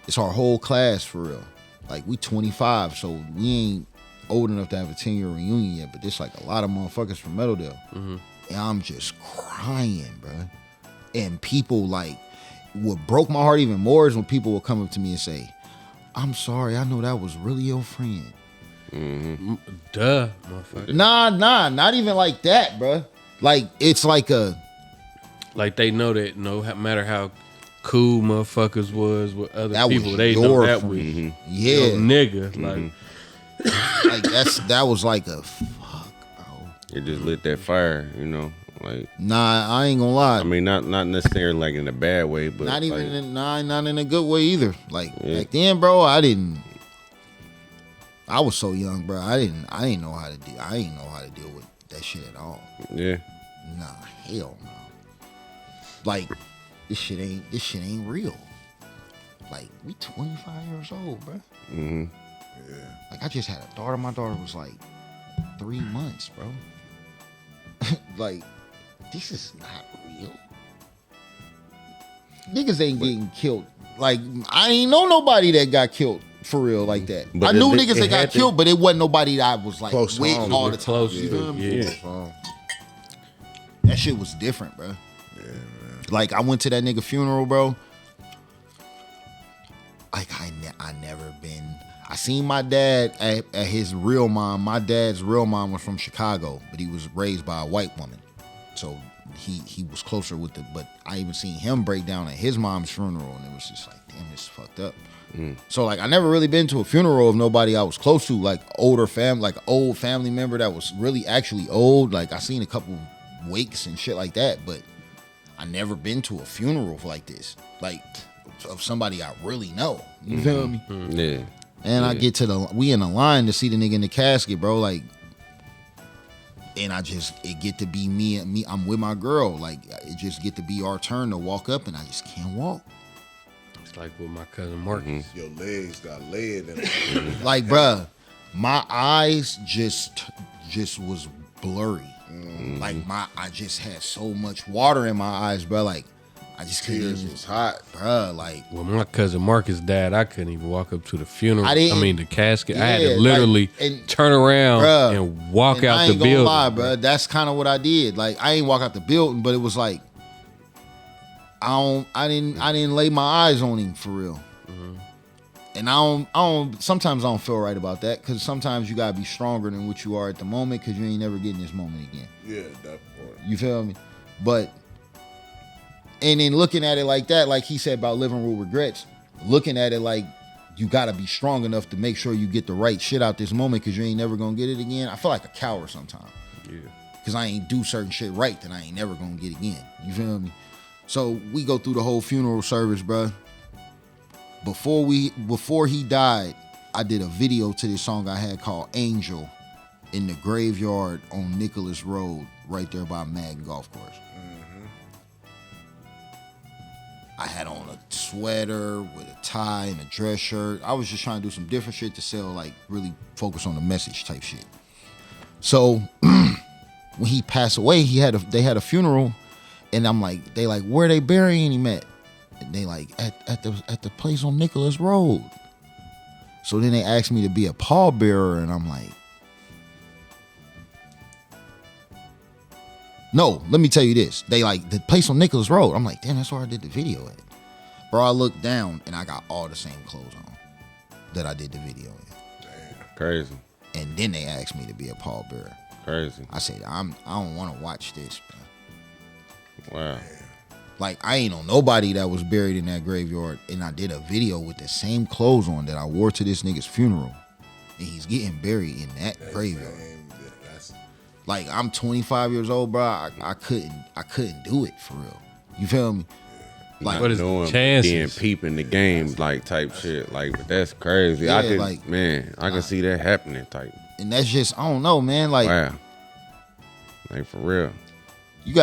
S3: it's our whole class for real. Like, we 25, so we ain't old enough to have a 10-year reunion yet. But there's like a lot of motherfuckers from Meadowdale, and I'm just crying, bro. And people, like, what broke my heart even more is when people would come up to me and say, "I'm sorry, I know that was really your friend."
S1: Duh, motherfucker.
S3: Nah, not even like that, bro. Like, it's like
S1: like they know that no matter how cool motherfuckers was with other
S3: that
S1: people,
S3: was
S1: they know
S3: your
S1: that
S3: friend.
S1: was
S3: Yeah,
S1: your nigga. Like
S3: that was like a fuck, bro.
S2: It just lit that fire, you know. Like,
S3: Nah, I ain't gonna lie.
S2: I mean, not necessarily like in a bad way, but
S3: Not even
S2: like,
S3: not in a good way either. Like, back then, bro, I was so young, bro. I didn't know how to deal with that shit at all.
S2: Yeah.
S3: Nah, hell no. Like, this shit ain't real. Like, we 25 years old, bro.
S2: Mm-hmm.
S3: Yeah. Like, I just had a daughter. My daughter was like 3 months, bro. Like, this is not real. Niggas ain't getting killed. Like, I ain't know nobody that got killed for real like that.
S2: But
S3: I knew
S2: it
S3: niggas that got
S2: had to-
S3: killed, but it wasn't nobody that I was like
S4: Close
S3: with
S4: home.
S3: all the time.
S1: Close
S3: You
S1: to,
S3: feel me?
S1: yeah.
S3: That shit was different, bro.
S4: Yeah, man.
S3: Like, I went to that nigga funeral, bro. Like, I never been. I seen my dad at his real mom. My dad's real mom was from Chicago, but he was raised by a white woman, so he was closer with the. But I even seen him break down at his mom's funeral, and it was just like, damn, this is fucked up. So, like, I never really been to a funeral of nobody I was close to, like old family member that was really actually old. Like, I seen a couple wakes and shit like that, but I never been to a funeral like this, like of somebody I really know. You feel me?
S2: Yeah.
S3: And I get to we in the line to see the nigga in the casket, bro. Like, and it get to be me. I'm with my girl. Like, it just get to be our turn to walk up, and I just can't walk.
S1: It's like with my cousin Marcus.
S4: Your legs got lead in it.
S3: Like, bruh, my eyes just was blurry. Like, I just had so much water in my eyes, bro. Like, I just couldn't
S4: Tears
S3: even,
S4: was hot.
S3: bruh. Like,
S1: When my cousin Marcus died, I couldn't even walk up to the funeral.
S3: I didn't-
S1: the casket. I had
S3: Yeah,
S1: to literally
S3: like, and-
S1: turn around
S3: Bruh,
S1: and walk
S3: and
S1: out
S3: I
S1: the
S3: ain't gonna
S1: building.
S3: lie, bro. That's kind of what I did. Like, I ain't walk out the building, but it was like I didn't lay my eyes on him for real. And I don't. Sometimes I don't feel right about that, because sometimes you gotta be stronger than what you are at the moment, because you ain't never getting this moment again.
S4: Yeah, that part.
S3: You feel me? But and then looking at it like that, like he said about living with regrets, looking at it like you gotta be strong enough to make sure you get the right shit out this moment, because you ain't never gonna get it again. I feel like a coward sometimes.
S2: Yeah.
S3: Because I ain't do certain shit right, then I ain't never gonna get again. You feel me? So we go through the whole funeral service, bruh. Before he died, I did a video to this song I had called Angel in the graveyard on Nicholas Road, right there by Madden Golf Course. I had on a sweater with a tie and a dress shirt. I was just trying to do some different shit to sell, like, really focus on the message type shit. So when he passed away, they had a funeral, and I'm like, they like, where they burying him at? And they like, at the place on Nicholas Road. So then they asked me to be a pallbearer, and I'm like, no, let me tell you this. They like, the place on Nicholas Road. I'm like, damn, that's where I did the video at. Bro, I looked down, and I got all the same clothes on that I did the video in.
S2: Crazy.
S3: And then they asked me to be a pallbearer.
S2: Crazy.
S3: I said, I don't want to watch this, bro.
S2: Wow.
S3: Like, I ain't know nobody that was buried in that graveyard, and I did a video with the same clothes on that I wore to this nigga's funeral, and he's getting buried in that graveyard. Like, I'm 25 years old, bro. I couldn't do it for real. You feel me? Like,
S1: What is the
S2: knowing
S1: chances?
S2: being peeping the game, like, type shit. Like, but that's crazy.
S3: Yeah,
S2: I can,
S3: like,
S2: man, I can see that happening, type.
S3: and that's just, I don't know, man. Like,
S2: Wow. Like, for real.
S3: people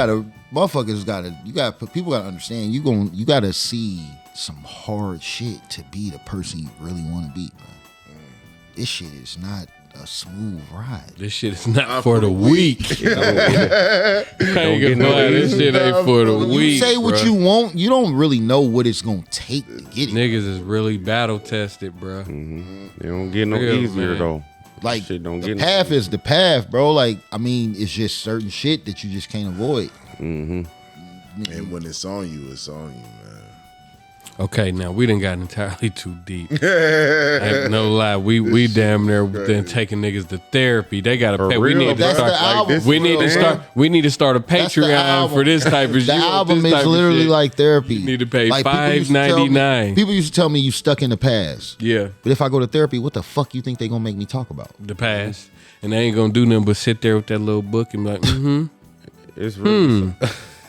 S3: gotta understand, you gotta see some hard shit to be the person you really want to be, bro. This shit is not a smooth ride.
S1: This shit is not for the weak. I ain't
S2: get
S1: gonna lie, this shit ain't for the weak.
S3: You say what
S1: bruh.
S3: you want, you don't really know what it's gonna take to get it.
S1: Niggas is really battle tested, bro.
S2: They don't get no
S1: Real,
S2: easier
S1: man.
S2: though.
S3: Like
S2: Shit don't
S3: the
S2: get
S3: path is the path, bro. Like I mean, it's just certain shit that you just can't avoid.
S4: And when it's on you, it's on you, man.
S1: Okay, now we done got entirely too deep. Ain't no lie, we damn near then taking niggas to therapy. They gotta pay. We
S2: real,
S1: need to
S3: That's
S1: start.
S3: the album.
S1: We need to start. We need to start a
S3: That's the
S1: Patreon
S3: album.
S1: for this type of shit.
S3: The album is literally like therapy.
S1: You need to pay
S3: Like, people used to tell me-
S1: $5.99.
S3: People used to tell me you stuck in the past.
S1: Yeah,
S3: But if I go to therapy, what the fuck you think they gonna make me talk about?
S1: the past, and they ain't gonna do nothing but sit there with that little book and be like,
S2: It's really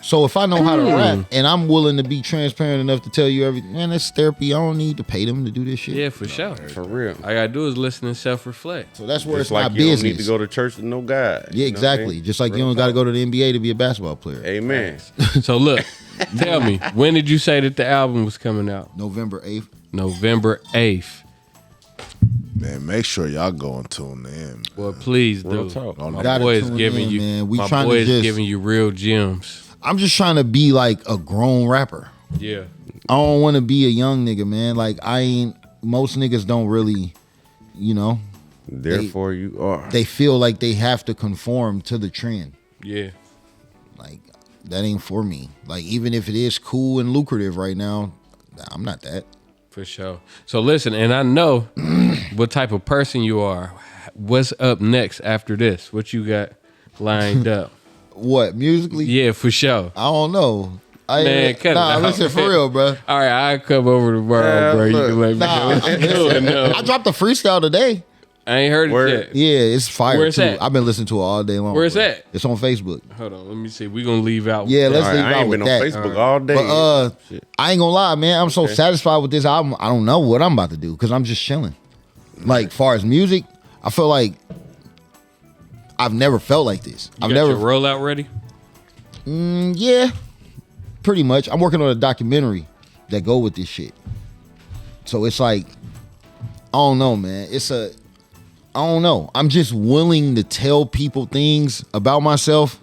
S3: So if I know how to rap and I'm willing to be transparent enough to tell you everything, man, that's therapy. I don't need to pay them to do this shit.
S1: yeah, for sure.
S2: for real.
S1: All I gotta do is listen and self-reflect.
S3: So that's where
S2: It's
S3: it's
S2: like
S3: not
S2: you
S3: business.
S2: don't need to go to church with no God.
S3: Yeah, exactly. Just like you don't got to go to the NBA to be a basketball player.
S2: Amen.
S1: So look, tell me, when did you say that the album was coming out?
S3: November 8th.
S1: November 8th.
S4: Man, make sure y'all go and tune in.
S1: Well, please
S2: Real
S1: do.
S2: talk.
S1: My
S3: Gotta
S1: boy is
S3: tune
S1: giving
S3: in,
S1: you.
S3: man. We
S1: My
S3: trying
S1: boy
S3: to
S1: is
S3: just-
S1: giving you real gems.
S3: I'm just trying to be like a grown rapper.
S1: Yeah.
S3: I don't want to be a young nigga, man. Like most niggas don't really, you know,
S2: Therefore, you are.
S3: they feel like they have to conform to the trend.
S1: Yeah.
S3: Like that ain't for me. Like even if it is cool and lucrative right now, I'm not that.
S1: For sure. So listen, and I know what type of person you are. What's up next after this? What you got lined up?
S3: What musically?
S1: Yeah, for sure.
S3: I don't know.
S1: Man, cut it out.
S3: Listen for real, bro.
S1: All right, I'll come over tomorrow, bro. You can let me know.
S3: I dropped a freestyle today.
S1: I ain't heard
S2: Word.
S1: it yet.
S3: Yeah, it's fire
S1: Where's
S3: too.
S1: that?
S3: I've been listening to it all day long.
S1: Where's
S3: bro.
S1: that?
S3: It's on Facebook.
S1: Hold on, let me see. We gonna leave out.
S3: Yeah, let's
S2: All right,
S3: leave
S2: I
S3: out
S2: ain't
S3: with
S2: been
S3: that.
S2: on Facebook all day.
S3: But
S2: Shit.
S3: I ain't gonna lie, man. I'm so satisfied with this album. I don't know what I'm about to do because I'm just chilling. Like, far as music, I feel like I've never felt like this.
S1: You
S3: I've
S1: got
S3: never.
S1: your rollout ready?
S3: Yeah, pretty much. I'm working on a documentary that go with this shit. So it's like, I don't know, man. I don't know. I'm just willing to tell people things about myself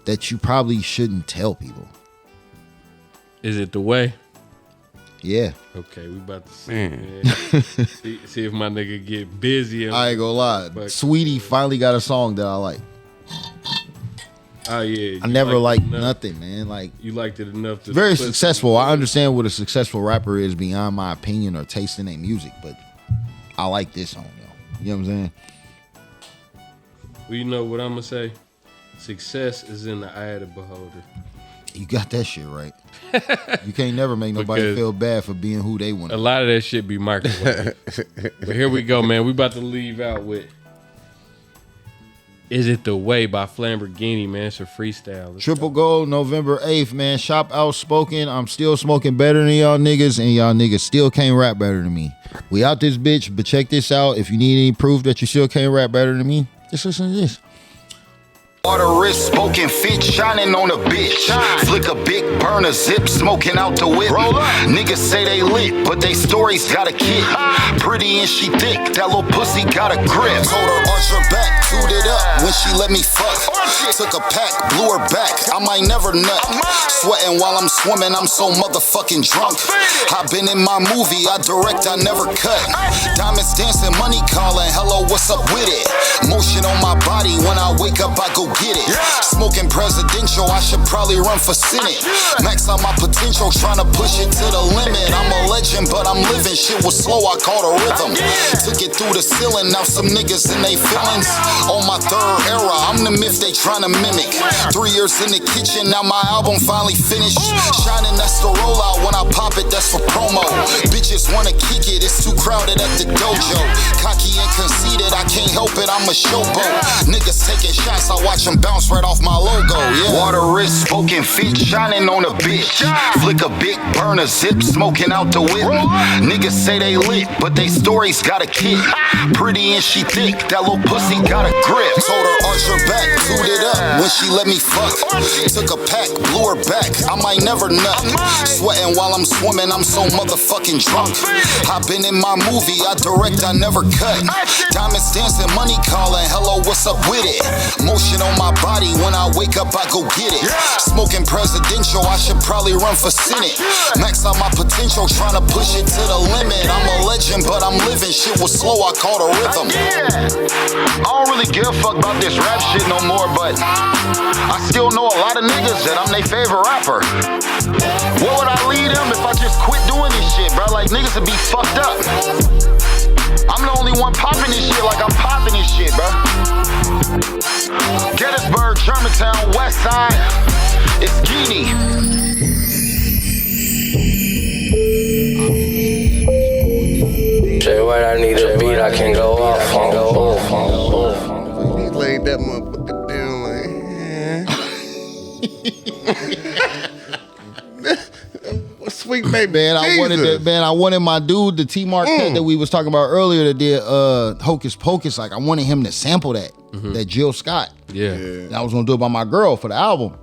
S3: that you probably shouldn't tell people.
S1: Is it the way?
S3: Yeah.
S1: Okay, we about to see, man. see if my nigga get busy. And,
S3: I ain't gonna lie.
S1: But-
S3: Sweetie finally got a song that I like.
S1: oh yeah,
S3: I
S1: you
S3: never liked
S1: it enough.
S3: nothing, man. Like,
S1: You liked it enough to
S3: very
S1: put
S3: successful. I understand what a successful rapper is beyond my opinion or taste in their music, but I like this song, though. You know what I'm saying?
S1: Well, you know what I'm gonna say? Success is in the eye of the beholder.
S3: You got that shit right. You can't never make nobody
S1: Because-
S3: feel bad for being who they want
S1: A
S3: to be.
S1: lot of that shit be microwave. But here we go, man. We about to leave out with "Is It the Way" by Flamborghini, man. It's a freestyle. Let's
S3: Triple Gold, November 8th, man. Shop Outspoken. I'm still smoking better than y'all niggas, and y'all niggas still can't rap better than me. We out this bitch, but check this out. If you need any proof that you still can't rap better than me, just listen to this.
S6: Water wrist, smoking fit, shining on a bitch. Flick a big burner, zip, smoking out the whip. Niggas say they lit, but they stories got a kid. Pretty and she thick, that little pussy got a grip. Told her arch her back, queued it up when she let me fuck. Took a pack, blew her back, I might never nut. Sweating while I'm swimming, I'm so motherfucking drunk. I been in my movie, I direct, I never cut. Diamonds dancing, money calling, hello, what's up with it? Motion on my body, when I wake up, I go get it. Smoking presidential, I should probably run for Senate. Max out my potential, trying to push it to the limit. I'm a legend, but I'm living. Shit was slow, I caught a rhythm. Took it through the ceiling, now some niggas in they feelings. On my third era, I'm the myth they trying to mimic. 3 years in the kitchen, now my album finally finished. Shining, that's the rollout. When I pop it, that's for promo. Bitches wanna kick it, it's too crowded at the dojo. Cocky and conceited, I can't help it, I'm a showboat. Niggas taking shots, I watch watch him bounce right off my logo, yeah. Water wrist, smoking feet, shining on a bitch. Flick a big burner, zip, smoking out the whip. Niggas say they lit, but they stories got a kick. Pretty and she thick, that little pussy got a grip. Told her arch her back, glued it up when she let me fuck. Took a pack, blew her back, I might never nut. Sweating while I'm swimming, I'm so motherfucking drunk. I've been in my movie, I direct, I never cut. Diamonds dancing, money calling, hello, what's up with it? Motion on my body, when I wake up, I go get it. Smoking presidential, I should probably run for Senate. Max out my potential, trying to push it to the limit. I'm a legend, but I'm living. Shit was slow, I caught a rhythm.
S5: I don't really give a fuck about this rap shit no more, but I still know a lot of niggas that I'm their favorite rapper. Where would I lead them if I just quit doing this shit, bro? Like, niggas would be fucked up. I'm the only one popping this shit like I'm popping this shit, bro. Gettysburg, Germantown, West Side, it's Guinea.
S11: Say what I need a beat, I can go off on.
S2: He laid that motherfucker down like, sweet baby.
S3: Man, I wanted my dude, the T-Mark cut that we was talking about earlier that did Hocus Pocus. Like, I wanted him to sample that Jill Scott.
S1: Yeah.
S3: And I was gonna do it by my girl for the album,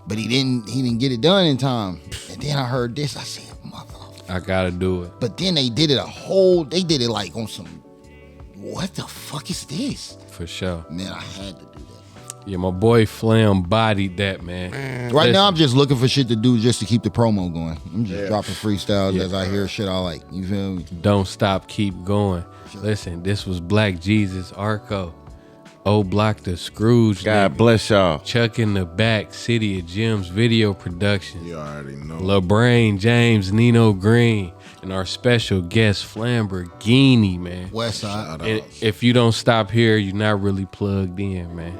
S3: but he didn't get it done in time. And then I heard this, I said, motherfucker,
S1: I gotta do it.
S3: But then they did it like on some, what the fuck is this?
S1: For sure.
S3: Man, I had to do that.
S1: Yeah, my boy Flam bodied that, man.
S3: Right now, I'm just looking for shit to do just to keep the promo going. I'm just dropping freestyles as I hear shit I like. You feel me?
S1: Don't stop, keep going. Listen, this was Black Jesus, Arco, Old Block the Scrooge.
S2: God bless y'all.
S1: Chuck in the Back, City of Gems Video Production.
S4: You already know.
S1: LeBrain James, Nino Green, and our special guest Flamborghini, man.
S3: West Side.
S1: And if you don't stop here, you're not really plugged in, man.